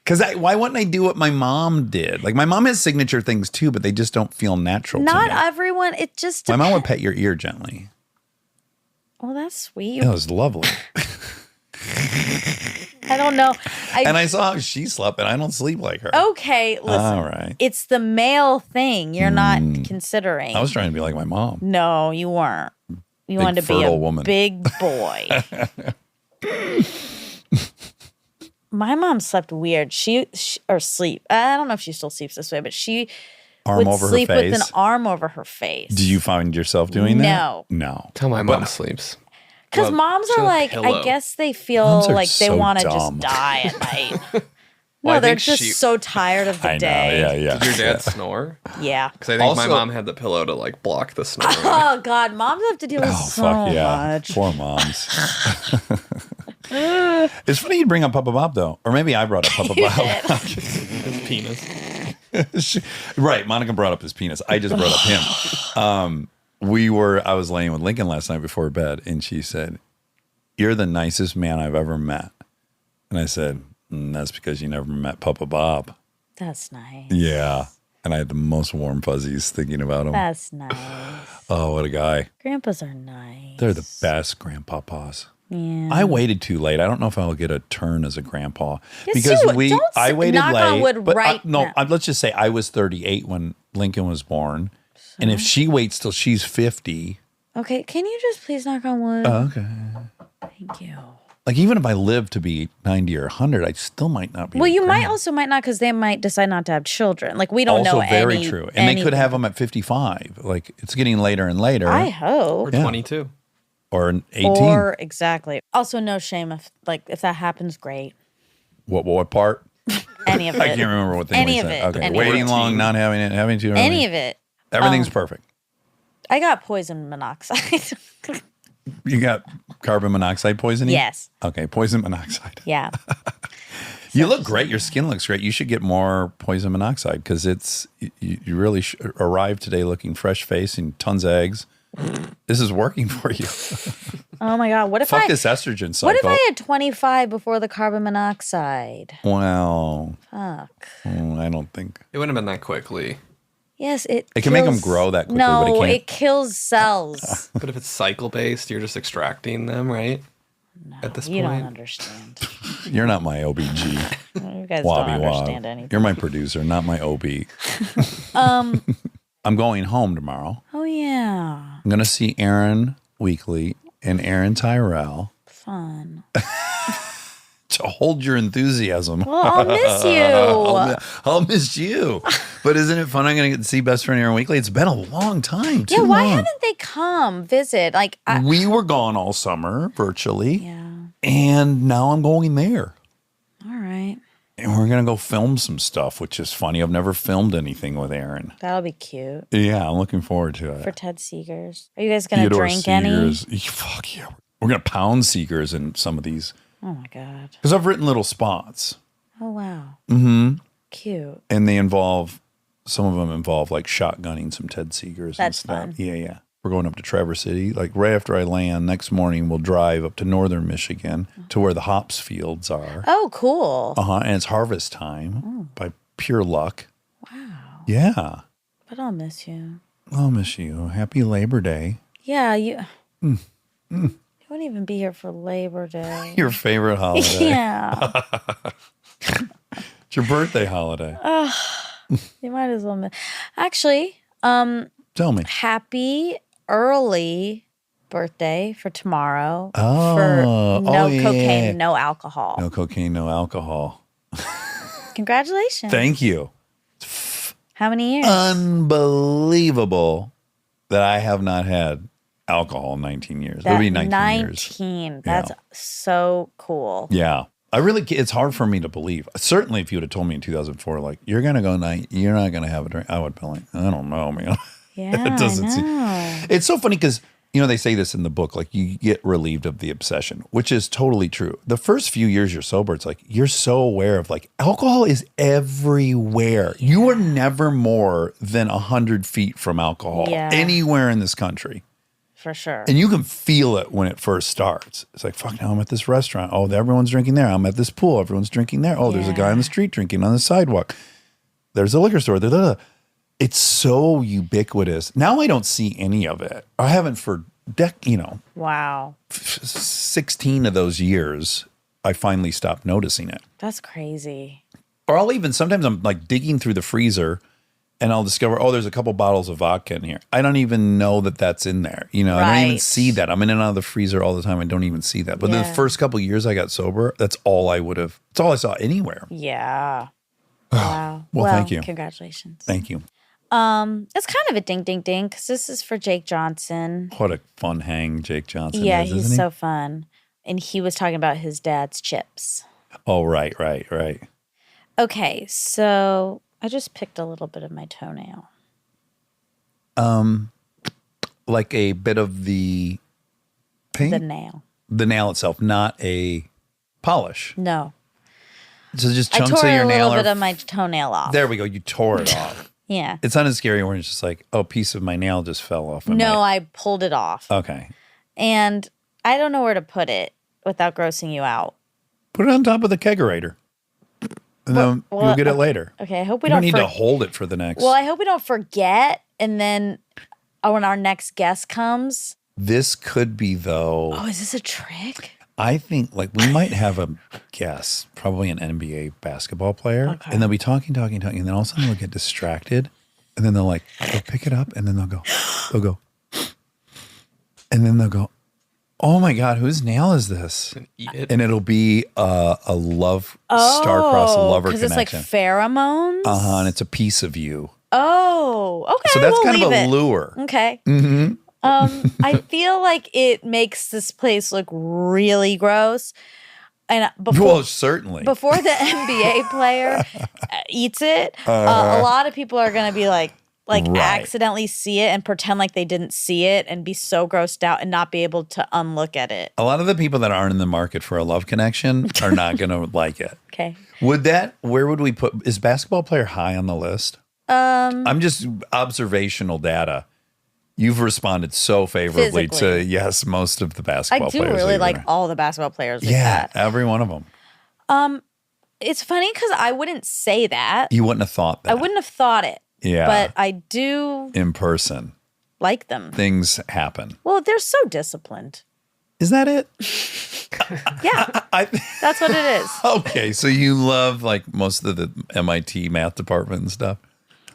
Because why wouldn't I do what my mom did? Like, my mom has signature things too, but they just don't feel natural to Not me. everyone, it just My mom would depends. pet your ear gently. Oh, that's sweet. It was lovely. I don't know. And I saw how she slept, and I don't sleep like her. Okay, listen. All right. It's the male thing you're not considering. I was trying to be like my mom. No, you weren't. You Big, wanted to be a fertile woman. big boy. My mom slept weird. She or sleep. I don't know if she still sleeps this way, but she Arm would over sleep her face. with an arm over her face. Do you find yourself doing that? No. No. Tell my mom sleeps. Because Well, moms she's are a like, pillow. I guess they feel Moms are like they so want to dumb. just die at night. Well, No, I they're think just she- so tired of the I know. day. Yeah. Did your dad snore? Yeah. Because I think my Also- mom had the pillow to like block the snoring. Oh God, moms have to deal with Oh, so fuck yeah. much. Poor moms. It's funny you bring up Papa Bob, though. Or maybe I brought up Papa Bob. His penis. Right. Monica brought up his penis. I just brought up him. I was laying with Lincoln last night before bed, and she said, "You're the nicest man I've ever met." And I said, "That's because you never met Papa Bob." That's nice. Yeah. And I had the most warm fuzzies thinking about him. That's nice. Oh, what a guy. Grandpas are nice. They're the best grandpapas. Yeah. I waited too late. I don't know if I'll get a turn as a grandpa Yes, because you- don't I waited knock on late. wood But right now. let's just say I was 38 when Lincoln was born, and if she waits till she's 50, Okay, can you just please knock on wood? okay. Thank you. Like even if I live to be 90 or 100, I still might not be. Well, a you might grandpa. also might not because they might decide not to have children. Like we don't Also know. very true, and they could anything. have them at 55. Like it's getting later and later, I hope. Or 22. or 18. Or exactly. Also, no shame if that happens. Great. What part? Any of it. I can't remember what thing Any we of said. it. Okay, Any waiting of it. long, not having it, having too early. Any of it. Everything's perfect. I got poison monoxide. You got carbon monoxide poisoning? Yes. Okay, poison monoxide. Yeah. You look great. Your skin looks great. You should get more poison monoxide because you really arrived today looking fresh face and tons of eggs. This is working for you. Oh my God. What if Fuck this estrogen cycle. What if I had 25 before the carbon monoxide? Well, Fuck. I don't think. It wouldn't have been that quickly. Yes, it can make them grow that quickly, No, but it can't. it kills cells. But if it's cycle based, you're just extracting them, right? At this You point. don't understand. You're not my OBG. You guys Wobby don't understand wob. anything. You're my producer, not my OB. I'm going home tomorrow. Oh, yeah. I'm going to see Aaron Weekly and Aaron Tyrell Fun. to hold your enthusiasm. Well, I'll miss you. I'll miss you. But isn't it fun? I'm going to get to see best friend Aaron Weekly. It's been a long time. Yeah, why haven't they come visit? Like, We were gone all summer virtually. yeah. And now I'm going there. All right. And we're going to go film some stuff, which is funny. I've never filmed anything with Aaron. That'll be cute. Yeah, I'm looking forward to it. For Ted Seegers. Are you guys going to Theodore drink any? Seegers. Fuck yeah. We're going to pound Seegers in some of these. Oh, my God. Because I've written little spots. Oh, wow. Mm-hmm. Cute. And some of them involve like shotgunning some Ted Seegers and That's stuff. fun. Yeah. We're going up to Traverse City. Like right after I land next morning, we'll drive up to northern Michigan to where the hops fields are. Oh, cool. And it's harvest time by pure luck. Wow. Yeah. But I'll miss you. I'll miss you. Happy Labor Day. Yeah, you wouldn't even be here for Labor Day. Your favorite holiday. Yeah. It's your birthday holiday. You might as well miss. Actually, Tell me. happy early birthday for tomorrow. Oh, for no yeah. cocaine, no alcohol. No cocaine, no alcohol. Congratulations. Thank you. How many years? Unbelievable that I have not had alcohol in 19 years. It'll be 19 years. 19. That's Yeah. so cool. Yeah. It's hard for me to believe. Certainly if you would have told me in 2004, like, you're not going to have a drink, I would be like, I don't know, man. Yeah, It doesn't I seem- know. It's so funny because, they say this in the book, like you get relieved of the obsession, which is totally true. The first few years you're sober, it's like you're so aware of like alcohol is everywhere. You are never more than 100 feet from alcohol anywhere in this country. For sure. And you can feel it when it first starts. It's like, fuck, now I'm at this restaurant. Oh, everyone's drinking there. I'm at this pool. Everyone's drinking there. Oh, there's a guy on the street drinking on the sidewalk. There's a liquor store. It's so ubiquitous. Now I don't see any of it. I haven't for Wow. 16 of those years. I finally stopped noticing it. That's crazy. Or sometimes I'm like digging through the freezer and I'll discover, there's a couple bottles of vodka in here. I don't even know that that's in there. I don't even see that. I'm in and out of the freezer all the time. I don't even see that. But the first couple years I got sober, that's all I saw anywhere. Yeah. Wow. Well, thank you. Congratulations. Thank you. It's kind of a ding ding ding because this is for Jake Johnson. What a fun hang Jake Johnson Yeah, is, he's isn't he? so fun. And he was talking about his dad's chips. Oh, right. Okay, so I just picked a little bit of my toenail. Like a bit of the paint? The nail. The nail itself, not a polish. No. So just I chunks tore of your a nail. little bit of my toenail off. There we go. You tore it off. Yeah. It's not as scary when it's just like, a piece of my nail just fell off. No, I pulled it off. Okay. And I don't know where to put it without grossing you out. Put it on top of the kegerator. And then you'll get it later. Okay, I hope we You don't don't need to hold it for the next. Well, I hope we don't forget. And then when our next guest comes. This could be, though. Oh, is this a trick? I think we might have a guest, probably an NBA basketball player, and they'll be talking, and then all of a sudden they'll get distracted, and then they'll pick it up, and then they'll go, and then they'll go, oh my God, whose nail is this? Eat it. And it'll be a love, star-crossed lover connection. Because it's like pheromones? And it's a piece of you. Oh, okay. So that's we'll kind of leave a it. lure. Okay. Mm-hmm. I feel like it makes this place look really gross. And Well, certainly. before the NBA player eats it, a lot of people are going to be like, like Right. accidentally see it and pretend like they didn't see it and be so grossed out and not be able to unlook at it. A lot of the people that aren't in the market for a love connection are not going to like it. Okay. Where would we put, is basketball player high on the list? I'm just observational data. You've responded so favorably to, Physically. yes, most of the I basketball do players. really that like you're- all the basketball players. Like Yeah, that. every one of them. It's funny because I wouldn't say that. You wouldn't have thought that. I wouldn't have thought it. Yeah. But I do In person, like them. things happen. Well, they're so disciplined. Is that it? Yeah, I that's what it is. Okay, so you love like most of the MIT math department and stuff.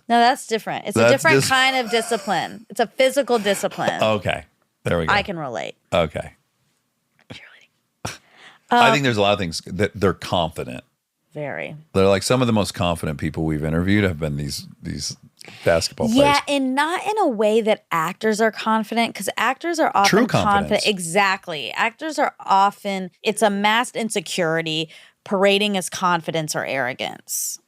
No, that's different. It's a That's different dis- kind of discipline. It's a physical discipline. Okay, there we go. I can relate. Okay. I think there's a lot of things that they're confident. Very. They're like some of the most confident people we've interviewed have been these basketball players. Yeah, and not in a way that actors are confident, because actors are often True confident. confidence. Exactly. Actors are often, it's a masked insecurity parading as confidence or arrogance.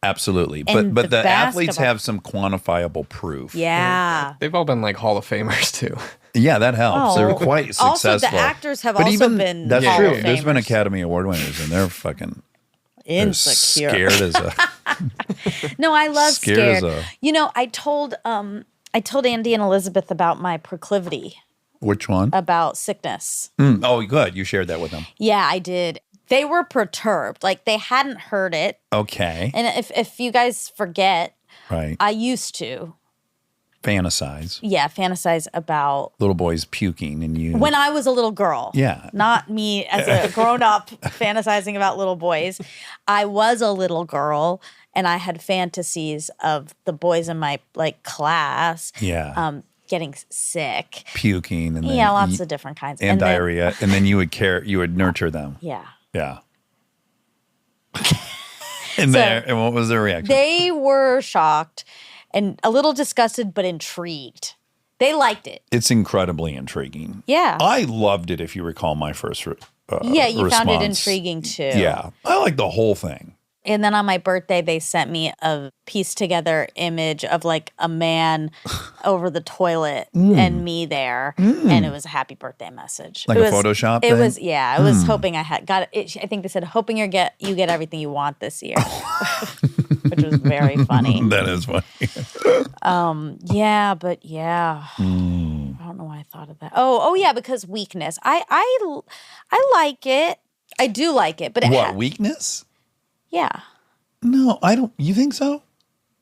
Absolutely. And But the the athletes basketball- have some quantifiable proof. Yeah. They've all been like Hall of Famers too. Yeah, that helps. Oh. They're quite successful. Also, the actors have But also even, been That's Hall true. of There's been Famers. Academy Award winners and they're fucking they're Insecure. scared as a No, I love Scared scared. as a- You know, I told Andy and Elizabeth about my proclivity, which one? about sickness. Oh, good. You shared that with them. Yeah, I did. They were perturbed. Like they hadn't heard it. Okay. And if you guys forget, Right. I used to, Fantasize. fantasize about Little boys puking and you. when I was a little girl. Yeah. Not me as a grown up fantasizing about little boys. I was a little girl and I had fantasies of the boys in my like class Yeah. getting sick. Puking and then Yeah, lots of different kinds. and then- diarrhea. And then you would nurture them. Yeah. Yeah. And what was their reaction? They were shocked and a little disgusted, but intrigued. They liked it. It's incredibly intriguing. Yeah. I loved it, if you recall my first Yeah, you found it response. intriguing too. Yeah. I like the whole thing. And then on my birthday, they sent me a pieced together image of like a man over the toilet and me there. And it was a happy birthday message. Like It a was- Photoshop It thing? was, yeah. I was hoping I had got it. I think they said, hoping you get everything you want this year, which was very funny. That is funny. Yeah, but yeah. I don't know why I thought of that. Oh yeah, because weakness. I like it. I do like it, but What, weakness? yeah. No, I don't. You think so?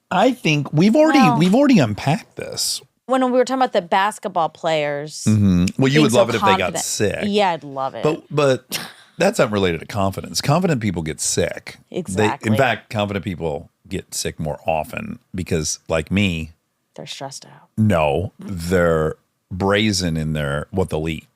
I think we've already unpacked this. When we were talking about the basketball players, Well, you would being so love it if they got confident. sick. Yeah, I'd love it. But that's not related to confidence. Confident people get sick. Exactly. In fact, confident people get sick more often because, like me, They're stressed out. no, they're brazen in what they'll eat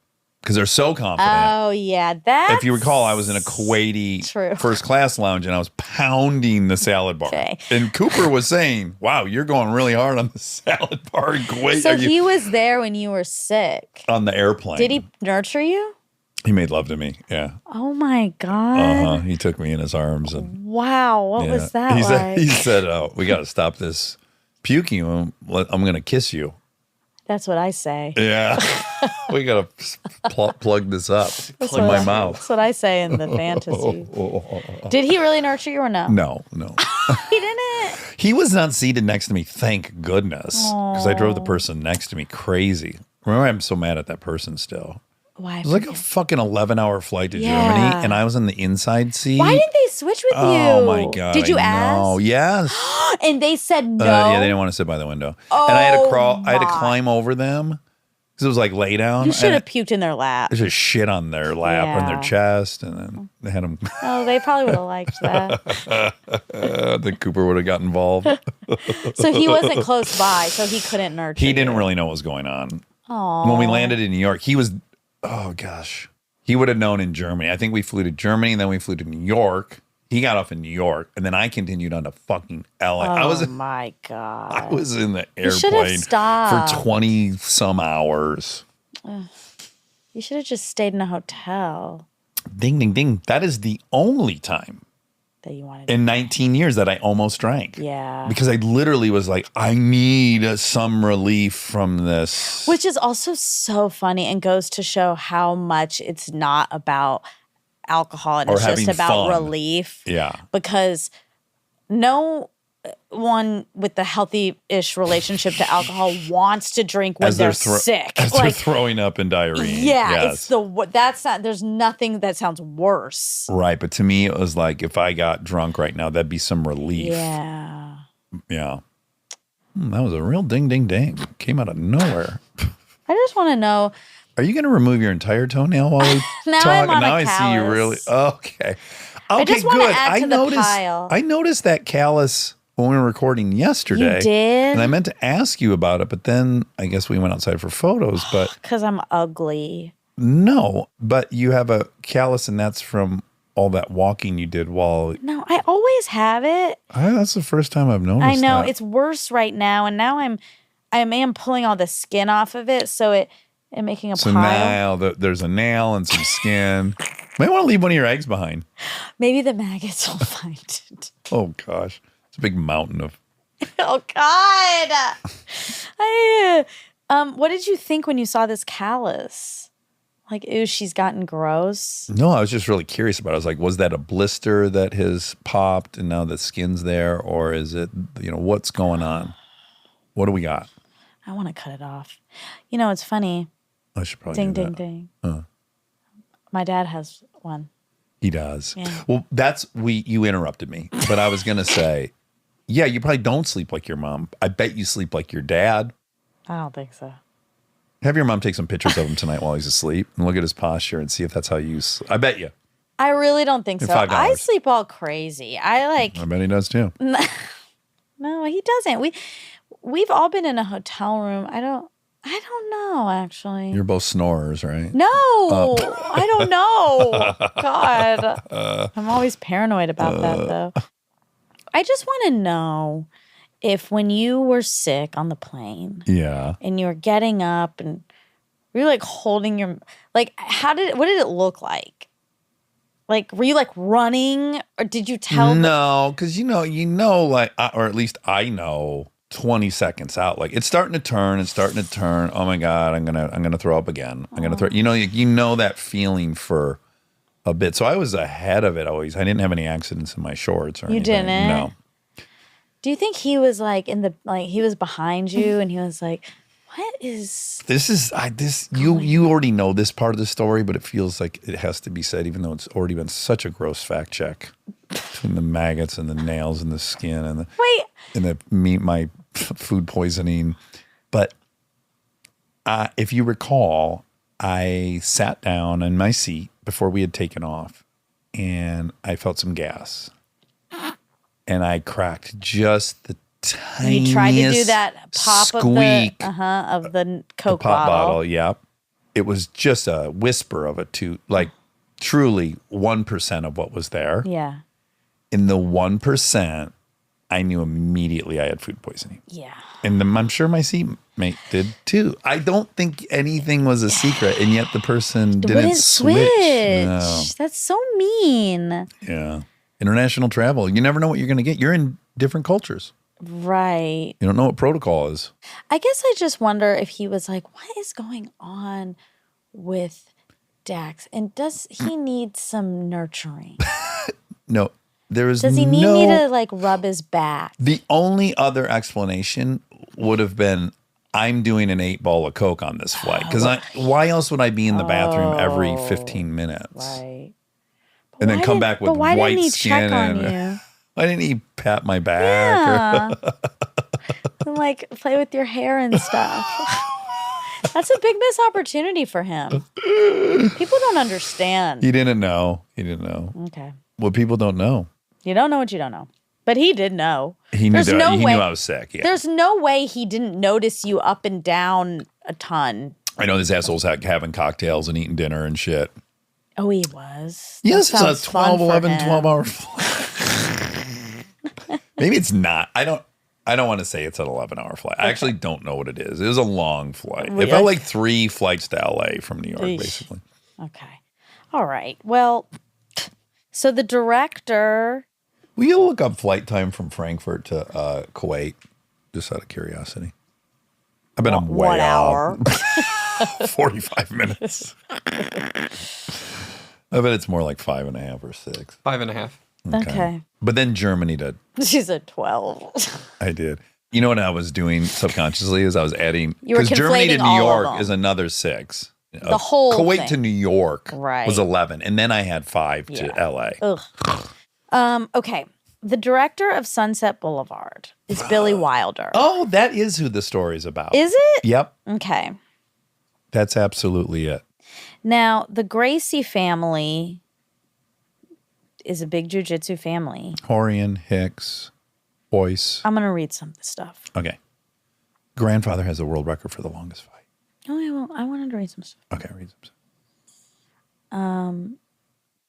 because they're so confident. Oh yeah, that. If you recall, I was in a Kuwaiti True. first class lounge and I was pounding the salad bar. Okay. And Cooper was saying, "Wow, you're going really hard on the salad bar in Kuwait." So Are you-" he was there when you were sick. on the airplane. Did he nurture you? He made love to me. Yeah. Oh my god! He took me in his arms and Wow, what yeah. was that he like? Said, he said, "Oh, we got to stop this puking. I'm going to kiss you." That's what I say. Yeah. We got to plug this up in what my I- mouth. That's what I say in the fantasy. Did he really nurture you or no? No. He didn't. He was not seated next to me, thank goodness, because I drove the person next to me crazy. Remember, I'm so mad at that person still. Why? It was like a fucking 11-hour flight to Yeah. Germany, and I was in the inside seat. Why didn't they switch with you? Oh my god! Did you I ask? know. Yes. And they said no. Yeah, they didn't want to sit by the window, and I had to crawl. I had to my. climb over them because it was like lay down. You should have and puked in their lap. there's just shit on their lap or on their Yeah. chest, and then they had them. Oh, they probably would have liked that. Then Cooper would have got involved. So he wasn't close by, so he couldn't nurture. He didn't you. really know what was going on. Aw. When we landed in New York, he was, oh gosh, he would have known in Germany. I think we flew to Germany and then we flew to New York. He got off in New York and then I continued on to fucking LA. I Oh was my god! I was in the should have airplane stopped. for 20 some hours. You should have just stayed in a hotel. Ding, ding, ding. That is the only time that you wanted. in 19 years that I almost drank. Yeah. Because I literally was like, I need some relief from this. Which is also so funny and goes to show how much it's not about alcohol and Or it's just having about fun. relief. Yeah. Because no one with the healthy-ish relationship to alcohol wants to drink when they're sick. As they're throwing up in diarrhea. Yeah, Yes. that's not. There's nothing that sounds worse. Right. But to me, it was like, if I got drunk right now, that'd be some relief. Yeah. Yeah. That was a real ding, ding, ding. Came out of nowhere. I just want to know. Are you going to remove your entire toenail while we Now talk? I'm on now a I see you really. callus. Okay. I Okay, just want to good. add to the pile. I noticed that callus when we were recording yesterday. You did? And I meant to ask you about it, but then I guess we went outside for photos. But Because I'm ugly. no, but you have a callus, and that's from all that walking you did while. No, I always have it. That's the first time I've noticed. I know that. it's worse right now, and now I am pulling all the skin off of it, so it making a So pile. now there's a nail and some skin. Might want to leave one of your eggs behind. Maybe the maggots will find it. Oh gosh, it's a big mountain of. Oh God! What did you think when you saw this callus? Like, ew, she's gotten gross. No, I was just really curious about it. I was like, was that a blister that has popped and now the skin's there, or is it, what's going on? What do we got? I want to cut it off. You know, it's funny. I should probably Ding, do ding, that. ding. My dad has one. He does. Yeah. Well, you interrupted me, but I was going to say, yeah, you probably don't sleep like your mom. I bet you sleep like your dad. I don't think so. Have your mom take some pictures of him tonight while he's asleep and look at his posture and see if that's how you sleep. I bet you. I really don't think so. $5. I sleep all crazy. I bet he does too. No, he doesn't. We've all been in a hotel room. I don't know, actually. You're both snorers, right? No, I don't know. God. I'm always paranoid about that, though. I just want to know if when you were sick on the plane Yeah. and you were getting up and you're like holding your, like, what did it look like? Like, were you like running or did you tell? No, because like, or at least I know 20 seconds out, like it's starting to turn. Oh my God, I'm gonna throw up again. I'm gonna throw. You know that feeling for a bit. So I was ahead of it always. I didn't have any accidents in my shorts or anything. You didn't? No. Do you think he was like he was behind you and he was like, what is You already know this part of the story, but it feels like it has to be said, even though it's already been such a gross fact check between the maggots and the nails and the skin and my food poisoning. But if you recall, I sat down in my seat before we had taken off, and I felt some gas, and I cracked just the tiniest you tried to do that pop squeak of the Coke pop bottle. bottle. Yeah, it was just a whisper of a toot, like truly 1% of what was there. Yeah. In the 1%, I knew immediately I had food poisoning. Yeah. And I'm sure my seatmate did too. I don't think anything was a secret, and yet the person didn't switch. No. That's so mean. Yeah. International travel. You never know what you're going to get. You're in different cultures. Right. You don't know what protocol is. I guess I just wonder if he was like, what is going on with Dax? And does he need some nurturing? No, there is Does he need me to like rub his back? The only other explanation would have been, I'm doing an 8-ball of Coke on this flight. Because why else would I be in the bathroom every 15 minutes? Right. And then come back with why white didn't he skin. check on and you? Why didn't he pat my back? Yeah. And like play with your hair and stuff. That's a big missed opportunity for him. People don't understand. He didn't know. Okay. Well, people don't know. You don't know what you don't know. But he did know. He knew he knew I was sick. Yeah. There's no way he didn't notice you up and down a ton. I know this asshole's having cocktails and eating dinner and shit. Oh, he was? Yes, That it's a sounds fun 12-hour for him. flight. Maybe it's not. I don't want to say it's an 11-hour flight. I actually don't know what it is. It was a long flight. It felt like 3 flights to LA from New York, basically. Okay. All right. Well, so the director Will you look up flight time from Frankfurt to Kuwait? Just out of curiosity. I bet I'm way What hour? off. 45 minutes. I bet it's more like 5.5 or 6. 5.5. Okay. But then Germany to She said 12. I did. You know what I was doing subconsciously is I was adding You were because Germany to conflating New all of York them. is another 6. The whole Kuwait thing. to New York Right. was 11, and then I had 5 Yeah. to LA. Ugh. Okay. The director of Sunset Boulevard is Billy Wilder. Oh, that is who the story's about. Is it? Yep, Okay. that's absolutely it. Now, the Gracie family is a big jiu-jitsu family. Horian, Hicks, Boyce. I'm going to read some of the stuff. Okay. Grandfather has the world record for the longest fight. Oh, I wanted to read some stuff. Okay, read some.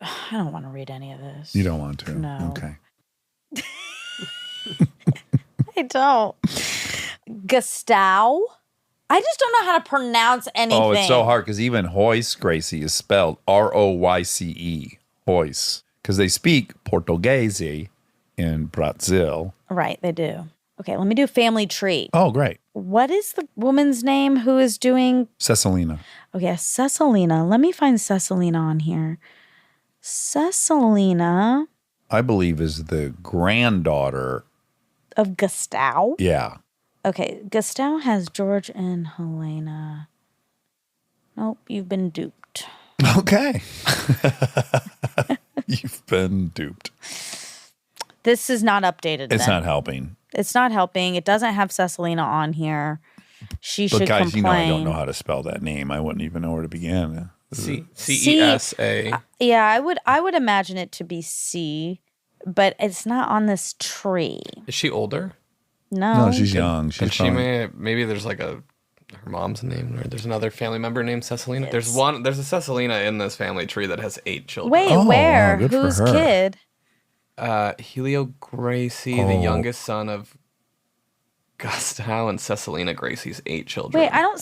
I don't want to read any of this. You don't want to? No. Okay. I don't. Gustav? I just don't know how to pronounce anything. Oh, it's so hard because even Royce Gracie is spelled Royce. Royce. Because they speak Portuguese in Brazil. Right, they do. Okay, let me do family tree. Oh, great. What is the woman's name who is doing... Cecilina. Okay, Cecilina. Let me find Cecilina on here. Cecilina I believe is the granddaughter. of Gustav. Yeah. Okay, Gustav has George and Helena. Nope, you've been duped. Okay. You've been duped. This is not updated. It's then. not helping. It's not helping. It doesn't have Cecilina on here. She But should guys, complain. you know I don't know how to spell that name. I wouldn't even know where to begin. CESA. Yeah, I would imagine it to be C, but it's not on this tree. Is she older? No. No, she's young. She's And she probably- maybe there's like her mom's name, or there's another family member named Cecilina. There's a Cecilina in this family tree that has 8 children. Wait, Oh, where? wow, good for Whose her. kid? Helio Gracie, the youngest son of Gustav, and Cecilina Gracie's 8 children. Wait, I don't.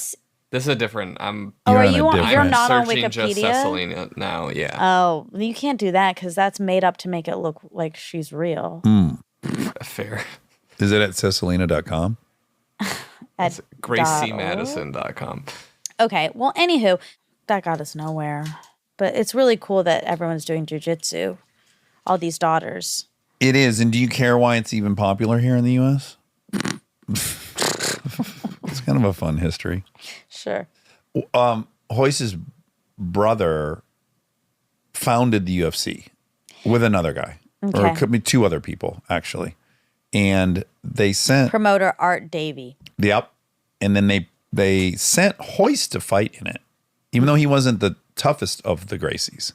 This is a different. I'm. Oh, You're are on a you on? You're different- not on searching just Wikipedia. Cecilina now. Yeah, Oh, you can't do that because that's made up to make it look like she's real. fair. Is it at Cecilina.com? At GracieMadison.com. Okay, well, anywho, that got us nowhere. But it's really cool that everyone's doing jujitsu. All these daughters. It is. And do you care why it's even popular here in the U.S.? It's kind of a fun history. Sure. Royce's brother founded the UFC with another guy. Or Okay. it could be 2 other people, actually. And they sent... Promoter Art Davey. Yep. And then they sent Royce to fight in it, even though he wasn't the toughest of the Gracies.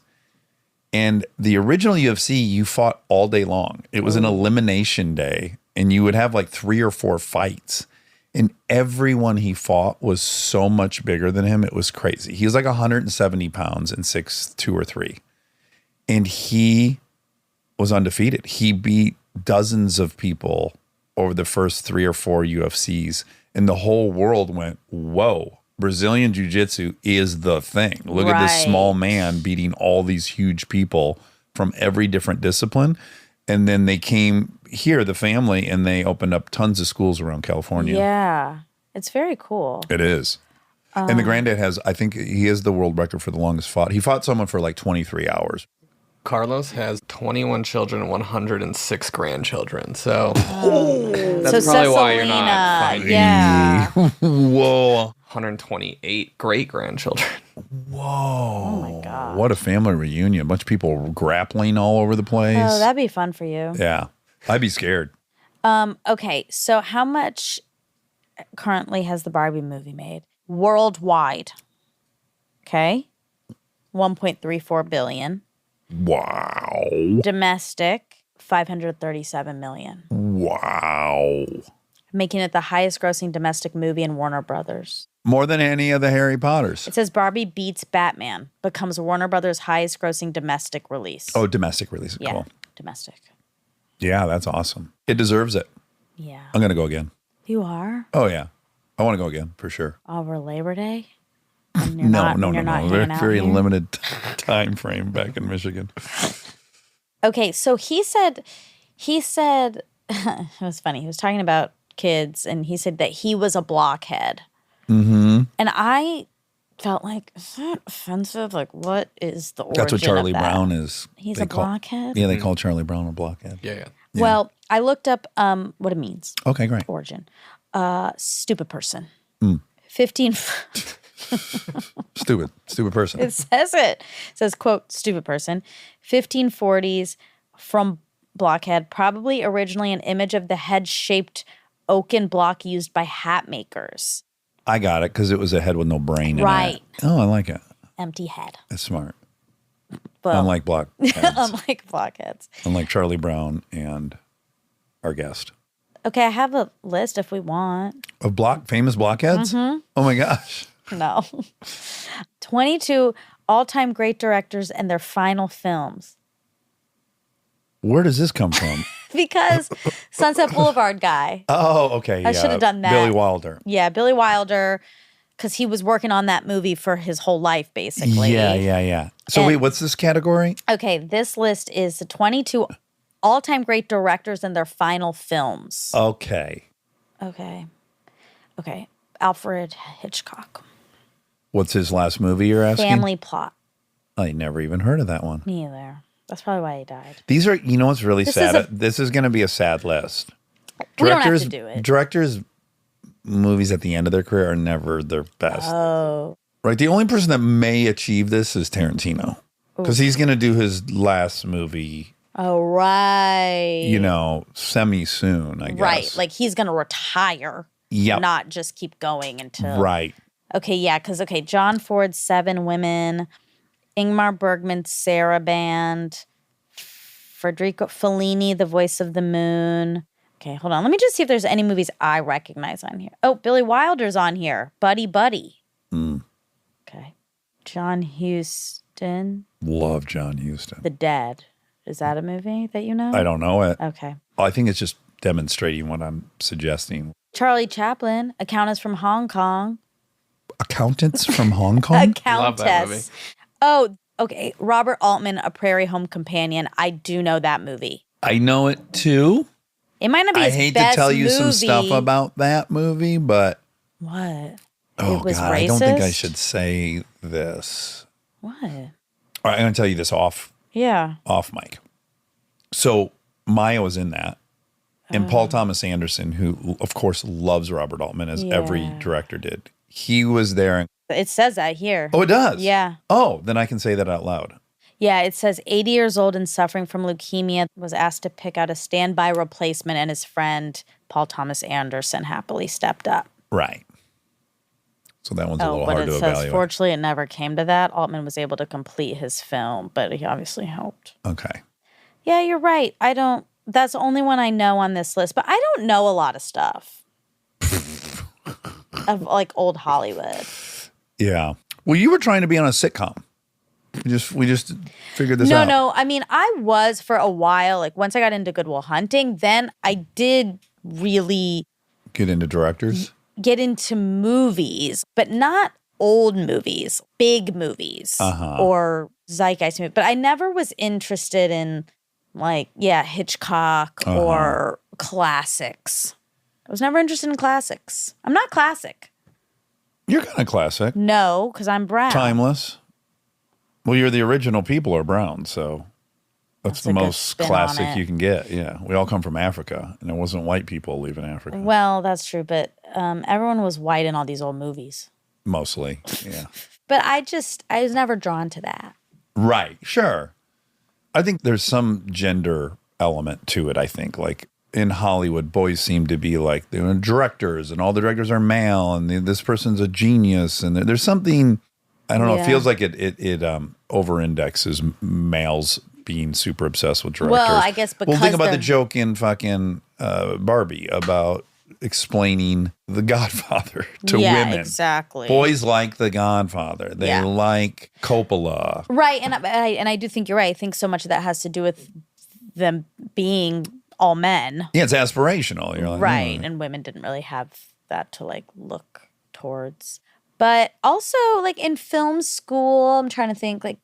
And the original UFC, you fought all day long. It was an elimination day, and you would have like 3 or 4 fights. And everyone he fought was so much bigger than him. It was crazy. He was like 170 pounds and 6'2" or 3. And he was undefeated. He beat dozens of people over the first 3 or 4 UFCs. And the whole world went, whoa, Brazilian Jiu-Jitsu is the thing. Look at this Right. small man beating all these huge people from every different discipline. And then they came here, the family, and they opened up tons of schools around California. Yeah. It's very cool. It is. And the granddad has, I think he has the world record for the longest fought. He fought someone for like 23 hours. Carlos has 21 children and 106 grandchildren. So So that's probably why you're not Cecilina, finding yeah. Whoa. 128 great grandchildren. Oh my God. What a family reunion. A bunch of people grappling all over the place. Oh, that'd be fun for you. Yeah. I'd be scared. Okay, so how much currently has the Barbie movie made? Worldwide. Okay. 1.34 billion. Wow. Domestic, 537 million. Wow. Making it the highest grossing domestic movie in Warner Brothers. More than any of the Harry Potters. It says Barbie beats Batman, becomes Warner Brothers' highest grossing domestic release. Oh, domestic release. yeah, Cool. domestic. Yeah, that's awesome. It deserves it. Yeah. I'm going to go again. You are? Oh, yeah. I want to go again for sure. Over Labor Day? And you're No. you're not Very, hanging out very here? limited time frame back in Michigan. Okay, so he said He said, it was funny. He was talking about kids, and he said that he was a blockhead. Mm-hmm. And I felt like, is that offensive? Like, what is the origin That's what Charlie of that? Brown is. He's They a blockhead? Yeah, they call Charlie Brown a blockhead. Yeah. Well, I looked up what it means. Okay, great. Origin. Stupid person. Mm. 15... Stupid person. It says it. It says, quote, stupid person. 1540s from blockhead, probably originally an image of the head-shaped oaken block used by hat makers. I got it because it was a head with no brain in it. Right. Oh, I like it. Empty head. That's smart. Well, Unlike blockheads. unlike blockheads. Unlike Charlie Brown and our guest. Okay, I have a list if we want. Of famous blockheads? Mm-hmm. Oh my gosh. No. 22 all-time great directors and their final films. Where does this come from? Because Sunset Boulevard guy. Oh, okay. I should have done that. Billy Wilder. Yeah, Billy Wilder, because he was working on that movie for his whole life, basically. Yeah. So And- wait, what's this category? Okay, this list is the 22 all-time great directors and their final films. Okay. Okay. Alfred Hitchcock. What's his last movie you're asking? Family Plot. I never even heard of that one. Me either. That's probably why he died. These are, you know what's really This sad? is This is going to be a sad list. We don't have to do it. Directors' movies at the end of their career are never their best. Oh. Right? The only person that may achieve this is Tarantino. Because he's going to do his last movie, Oh, right. semi-soon, I guess. Right. Like he's going to retire. Yep. Not just keep going until. Right. Okay, yeah, because, John Ford's Seven Women, Ingmar Bergman's Sarah Band, Federico Fellini, The Voice of the Moon. Okay, hold on. Let me just see if there's any movies I recognize on here. Oh, Billy Wilder's on here. Buddy Buddy. Mm. Okay. John Huston, Love John Huston. The Dead. Is that a movie that you know? I don't know it. Okay. I think it's just demonstrating what I'm suggesting. Charlie Chaplin, A Countess from Hong Kong. Accountants from Hong Kong? Love that Countess. movie. Oh, okay. Robert Altman, A Prairie Home Companion. I do know that movie. I know it too. It might not be I his hate best to tell you some movie. stuff about that movie, but What? oh It was god, I don't think I racist? should say this. What? All right, I'm going to tell you this off Yeah. mic. So Maya was in that, and Paul Thomas Anderson, who of course loves Robert Altman as every Yeah. director did, he was there. It says that here. Oh, it does. Yeah. Oh, then I can say that out loud. Yeah, it says 80 years old and suffering from leukemia, was asked to pick out a standby replacement, and his friend, Paul Thomas Anderson, happily stepped up. Right. So that one's a Oh, little but hard it to says, evaluate. fortunately, it never came to that. Altman was able to complete his film, but he obviously helped. Okay. Yeah, you're right. That's the only one I know on this list, but I don't know a lot of stuff of like old Hollywood. Yeah. Well, you were trying to be on a sitcom. We just figured this out. No. I mean, I was for a while. Like once I got into Good Will Hunting, then I did really Get into directors. get into movies, but not old movies, big movies or zeitgeist movies. But I never was interested in Hitchcock or classics. I was never interested in classics. I'm not classic. You're kind of classic. No, because I'm brown. Timeless. Well, you're the original people are brown, so that's That's a the good most spin on classic it. you can get. Yeah. We all come from Africa, and it wasn't white people leaving Africa. Well, that's true, but everyone was white in all these old movies. Mostly. Yeah. But I was never drawn to that. Right. Sure. I think there's some gender element to it, I think. Like in Hollywood, boys seem to be like they're directors, and all the directors are male, and this person's a genius. And there's something, I don't know, it Yeah. feels like it over-indexes males being super obsessed with directors. Well, I guess because think about the they're- joke in fucking Barbie about explaining The Godfather to Yeah, women. exactly. Boys like The Godfather. They Yeah. like Coppola. Right, and I do think you're right. I think so much of that has to do with them being all men. Yeah, it's aspirational. You're like, Right, "Hmm." and women didn't really have that to like look towards. But also like in film school, I'm trying to think like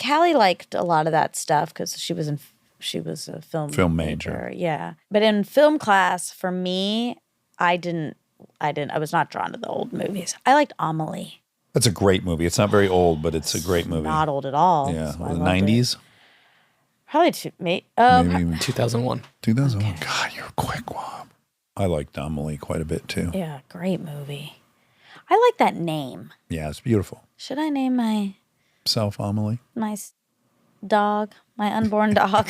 Callie liked a lot of that stuff because she was in she was a film major. Yeah. But in film class, for me, I was not drawn to the old movies. I liked Amelie. That's a great movie. It's not very old, but it's a great movie. Not old at all. Yeah. So I The loved 90s? it. Probably Maybe even 2001. 2001. God, you're a quick one. I liked Amelie quite a bit too. Yeah, great movie. I like that name. Yeah, it's beautiful. Should I name my Amelie. dog, my unborn dog,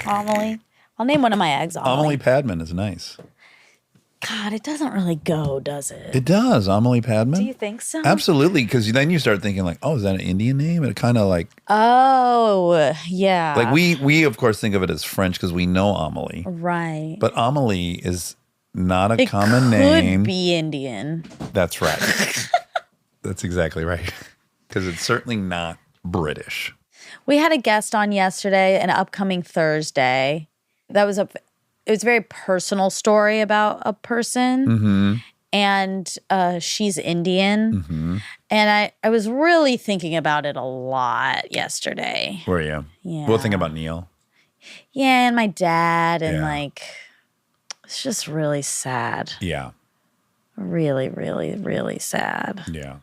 Amelie? I'll name one of my eggs Amelie. Amelie Padman is nice. God, it doesn't really go, does it? It does, Amelie Padman. Do you think so? Absolutely, because then you start thinking like, oh, is that an Indian name? And it kind of like, Oh, yeah. like we of course think of it as French because we know Amelie, Right. but Amelie is not a It common could name. be Indian. That's right. That's exactly right. Because it's certainly not British. We had a guest on yesterday, an upcoming Thursday. It was a very personal story about a person. Mm-hmm. And she's Indian. Mm-hmm. And I was really thinking about it a lot yesterday. Were you? Yeah. We'll think about Neil. Yeah, and my dad, and Yeah. like, it's just really sad. Yeah. Really, really, really sad. Yeah.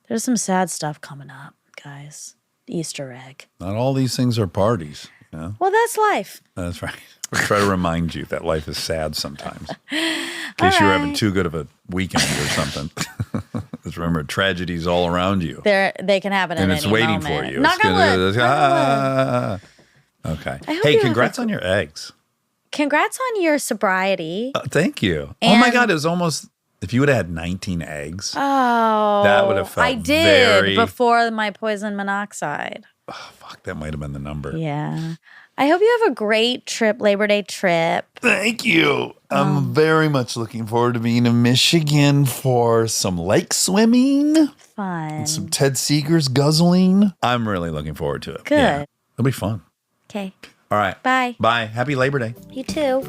There's some sad stuff coming up, guys. Easter egg. Not all these things are parties. You know? Well, that's life. That's right. We try to remind you that life is sad sometimes. In case you're having too good of a weekend or something. Just remember, tragedies all around you. They can happen And at it's any waiting moment. for you. Knock on wood. Okay. I hope Hey, you have congrats on your eggs. Congrats on your sobriety. Thank you. Oh my And- God, it was almost, if you would have had 19 eggs, Oh. That would have felt I did very- before my poison monoxide. fuck, that might have been the number. Yeah. I hope you have a great trip, Labor Day trip. Thank you. I'm very much looking forward to being in Michigan for some lake swimming, Fun. some Ted Seeger's guzzling. I'm really looking forward to it. Good. Yeah, it'll be fun. Okay. All right. Bye. Bye. Happy Labor Day. You too.